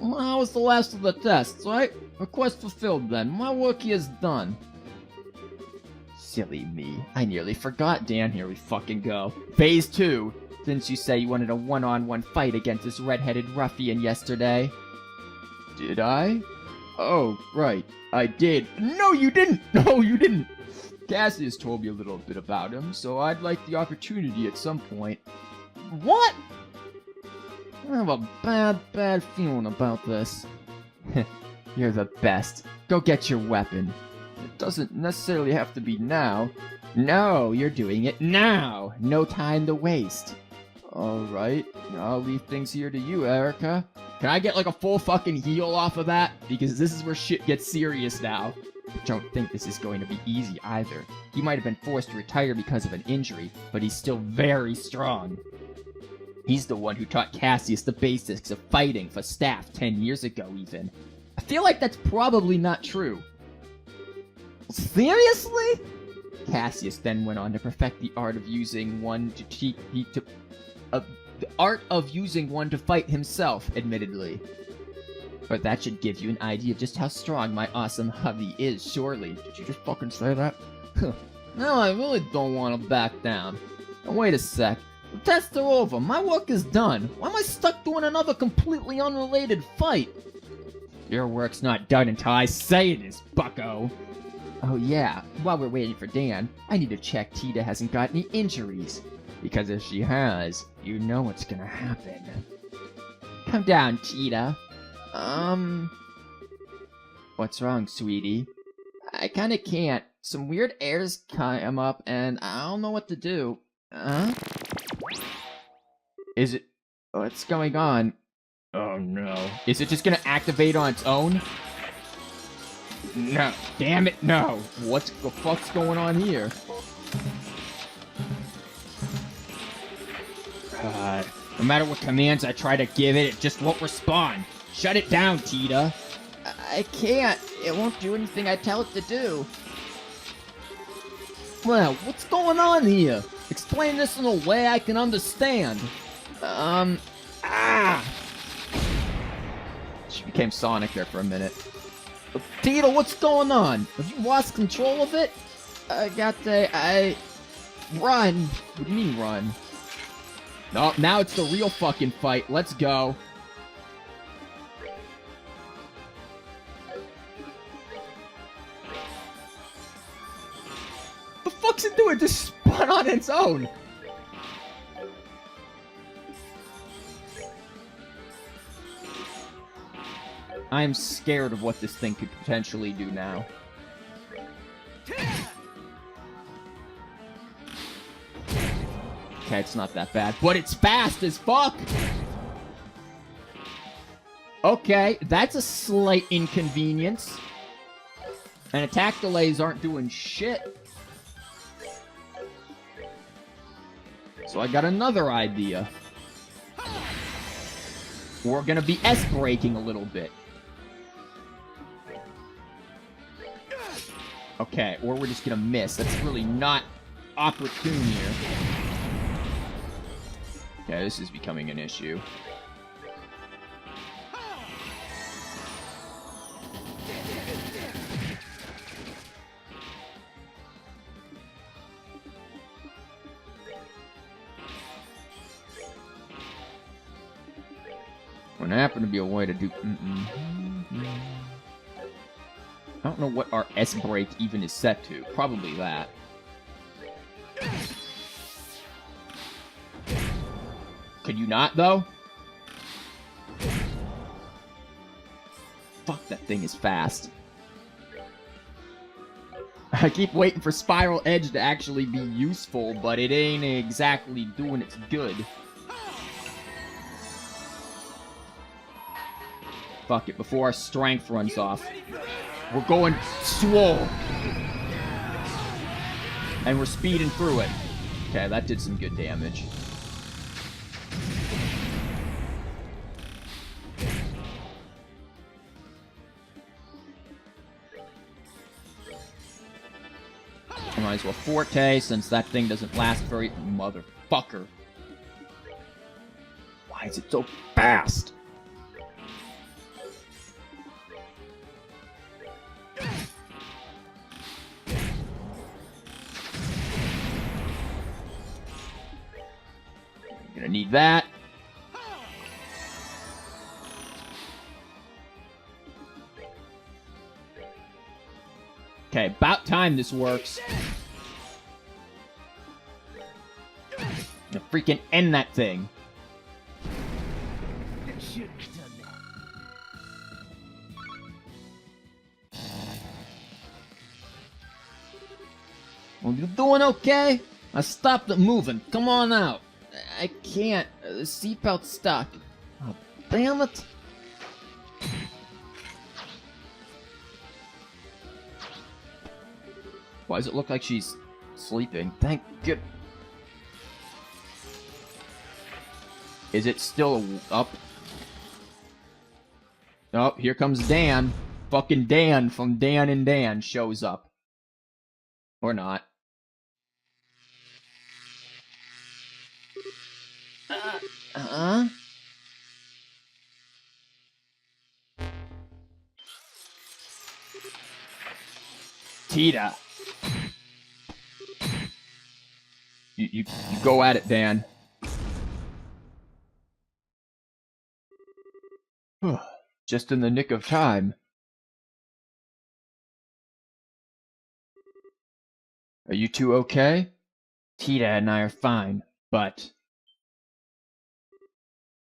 Well, that was the last of the tests, right? Request fulfilled then. My work here is done. Silly me. I nearly forgot, Dan. Here we fucking go. Phase 2. Didn't you say you wanted a one-on-one fight against this red-headed ruffian yesterday? Did I? Oh, right. I did. No, you didn't! No, you didn't! Cassius told me a little bit about him, so I'd like the opportunity at some point. What? I have a bad feeling about this. You're the best. Go get your weapon. It doesn't necessarily have to be now. No, you're doing it now. No time to waste. Alright, I'll leave things here to you, Erica. Can I get like a full fucking heal off of that? Because this is where shit gets serious now. I don't think this is going to be easy either. He might have been forced to retire because of an injury, but he's still very strong. He's the one who taught Cassius the basics of fighting for staff 10 years ago even. I feel like that's probably not true. Seriously? Cassius then went on to perfect the art of using one the art of using one to fight himself, admittedly. But that should give you an idea of just how strong my awesome hubby is, surely. Did you just fucking say that? No, I really don't want to back down. Now wait a sec. The tests are over. My work is done. Why am I stuck doing another completely unrelated fight? Your work's not done until I say it is, bucko. Oh yeah, while we're waiting for Dan, I need to check Tita hasn't got any injuries. Because if she has, you know what's gonna happen. Come down, Tita. What's wrong, sweetie? I kinda can't. some weird airs come up, and I don't know what to do. Is it... What's going on? Oh no. Is it just gonna activate on its own? No. Damn it, no. What the fuck's going on here? No matter what commands I try to give it, it just won't respond. Shut it down, Tita. I can't. It won't do anything I tell it to do. Well, what's going on here? Explain this in a way I can understand. She became Sonic there for a minute. Tito, what's going on? Have you lost control of it? Run. What do you mean, run? No, now it's the real fucking fight. Let's go. The fuck's it doing? It just spun on its own. I'm scared of what this thing could potentially do now. Okay, it's not that bad, but it's fast as fuck! Okay, that's a slight inconvenience. And attack delays aren't doing shit. So I got another idea. We're gonna be S-braking a little bit. Okay, or we're just gonna miss. That's really not opportune here. Okay, this is becoming an issue. Would happen to be a way to do... I don't know what our S-brake even is set to. Probably that. Could you not, though? Fuck, that thing is fast. I keep waiting for Spiral Edge to actually be useful, but it ain't exactly doing its good. Fuck it, before our strength runs off. We're going slow. And we're speeding through it. Okay, that did some good damage. I might as well Forte, since that thing doesn't last very... Motherfucker. Why is it so fast? Gonna need that. Okay, about time this works. Gonna freaking end that thing. Well, you doing okay? I stopped it moving. Come on out. I can't. The seatbelt's stuck. Oh, damn it. Why does it look like she's sleeping? Thank God. Is it still up? Oh, here comes Dan. Fucking Dan from Dan and Dan shows up. Or not. Tita. You go at it, Dan. Just in the nick of time. Are you two okay? Tita and I are fine, but...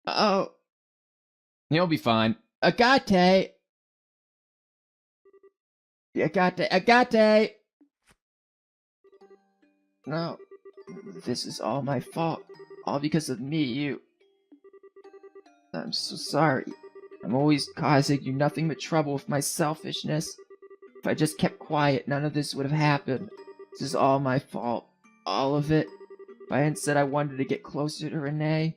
Oh. You'll be fine. Agate. Agate. No, this is all my fault. All because of me, I'm so sorry. I'm always causing you nothing but trouble with my selfishness. If I just kept quiet, none of this would have happened. This is all my fault. All of it. If I hadn't said I wanted to get closer to Renee,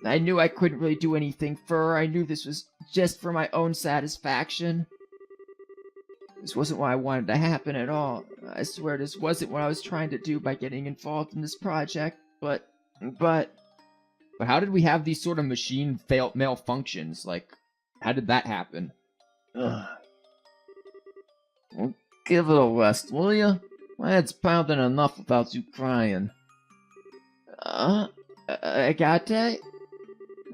I knew I couldn't really do anything for her. I knew this was just for my own satisfaction. This wasn't what I wanted to happen at all. I swear this wasn't what I was trying to do by getting involved in this project, but... But how did we have these sort of machine malfunctions? Like, how did that happen? Ugh. Well, give it a rest, will ya? My head's pounding enough without you crying. Agate?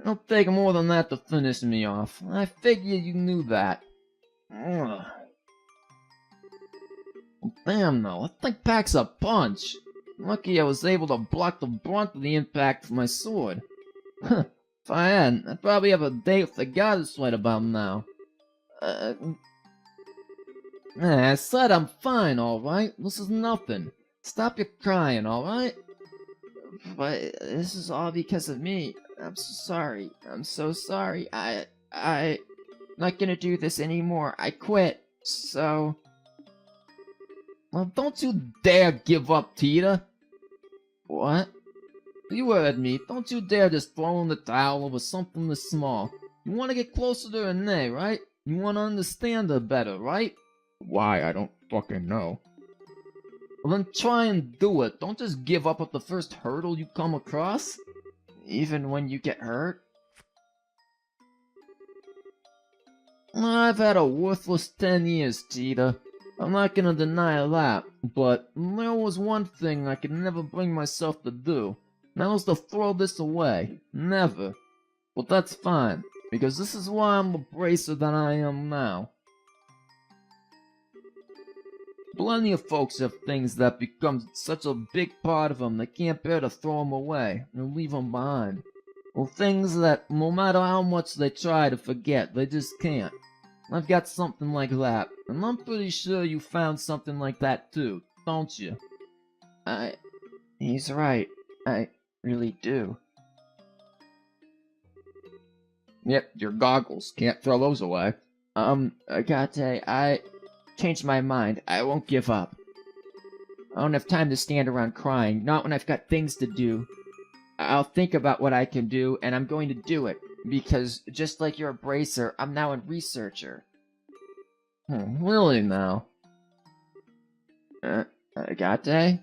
It'll take more than that to finish me off. I figured you knew that. Ugh. Damn though, that thing packs a punch. Lucky I was able to block the brunt of the impact with my sword. Huh, if I hadn't, I'd probably have a date with the goddess right about now. I said I'm fine, alright? This is nothing. Stop your crying, alright? But this is all because of me. I'm so sorry. I'm so sorry. I'm not gonna do this anymore. I quit. So... Well, don't you dare give up, Tita. What? You heard me. Don't you dare just throw in the towel over something this small. You want to get closer to Renee, right? You want to understand her better, right? Why? I don't fucking know. Well, then try and do it. Don't just give up at the first hurdle you come across. Even when you get hurt? I've had a worthless 10 years, Tita. I'm not gonna deny that, but there was one thing I could never bring myself to do. And that was to throw this away. Never. But that's fine, because this is why I'm the bracer that I am now. Plenty of folks have things that become such a big part of them they can't bear to throw them away and leave them behind. Or things that, no matter how much they try to forget, they just can't. I've got something like that, and I'm pretty sure you found something like that too, don't you? He's right. I really do. Yep, your goggles. Can't throw those away. Agate, I changed my mind. I won't give up. I don't have time to stand around crying, not when I've got things to do. I'll think about what I can do, and I'm going to do it. Because, just like you're a bracer, I'm now a researcher. Really now? Agate?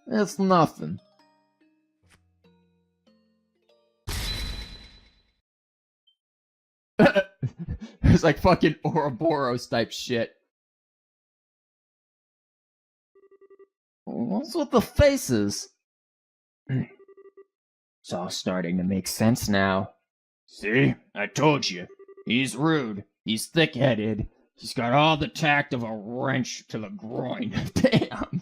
It's nothing. It's like fucking Ouroboros type shit. What's with the faces? It's all starting to make sense now. See? I told you. He's rude. He's thick-headed. He's got all the tact of a wrench to the groin. Damn.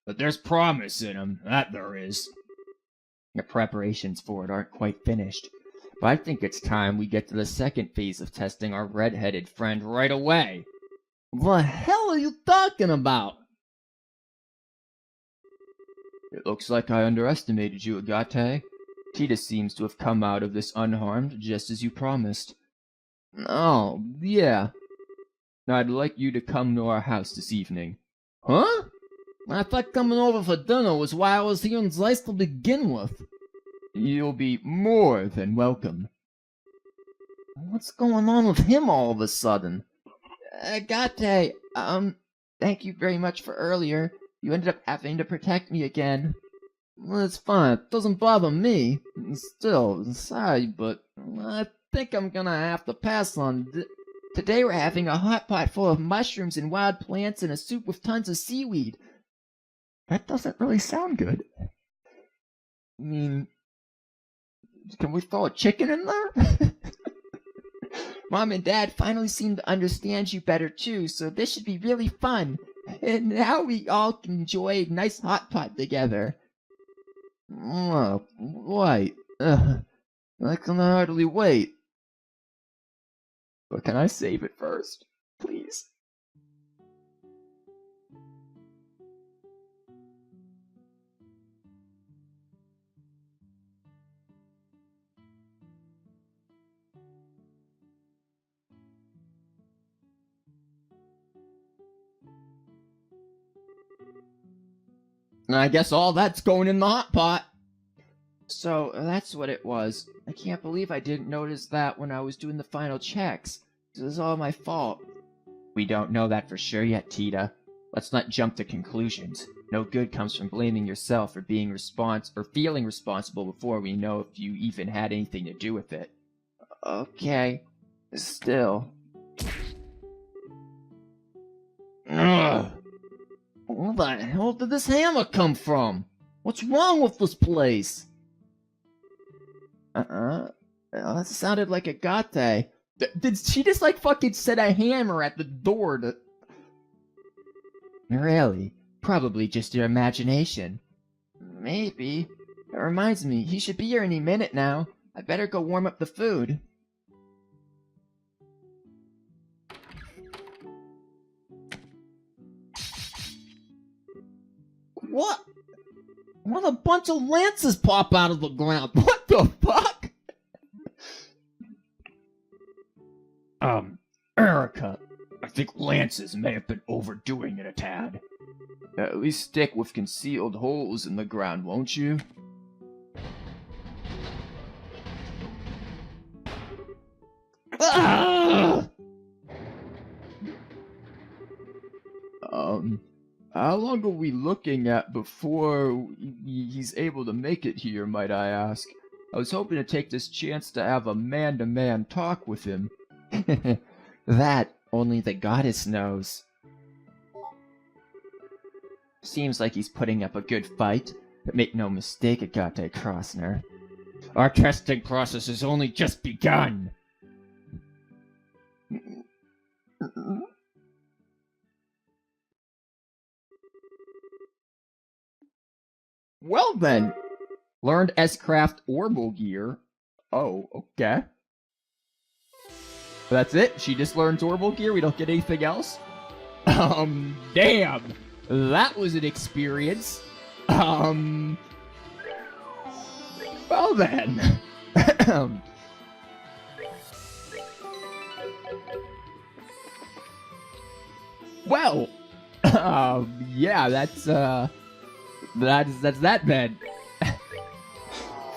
But there's promise in him. That there is. The preparations for it aren't quite finished, but I think it's time we get to the second phase of testing our red-headed friend right away. What the hell are you talking about? It looks like I underestimated you, Agate. Tita seems to have come out of this unharmed, just as you promised. Oh, yeah. I'd like you to come to our house this evening. Huh? I thought coming over for dinner was why I was here in Zeiss to begin with. You'll be more than welcome. What's going on with him all of a sudden? Agate, thank you very much for earlier. You ended up having to protect me again. Well, it's fine. It doesn't bother me. Still, sorry, but I think I'm gonna have to pass on. Today we're having a hot pot full of mushrooms and wild plants and a soup with tons of seaweed. That doesn't really sound good. I mean, can we throw a chicken in there? Mom and Dad finally seem to understand you better too, so this should be really fun. And now we all can enjoy a nice hot pot together. Oh, right. I can hardly wait. But can I save it first? Please. And I guess all that's going in the hot pot. So, that's what it was. I can't believe I didn't notice that when I was doing the final checks. This is all my fault. We don't know that for sure yet, Tita. Let's not jump to conclusions. No good comes from blaming yourself for being feeling responsible before we know if you even had anything to do with it. Okay. Still. Ugh. Where the hell did this hammer come from? What's wrong with this place? That sounded like a gate. Did she just like fucking set a hammer at the door to... Really? Probably just your imagination. Maybe. It reminds me, he should be here any minute now. I better go warm up the food. What? What a bunch of lances pop out of the ground. What the fuck? Erica, I think lances may have been overdoing it a tad. At least stick with concealed holes in the ground, won't you? Ah! How long are we looking at before he's able to make it here, might I ask? I was hoping to take this chance to have a man-to-man talk with him. That only the goddess knows. Seems like he's putting up a good fight, but make no mistake, Agate Krosner. Our testing process has only just begun. Well then, learned S-Craft Orbital Gear. Oh, okay. That's it? She just learns Orbital Gear? We don't get anything else? Damn! That was an experience. Well then. Well, yeah, that's that then.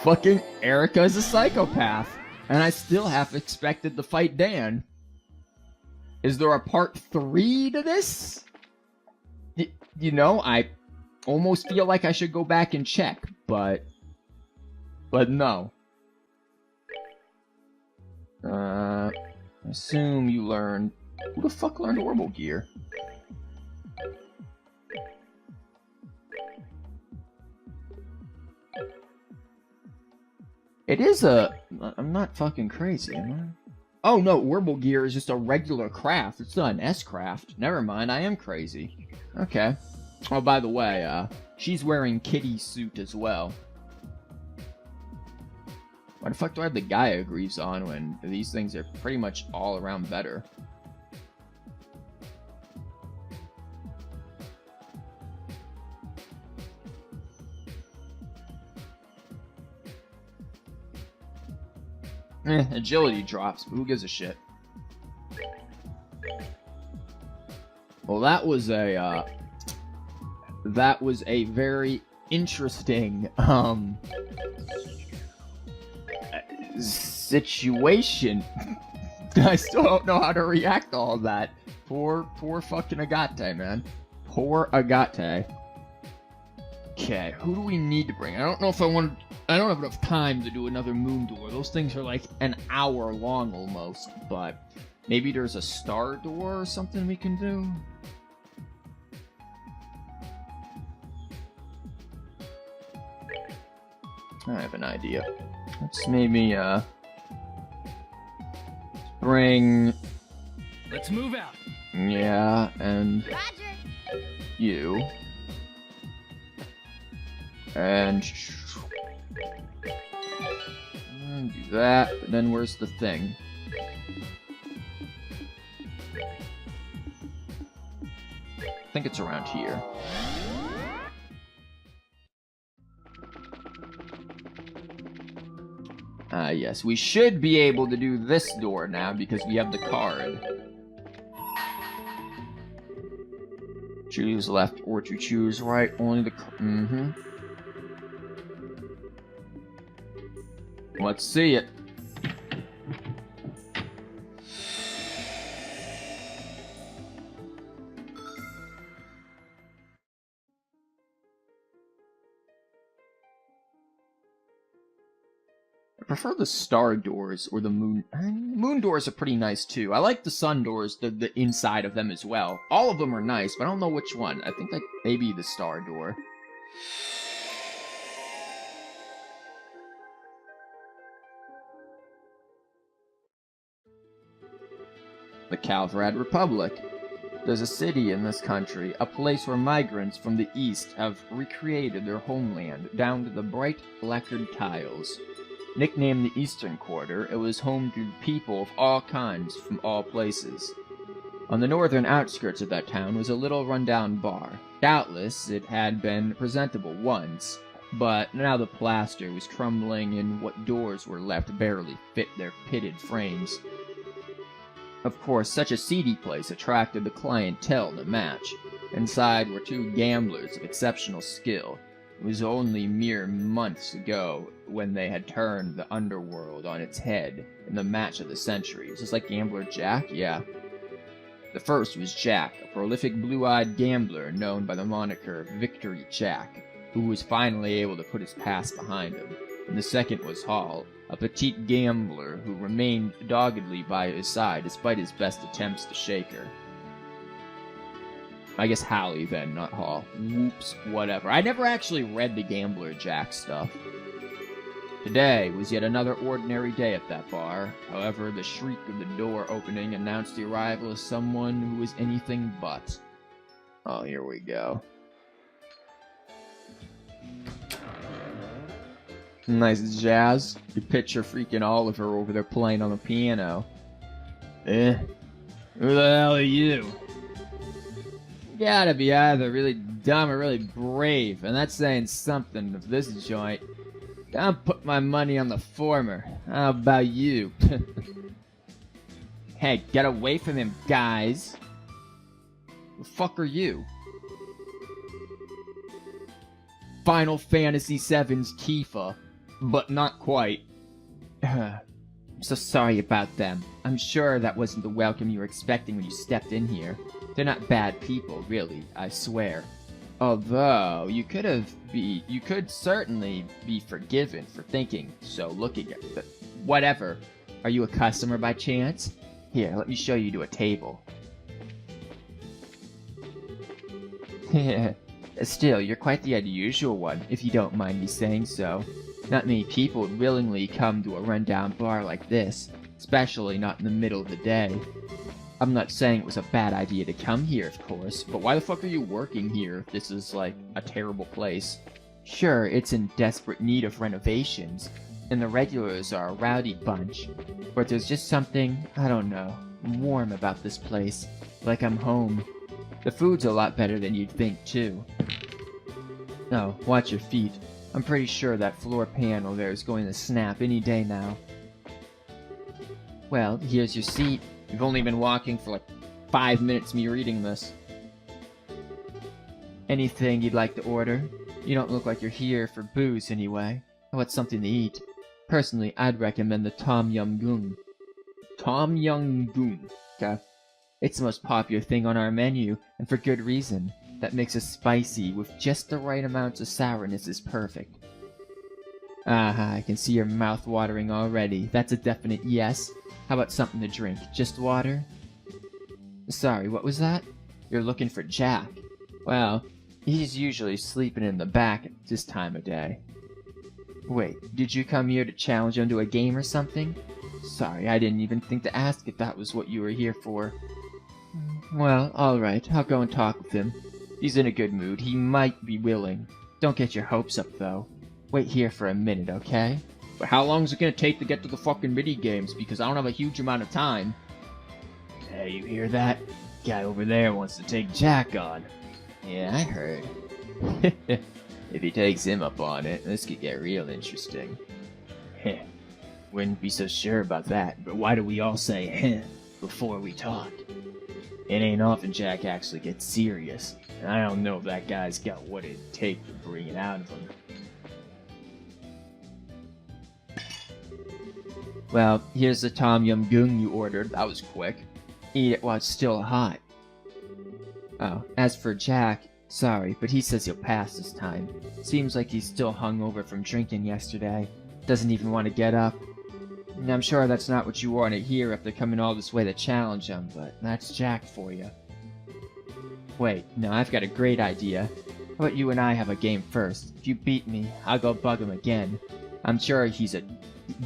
Fucking Erica is a psychopath, and I still half expected to fight Dan. Is there a part 3 to this? You know, I almost feel like I should go back and check, but no. I assume you learned. Who the fuck learned Orbital Gear? It is a... I'm not fucking crazy, am I? Oh no, Orbital Gear is just a regular craft. It's not an S-Craft. Never mind, I am crazy. Okay. Oh, by the way, she's wearing Kitty's suit as well. Why the fuck do I have the Gaia Greaves on when these things are pretty much all around better? Agility drops, but who gives a shit? Well, that was a very interesting, situation. I still don't know how to react to all that. Poor fucking Agate, man. Poor Agate. Okay, who do we need to bring? I don't know if I don't have enough time to do another moon door. Those things are like an hour long almost, but maybe there's a star door or something we can do? I have an idea. Let's maybe, bring... Let's move out. Yeah, and Roger. you. And do that, and then where's the thing? I think it's around here. Yes, we should be able to do this door now because we have the card. Choose left or to choose right. Only the... Let's see it. I prefer the star doors or the moon. Moon doors are pretty nice too. I like the sun doors, the inside of them as well. All of them are nice, but I don't know which one. I think that maybe the star door. The Calvrad Republic. There's a city in this country, a place where migrants from the east have recreated their homeland down to the bright lacquered tiles. Nicknamed the Eastern Quarter, it was home to people of all kinds from all places. On the northern outskirts of that town was a little rundown bar. Doubtless it had been presentable once, but now the plaster was crumbling and what doors were left barely fit their pitted frames. Of course, such a seedy place attracted the clientele to match. Inside were two gamblers of exceptional skill. It was only mere months ago when they had turned the underworld on its head in the match of the century. Is this like Gambler Jack? Yeah. The first was Jack, a prolific blue-eyed gambler known by the moniker Victory Jack, who was finally able to put his past behind him. And the second was Hall, a petite gambler who remained doggedly by his side despite his best attempts to shake her. I guess Hallie then, not Hall. Whoops, whatever. I never actually read the Gambler Jack stuff. Today was yet another ordinary day at that bar. However, the shriek of the door opening announced the arrival of someone who was anything but. Oh, here we go. Nice jazz. You picture freaking Oliver over there playing on the piano. Who the hell are you? You gotta be either really dumb or really brave, and that's saying something of this joint. I'll put my money on the former. How about you? Hey, get away from him, guys. The fuck are you? Final Fantasy VII's Tifa. But not quite. I'm so sorry about them. I'm sure that wasn't the welcome you were expecting when you stepped in here. They're not bad people, really, I swear. Although, you could certainly be forgiven for thinking so looking at it. Whatever. Are you a customer by chance? Here, let me show you to a table. Still, you're quite the unusual one, if you don't mind me saying so. Not many people would willingly come to a rundown bar like this, especially not in the middle of the day. I'm not saying it was a bad idea to come here, of course, But why the fuck are you working here if this is, like, a terrible place? sure, it's in desperate need of renovations, and the regulars are a rowdy bunch, but there's just something, I don't know, warm about this place, like I'm home. The food's a lot better than you'd think, too. Oh, watch your feet. I'm pretty sure that floor panel there is going to snap any day now. Well, here's your seat. You've only been walking for like 5 minutes me reading this. Anything you'd like to order? You don't look like you're here for booze, anyway. How about something to eat? Personally, I'd recommend the Tom Yum Goong. Tom Young Goon. Okay. It's the most popular thing on our menu, and for good reason. That makes it spicy with just the right amounts of sourness is perfect. Ah, I can see your mouth watering already. That's a definite yes. How about something to drink? Just water? Sorry, what was that? You're looking for Jack. Well, he's usually sleeping in the back at this time of day. Wait, did you come here to challenge him to a game or something? Sorry, I didn't even think to ask if that was what you were here for. Well, alright, I'll go and talk with him. He's in a good mood. He might be willing. Don't get your hopes up, though. Wait here for a minute, okay? But how long is it gonna take to get to the fucking mini games? Because I don't have a huge amount of time. Hey, you hear that? Guy over there wants to take Jack on. Yeah, I heard. If he takes him up on it, this could get real interesting. Heh. Wouldn't be so sure about that, but why do we all say heh before we talk? It ain't often Jack actually gets serious, and I don't know if that guy's got what it'd take to bring it out of him. Well, here's the Tom Yum Goong you ordered. That was quick. Eat it while it's still hot. Oh, as for Jack, sorry, but he says he'll pass this time. Seems like he's still hungover from drinking yesterday. Doesn't even want to get up. And I'm sure that's not what you want to hear after coming all this way to challenge him, but that's Jack for you. Wait, no, I've got a great idea. How about you and I have a game first? If you beat me, I'll go bug him again. I'm sure he'd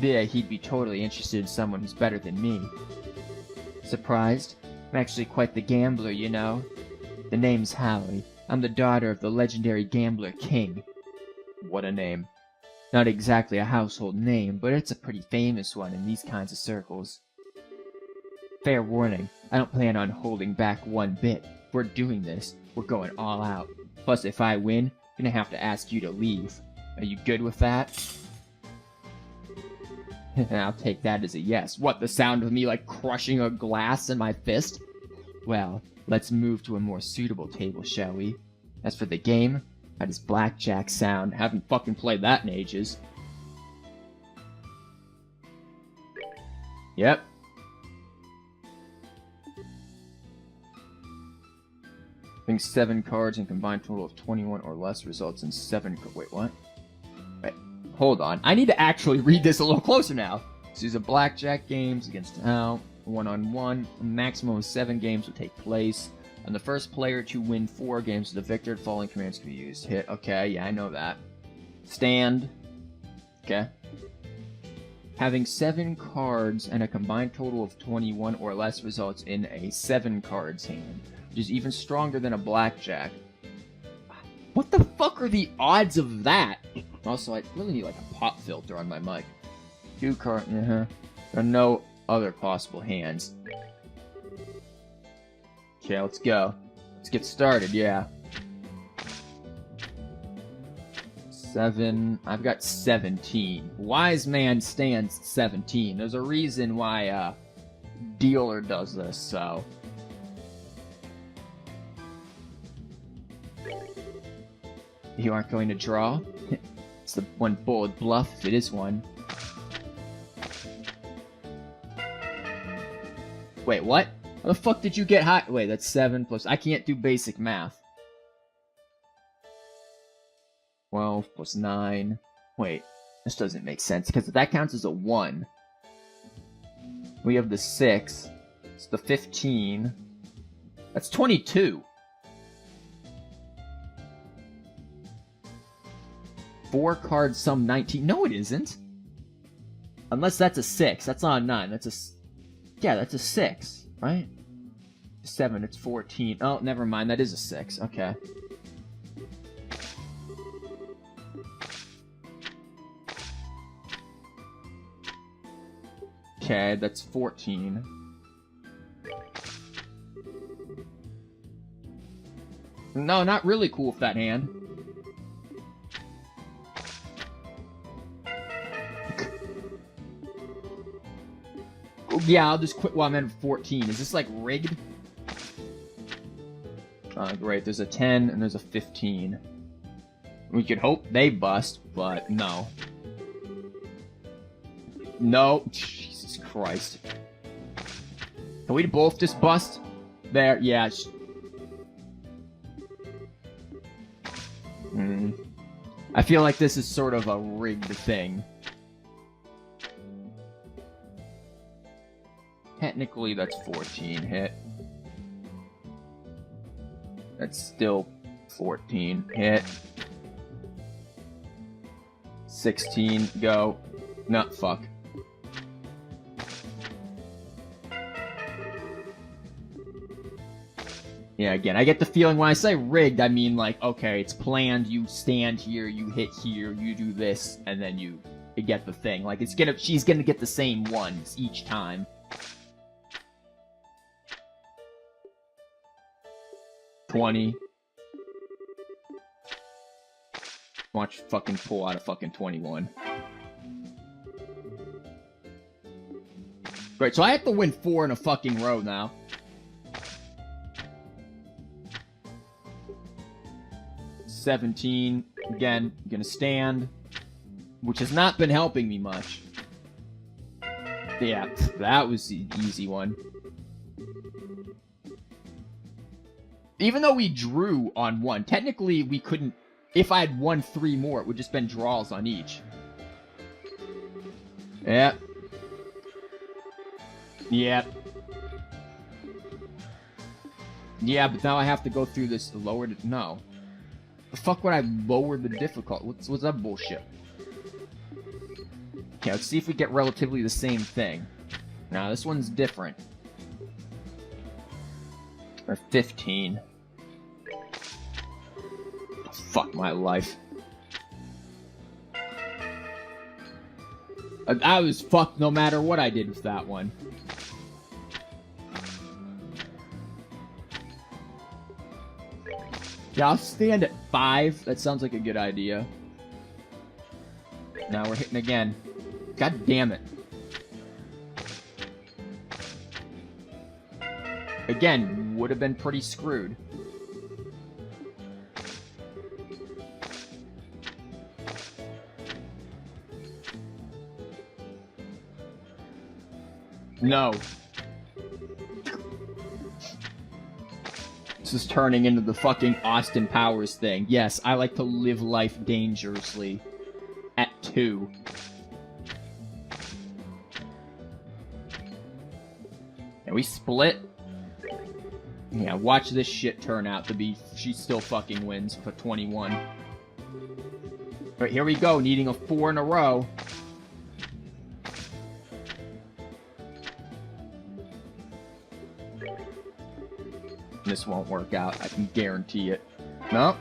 be totally interested in someone who's better than me. Surprised? I'm actually quite the gambler, you know. The name's Hallie. I'm the daughter of the legendary gambler King. What a name. Not exactly a household name, but it's a pretty famous one in these kinds of circles. Fair warning, I don't plan on holding back one bit. If we're doing this, we're going all out. Plus, if I win, I'm gonna have to ask you to leave. Are you good with that? I'll take that as a yes. What, the sound of me, like, crushing a glass in my fist? Well, let's move to a more suitable table, shall we? As for the game, how does blackjack sound? Haven't fucking played that in ages. Yep. I think 7 cards and combined total of 21 or less results in 7 wait, what? Wait, hold on. I need to actually read this a little closer now. So these are blackjack games against Al, one-on-one. A maximum of 7 games will take place. And the first player to win 4 games to the victor, following commands can be used. Hit, okay, yeah, I know that. Stand, okay. Having 7 cards and a combined total of 21 or less results in a 7 cards hand, which is even stronger than a blackjack. What the fuck are the odds of that? Also, I really need like a pop filter on my mic. 2 cards, There are no other possible hands. Okay, let's go. Let's get started, yeah. 7. I've got 17. Wise man stands 17. There's a reason why dealer does this, so. You aren't going to draw? It's the one bullet bluff, if it is one. Wait, what? How the fuck did you get high? Wait, that's 7 plus... I can't do basic math. 12 plus 9... Wait, this doesn't make sense, because that counts as a 1. We have the 6. It's the 15. That's 22! 4 cards sum 19... No, it isn't! Unless that's a 6. That's not a 9. That's a... Yeah, that's a 6, right? 7, it's 14. Oh, never mind, that is a 6. Okay. Okay, that's 14. No, not really cool with that hand. Yeah, I'll just quit while I'm at 14. Is this, like, rigged? Great. There's a 10 and there's a 15. We could hope they bust, but no. No. Jesus Christ. Can we both just bust? There, yeah. I feel like this is sort of a rigged thing. Technically, that's 14 hit. That's still 14 hit. 16, go. No, fuck. Yeah, again, I get the feeling when I say rigged, I mean like, okay, it's planned, you stand here, you hit here, you do this, and then you get the thing. Like, she's gonna get the same ones each time. 20. Watch fucking pull out a fucking 21. Great, so I have to win 4 in a fucking row now. 17. Again, gonna stand, which has not been helping me much. Yeah, that was the easy one. Even though we drew on one, technically we couldn't... If I had won 3 more, it would just been draws on each. Yep. Yep. Yeah, but now I have to go through this lowered... No. The fuck would I lower the difficulty? What's that bullshit? Okay, let's see if we get relatively the same thing. Now, this one's different. Or 15. Oh, fuck my life. I was fucked no matter what I did with that one. Yeah, I'll stand at 5. That sounds like a good idea. Now we're hitting again. God damn it. Again, would have been pretty screwed. No. This is turning into the fucking Austin Powers thing. Yes, I like to live life dangerously. At 2. And we split. Yeah, watch this shit turn out to be... She still fucking wins for 21. But here we go, needing a 4 in a row. This won't work out, I can guarantee it. No.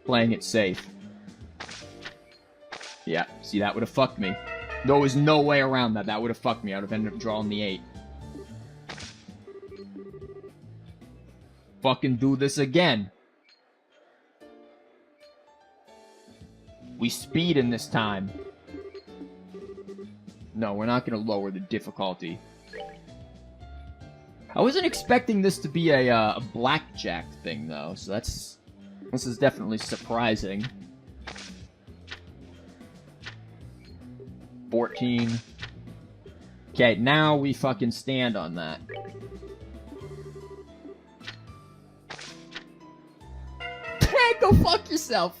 Playing it safe. Yeah, see, that would have fucked me. There was no way around that. That would have fucked me. I would have ended up drawing the 8. Fucking do this again. We speed in this time. No, we're not gonna lower the difficulty. I wasn't expecting this to be a blackjack thing, though, so that's... This is definitely surprising. 14. Okay, now we fucking stand on that. Go fuck yourself!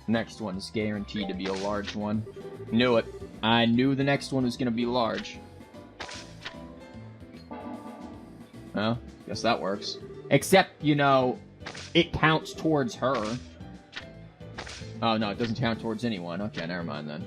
Next one is guaranteed to be a large one. Knew it. I knew the next one was gonna be large. Well, guess that works. Except, you know, it counts towards her. Oh, no, it doesn't count towards anyone. Okay, never mind then.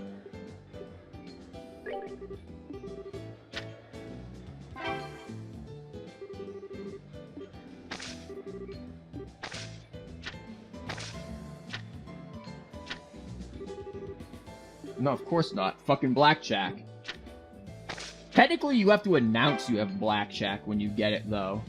No, of course not. Fucking blackjack. Technically, you have to announce you have blackjack when you get it, though.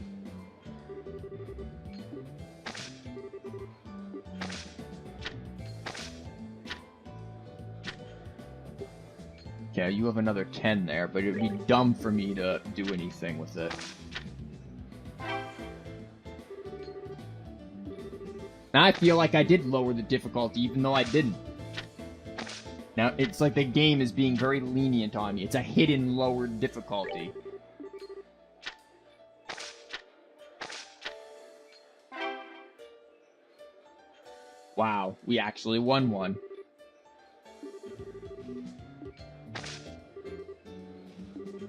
Okay, you have another 10 there, but it'd be dumb for me to do anything with it. Now I feel like I did lower the difficulty, even though I didn't. Now, it's like the game is being very lenient on me. It's a hidden lowered difficulty. Wow, we actually won one.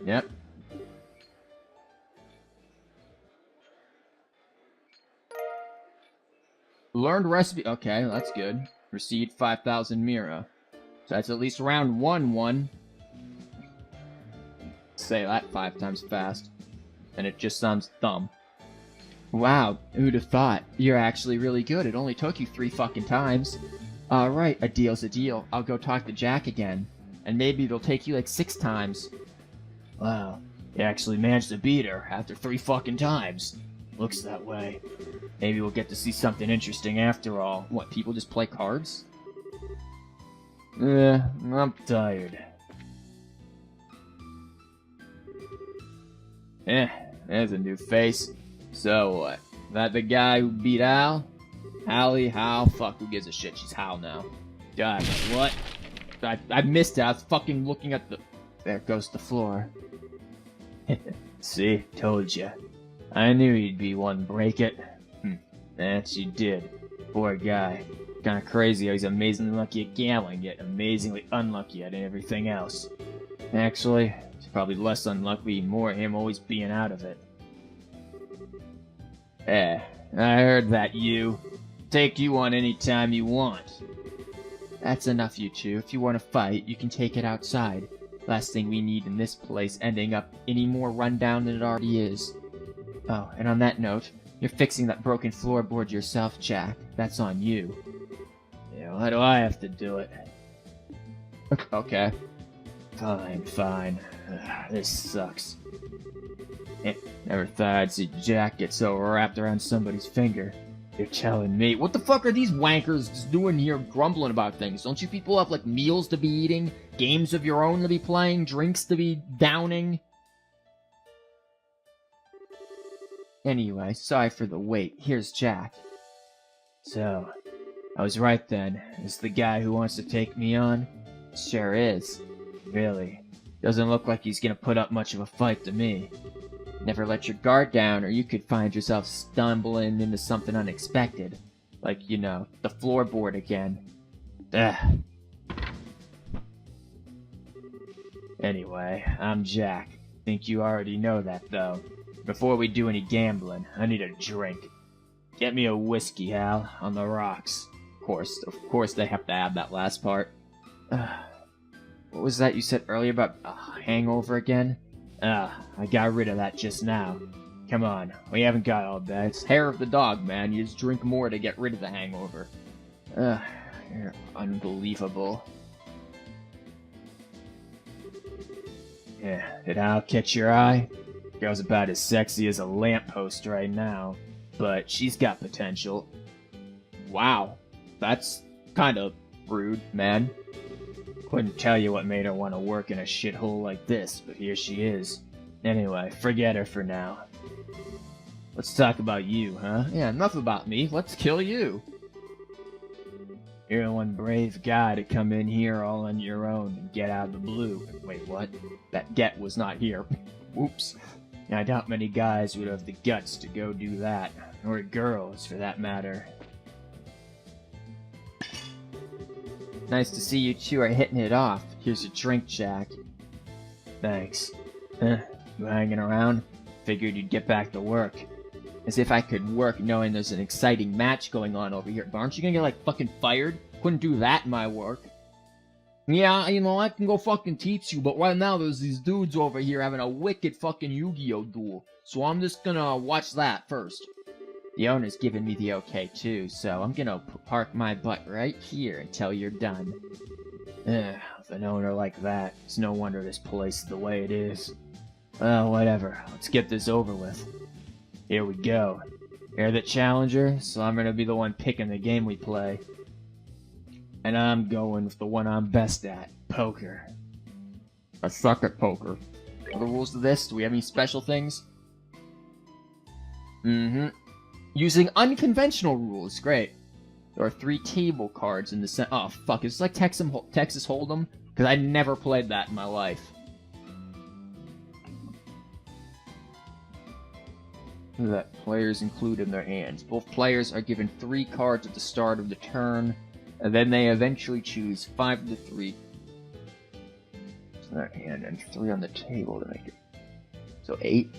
Yep. Learned recipe. Okay, that's good. Received 5,000 Mira. So that's at least round 1. Say that 5 times fast. And it just sounds dumb. Wow, who'd have thought? You're actually really good. It only took you 3 fucking times. Alright, a deal's a deal. I'll go talk to Jack again. And maybe it'll take you like 6 times. Wow, you actually managed to beat her after 3 fucking times. Looks that way. Maybe we'll get to see something interesting after all. What, people just play cards? I'm tired. There's a new face. So what? That the guy who beat Al? Hallie, Hal? Fuck, who gives a shit? She's Hal now. God, what? I missed it. I was fucking looking at the... There goes the floor. See? Told ya. I knew he'd be one to break it. And she did. Poor guy. Kinda crazy how he's amazingly lucky at gambling, yet amazingly unlucky at everything else. Actually, it's probably less unlucky, more him always being out of it. I heard that, you. Take you on any time you want. That's enough, you two. If you want to fight, you can take it outside. Last thing we need in this place ending up any more rundown than it already is. Oh, and on that note, you're fixing that broken floorboard yourself, Jack. That's on you. Yeah, why do I have to do it? Okay. Fine. This sucks. Never thought I'd see Jack get so wrapped around somebody's finger. You're telling me. What the fuck are these wankers just doing here grumbling about things? Don't you people have, like, meals to be eating? Games of your own to be playing? Drinks to be downing? Anyway, sorry for the wait. Here's Jack. So, I was right then. Is the guy who wants to take me on? Sure is. Really? Doesn't look like he's gonna put up much of a fight to me. Never let your guard down, or you could find yourself stumbling into something unexpected. Like, you know, the floorboard again. Ugh. Anyway, I'm Jack. Think you already know that, though. Before we do any gambling, I need a drink. Get me a whiskey, Hal, on the rocks. Of course they have to add that last part. What was that you said earlier about hangover again? I got rid of that just now. Come on, we haven't got all day. It's hair of the dog, man. You just drink more to get rid of the hangover. You're unbelievable. Yeah, did Al catch your eye? Girl's about as sexy as a lamppost right now, but she's got potential. Wow, that's kind of rude, man. Couldn't tell you what made her want to work in a shithole like this, but here she is. Anyway, forget her for now. Let's talk about you, huh? Yeah, enough about me. Let's kill you. You're one brave guy to come in here all on your own and get out of the blue. Wait, what? That get was not here. Oops. I doubt many guys would have the guts to go do that. Or girls, for that matter. Nice to see you two are hitting it off. Here's your drink, Jack. Thanks. You hanging around? Figured you'd get back to work. As if I could work knowing there's an exciting match going on over here. But aren't you gonna get, like, fucking fired? Couldn't do that in my work. Yeah, you know, I can go fucking teach you, but right now there's these dudes over here having a wicked fucking Yu-Gi-Oh duel. So I'm just gonna watch that first. The owner's giving me the okay too, so I'm gonna park my butt right here until you're done. With an owner like that, it's no wonder this place is the way it is. Well, whatever. Let's get this over with. Here we go. You're the challenger, so I'm gonna be the one picking the game we play. And I'm going with the one I'm best at, poker. I suck at poker. What are the rules of this? Do we have any special things? Using unconventional rules. Great. There are 3 table cards in the center. Oh, fuck. Is this like Texas Hold'em? Because I never played that in my life. That players include in their hands. Both players are given 3 cards at the start of the turn, and then they eventually choose 5 of the 3 in their hand and 3 on the table to make it. So 8.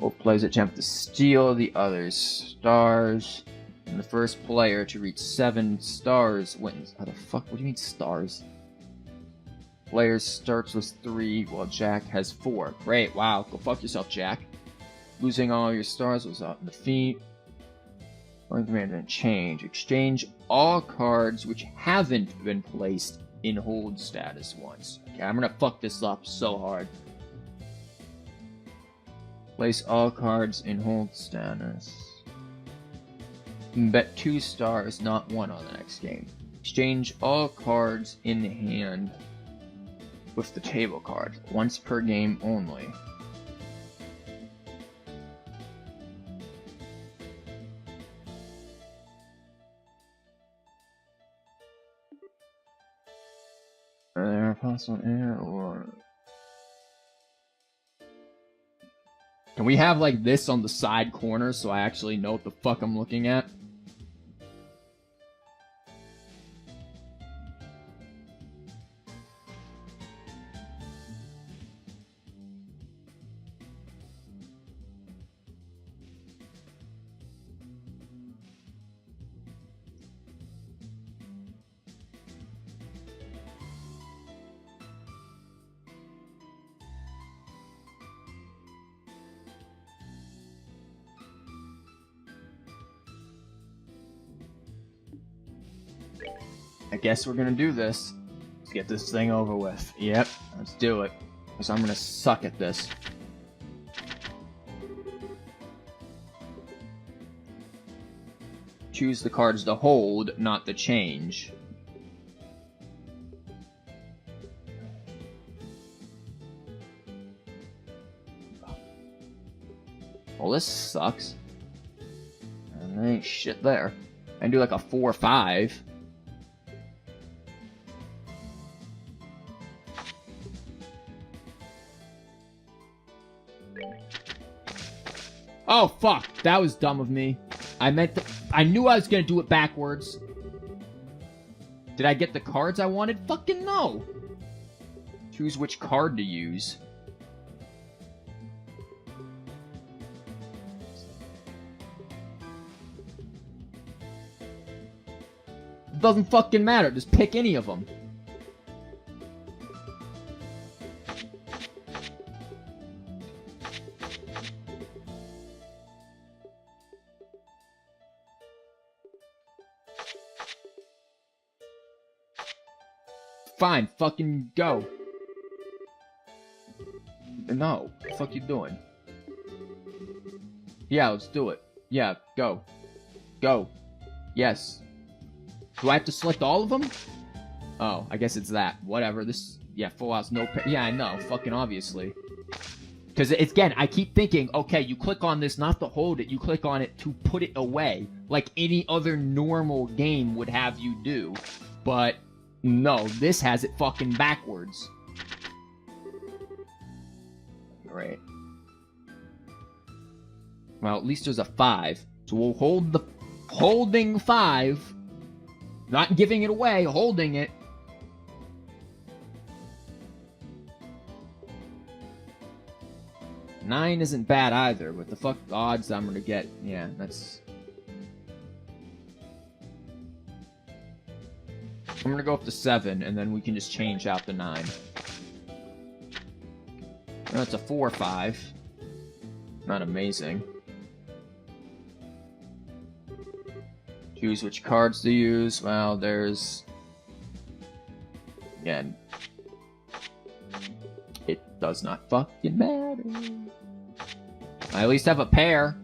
Both players attempt to steal the other's stars, and the first player to reach 7 stars wins. How the fuck? What do you mean stars? Player starts with 3, while Jack has 4. Great, wow, go fuck yourself, Jack. Losing all your stars was out in defeat. Command change. Exchange all cards which haven't been placed in hold status once. Okay, I'm gonna fuck this up so hard. Place all cards in hold status. Bet 2 stars, not 1 on the next game. Exchange all cards in hand with the table card. Once per game only. Are there possible air or... Can we have like this on the side corner so I actually know what the fuck I'm looking at? I guess we're gonna do this. Let's get this thing over with. Yep, let's do it. Because I'm gonna suck at this. Choose the cards to hold, not to change. Well, this sucks. And there ain't shit there. I can do like a 4-5. Oh, fuck. That was dumb of me. I knew I was gonna do it backwards. Did I get the cards I wanted? Fucking no! Choose which card to use. Doesn't fucking matter. Just pick any of them. Fine, fucking go. No, what the fuck you doing? Yeah, let's do it. Yeah, go. Go. Yes. Do I have to select all of them? Oh, I guess it's that. Whatever, this... Yeah, full house, no... Yeah, I know, fucking obviously. Because, again, I keep thinking, okay, you click on this not to hold it, you click on it to put it away. Like any other normal game would have you do. But... no, this has it fucking backwards. Great. Well, at least there's a 5. So we'll hold the... holding 5. Not giving it away, holding it. Nine isn't bad either, but the fuck odds I'm gonna get... yeah, that's... I'm gonna go up to 7, and then we can just change out the 9. That's a 4-5. Not amazing. Choose which cards to use. Well, there's... again... it does not fucking matter. I at least have a pair.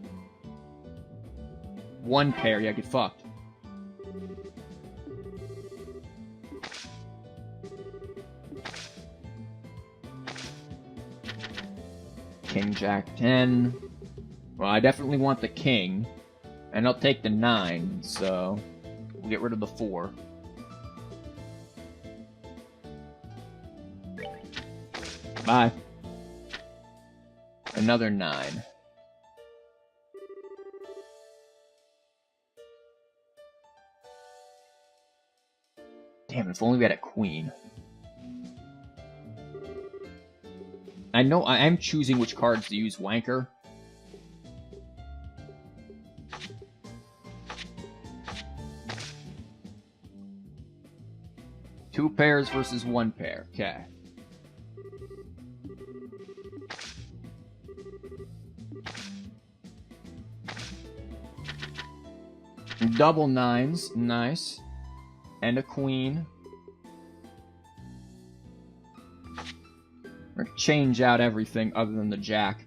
One pair, yeah, get fucked. King, Jack, 10. Well, I definitely want the king. And I'll take the 9, so... we'll get rid of the 4. Bye. Another 9. Damn, if only we had a queen. I know I am choosing which cards to use, wanker. Two pairs versus one pair. Okay. Double nines, nice. And a queen. We're gonna change out everything other than the jack.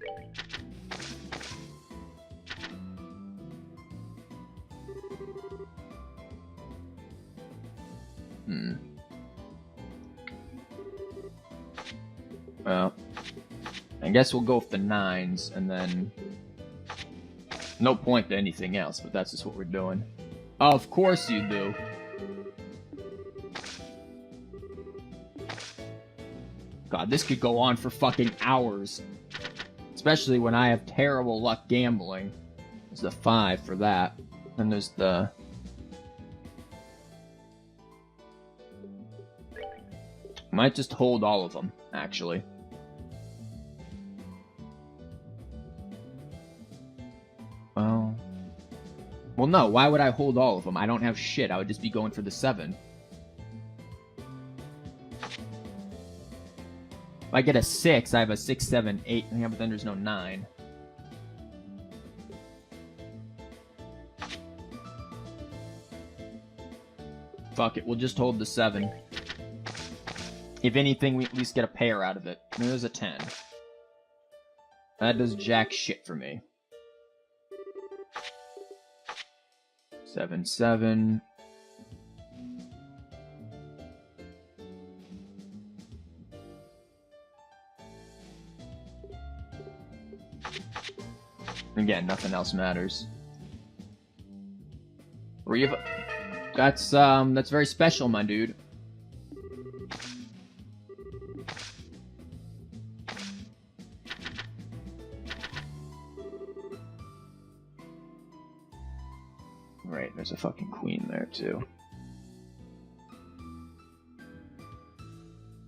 Well, I guess we'll go with the nines, and then... No point to anything else, but that's just what we're doing. Of course you do. God, this could go on for fucking hours. Especially when I have terrible luck gambling. There's the 5 for that. And there's the... Might just hold all of them, actually. Well, no, why would I hold all of them? I don't have shit, I would just be going for the 7. If I get a 6, I have a 6, 7, 8, yeah, but then there's no 9. Fuck it, we'll just hold the 7. If anything, we at least get a pair out of it. There's a 10. That does jack shit for me. 7, 7. Again, nothing else matters. That's very special, my dude. Right, there's a fucking queen there, too.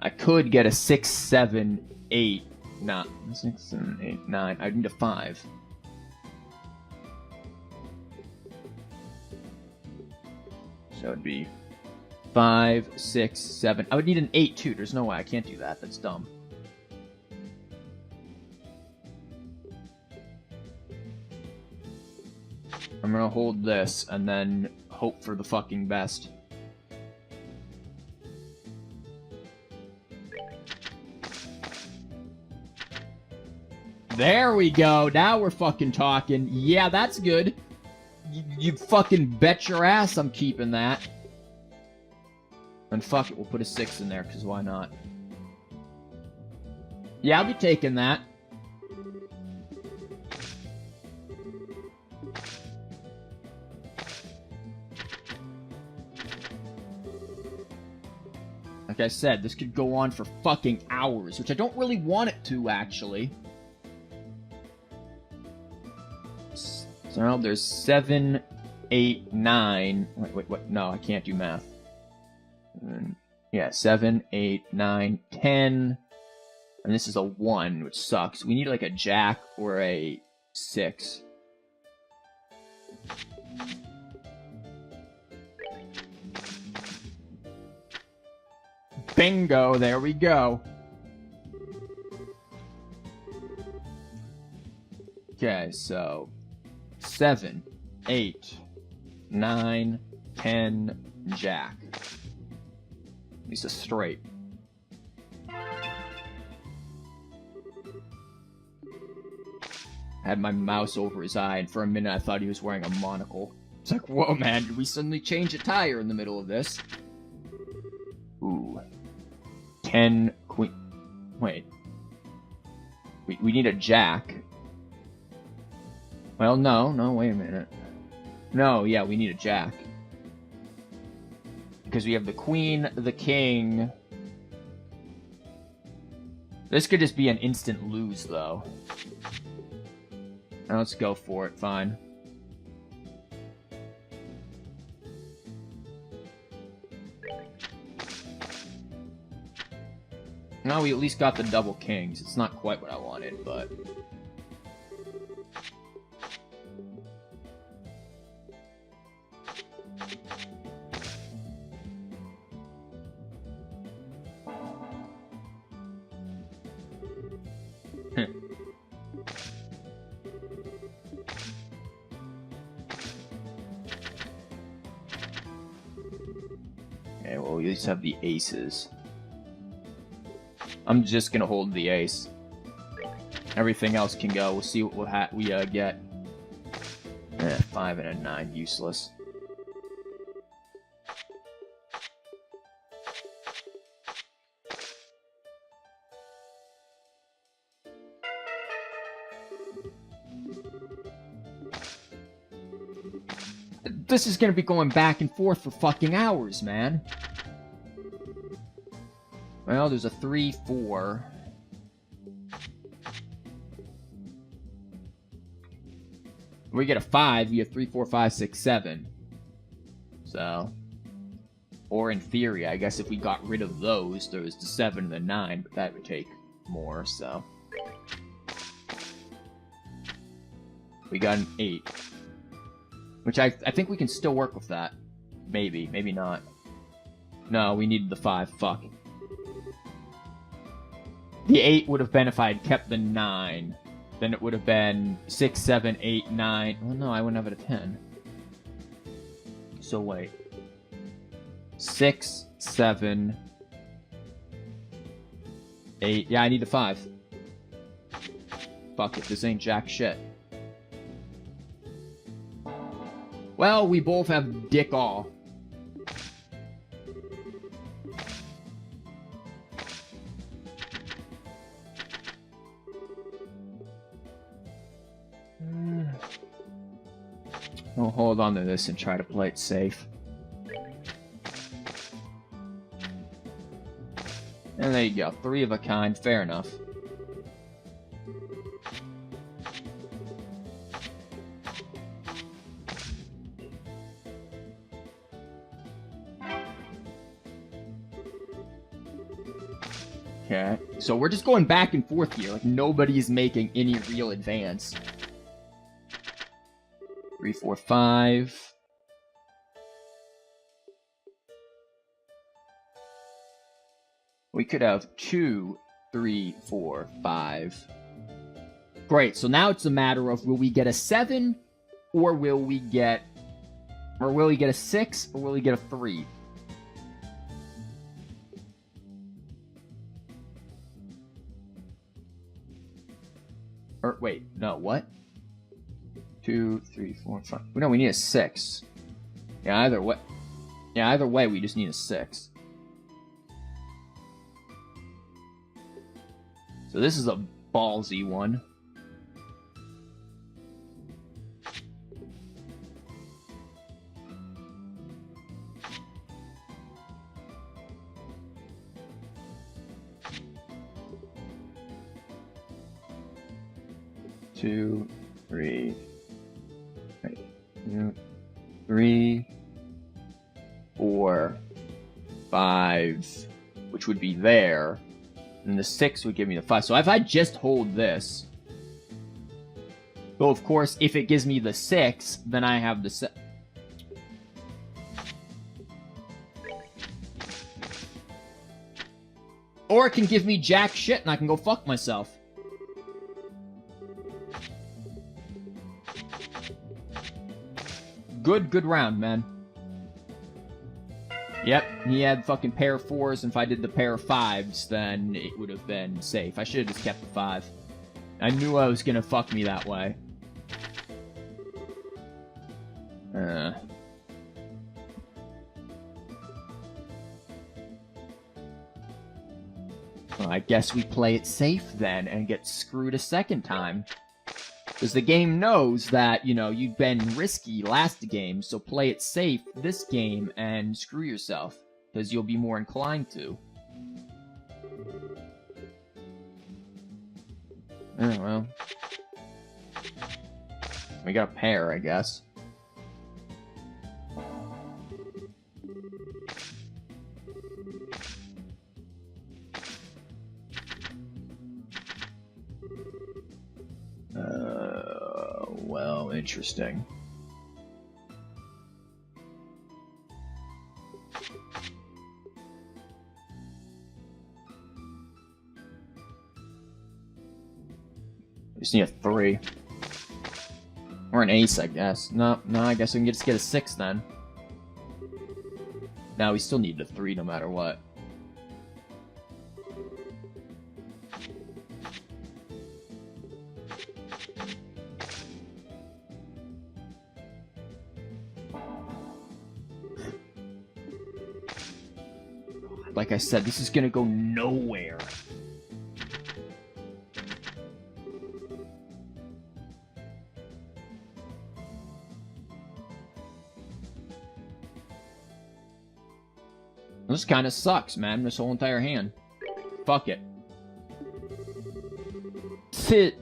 I could get a 6, 7, 8. Not 6, 7, 8, 9. I'd need a 5. So it'd be 5, 6, 7. I would need an 8, too. There's no way I can't do that. That's dumb. I'm gonna hold this, and then hope for the fucking best. There we go! Now we're fucking talking. Yeah, that's good. You fucking bet your ass I'm keeping that. And fuck it, we'll put a 6 in there, because why not? Yeah, I'll be taking that. Like I said, this could go on for fucking hours, which I don't really want it to, actually. So now there's 7, 8, 9... Wait, no, I can't do math. Yeah, 7, 8, 9, 10... And this is a 1, which sucks. We need like a jack or a 6. Bingo, there we go. Okay, so 7, 8, 9, 10, jack. At least a straight. Had my mouse over his eye, and for a minute I thought he was wearing a monocle. It's like, whoa, man, did we suddenly change a tire in the middle of this? Ooh. 10, queen... Wait. We need a jack. Well, no, wait a minute. No, yeah, we need a jack. Because we have the queen, the king... This could just be an instant lose, though. Now let's go for it, fine. Now we at least got the double kings. It's not quite what I wanted, but... Okay, well, we at least have the aces. I'm just gonna hold the ace. Everything else can go. We'll see what we get. 5 and a 9, useless. This is gonna be going back and forth for fucking hours, man. Well, there's a 3, 4. We get a 5, you have 3, 4, 5, 6, 7. So, or in theory, I guess if we got rid of those, there was the 7 and the 9, but that would take more, so. We got an 8. Which I think we can still work with that. Maybe, maybe not. No, we needed the 5, fuck. The 8 would have been if I had kept the 9. Then it would have been 6, 7, 8, 9. Well, no, I wouldn't have it at 10. So wait. 6, 7, 8. Yeah, I need the 5. Fuck it, this ain't jack shit. Well, we both have dick all. We'll hold on to this and try to play it safe. And there you go, 3 of a kind, fair enough. Okay, so we're just going back and forth here, like nobody's making any real advance. 3, 4, 5. We could have 2, 3, 4, 5. Great, so now it's a matter of will we get a 7 or will we get a 6 or will we get a 3? Or wait, no, what? 2, 3, 4, 5. No, we need a 6. Yeah, either way. Yeah, either way, we just need a 6. So this is a ballsy one. Two, 3. 3, 4, 5, which would be there, and the 6 would give me the 5. So if I just hold this, though of course, if it gives me the 6, then I have the 7. Or it can give me jack shit and I can go fuck myself. Good round, man. Yep, he had fucking pair of 4s, and if I did the pair of 5s, then it would have been safe. I should have just kept the 5. I knew I was gonna fuck me that way. Well, I guess we play it safe then, and get screwed a second time. Because the game knows that, you know, you've been risky last game, so play it safe this game and screw yourself. Because you'll be more inclined to. Oh, well. We got a pair, I guess. Well, interesting. Just need a 3. Or an ace, I guess. No, I guess we can just get a 6 then. Now we still need the 3 no matter what. Like I said, this is gonna go nowhere. This kind of sucks, man, this whole entire hand. Fuck it. Tis.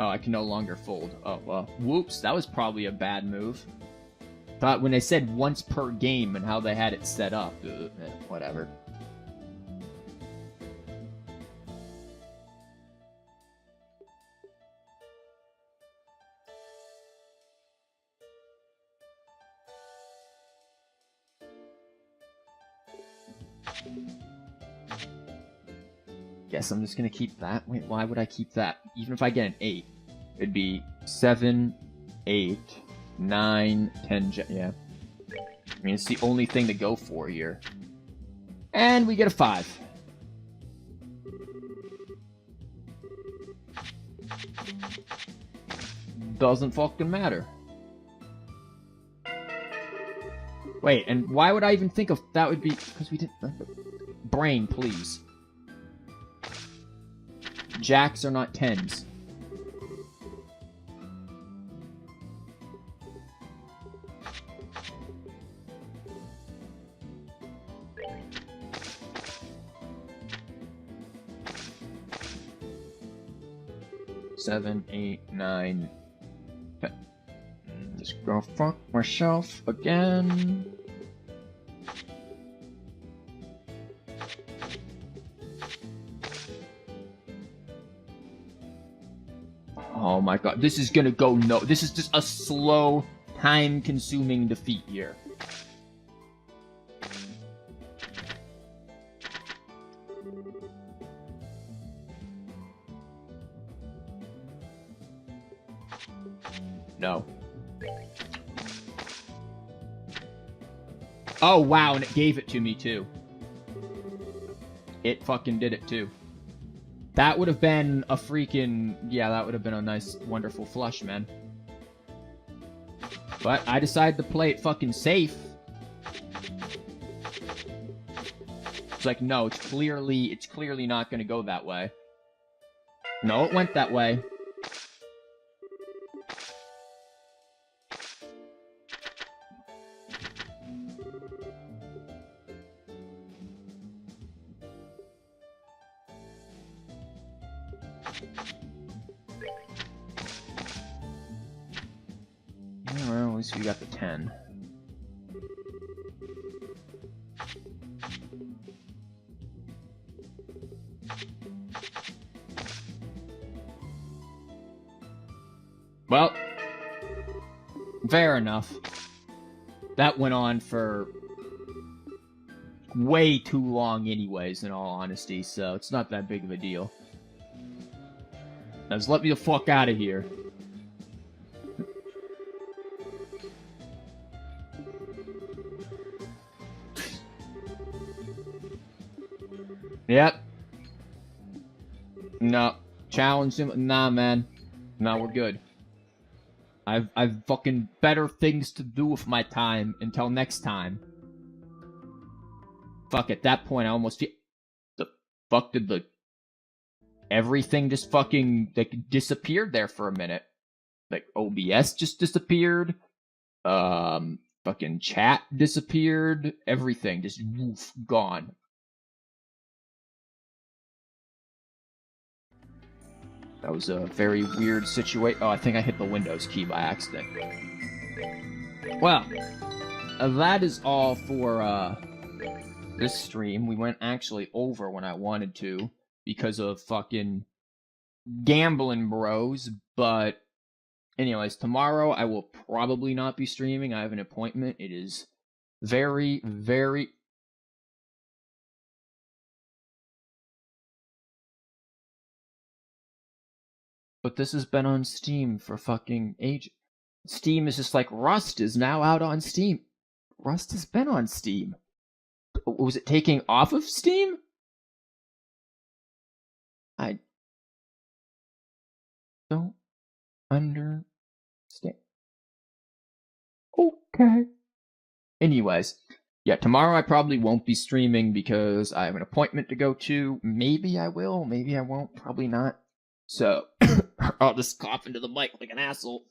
Oh, I can no longer fold. Oh, well. Whoops, that was probably a bad move. Thought when they said once per game and how they had it set up. Whatever. Guess I'm just gonna keep that. Wait, why would I keep that? Even if I get an 8, it'd be 7, 8, 9, 10, yeah. I mean, it's the only thing to go for here. And we get a 5. Doesn't fucking matter. Wait, and why would I even think of that would be... Because we didn't... Brain, please. Jacks are not 10s. Seven, 8, 9, 10. Just go fuck myself again. Oh my god, this is gonna go no. This is just a slow, time-consuming defeat here. No. Oh wow, and it gave it to me too. It fucking did it too. That would have been a freaking... Yeah, that would have been a nice, wonderful flush, man. But I decided to play it fucking safe. It's like, no, it's clearly not gonna go that way. No, it went that way. Well, at least we got the 10. Well, fair enough. That went on for way too long anyways, in all honesty, so it's not that big of a deal. Now just let me the fuck out of here. Yep. No. Challenge him. Nah, man. No, we're good. I've fucking better things to do with my time until next time. Fuck, at that point I almost feel... The fuck did the... Everything just fucking, like, disappeared there for a minute. Like, OBS just disappeared. Fucking chat disappeared. Everything just, woof, gone. That was a very weird situation. Oh, I think I hit the Windows key by accident. Well, that is all for, this stream. We went actually over when I wanted to because of fucking gambling bros, but anyways, tomorrow I will probably not be streaming. I have an appointment. It is very, very But this has been on Steam for fucking ages. Steam is just like, Rust is now out on Steam. Rust has been on Steam. Was it taking off of Steam? I don't understand. Okay. Anyways, yeah, tomorrow I probably won't be streaming because I have an appointment to go to. Maybe I will, maybe I won't, probably not. So, I'll just cough into the mic like an asshole.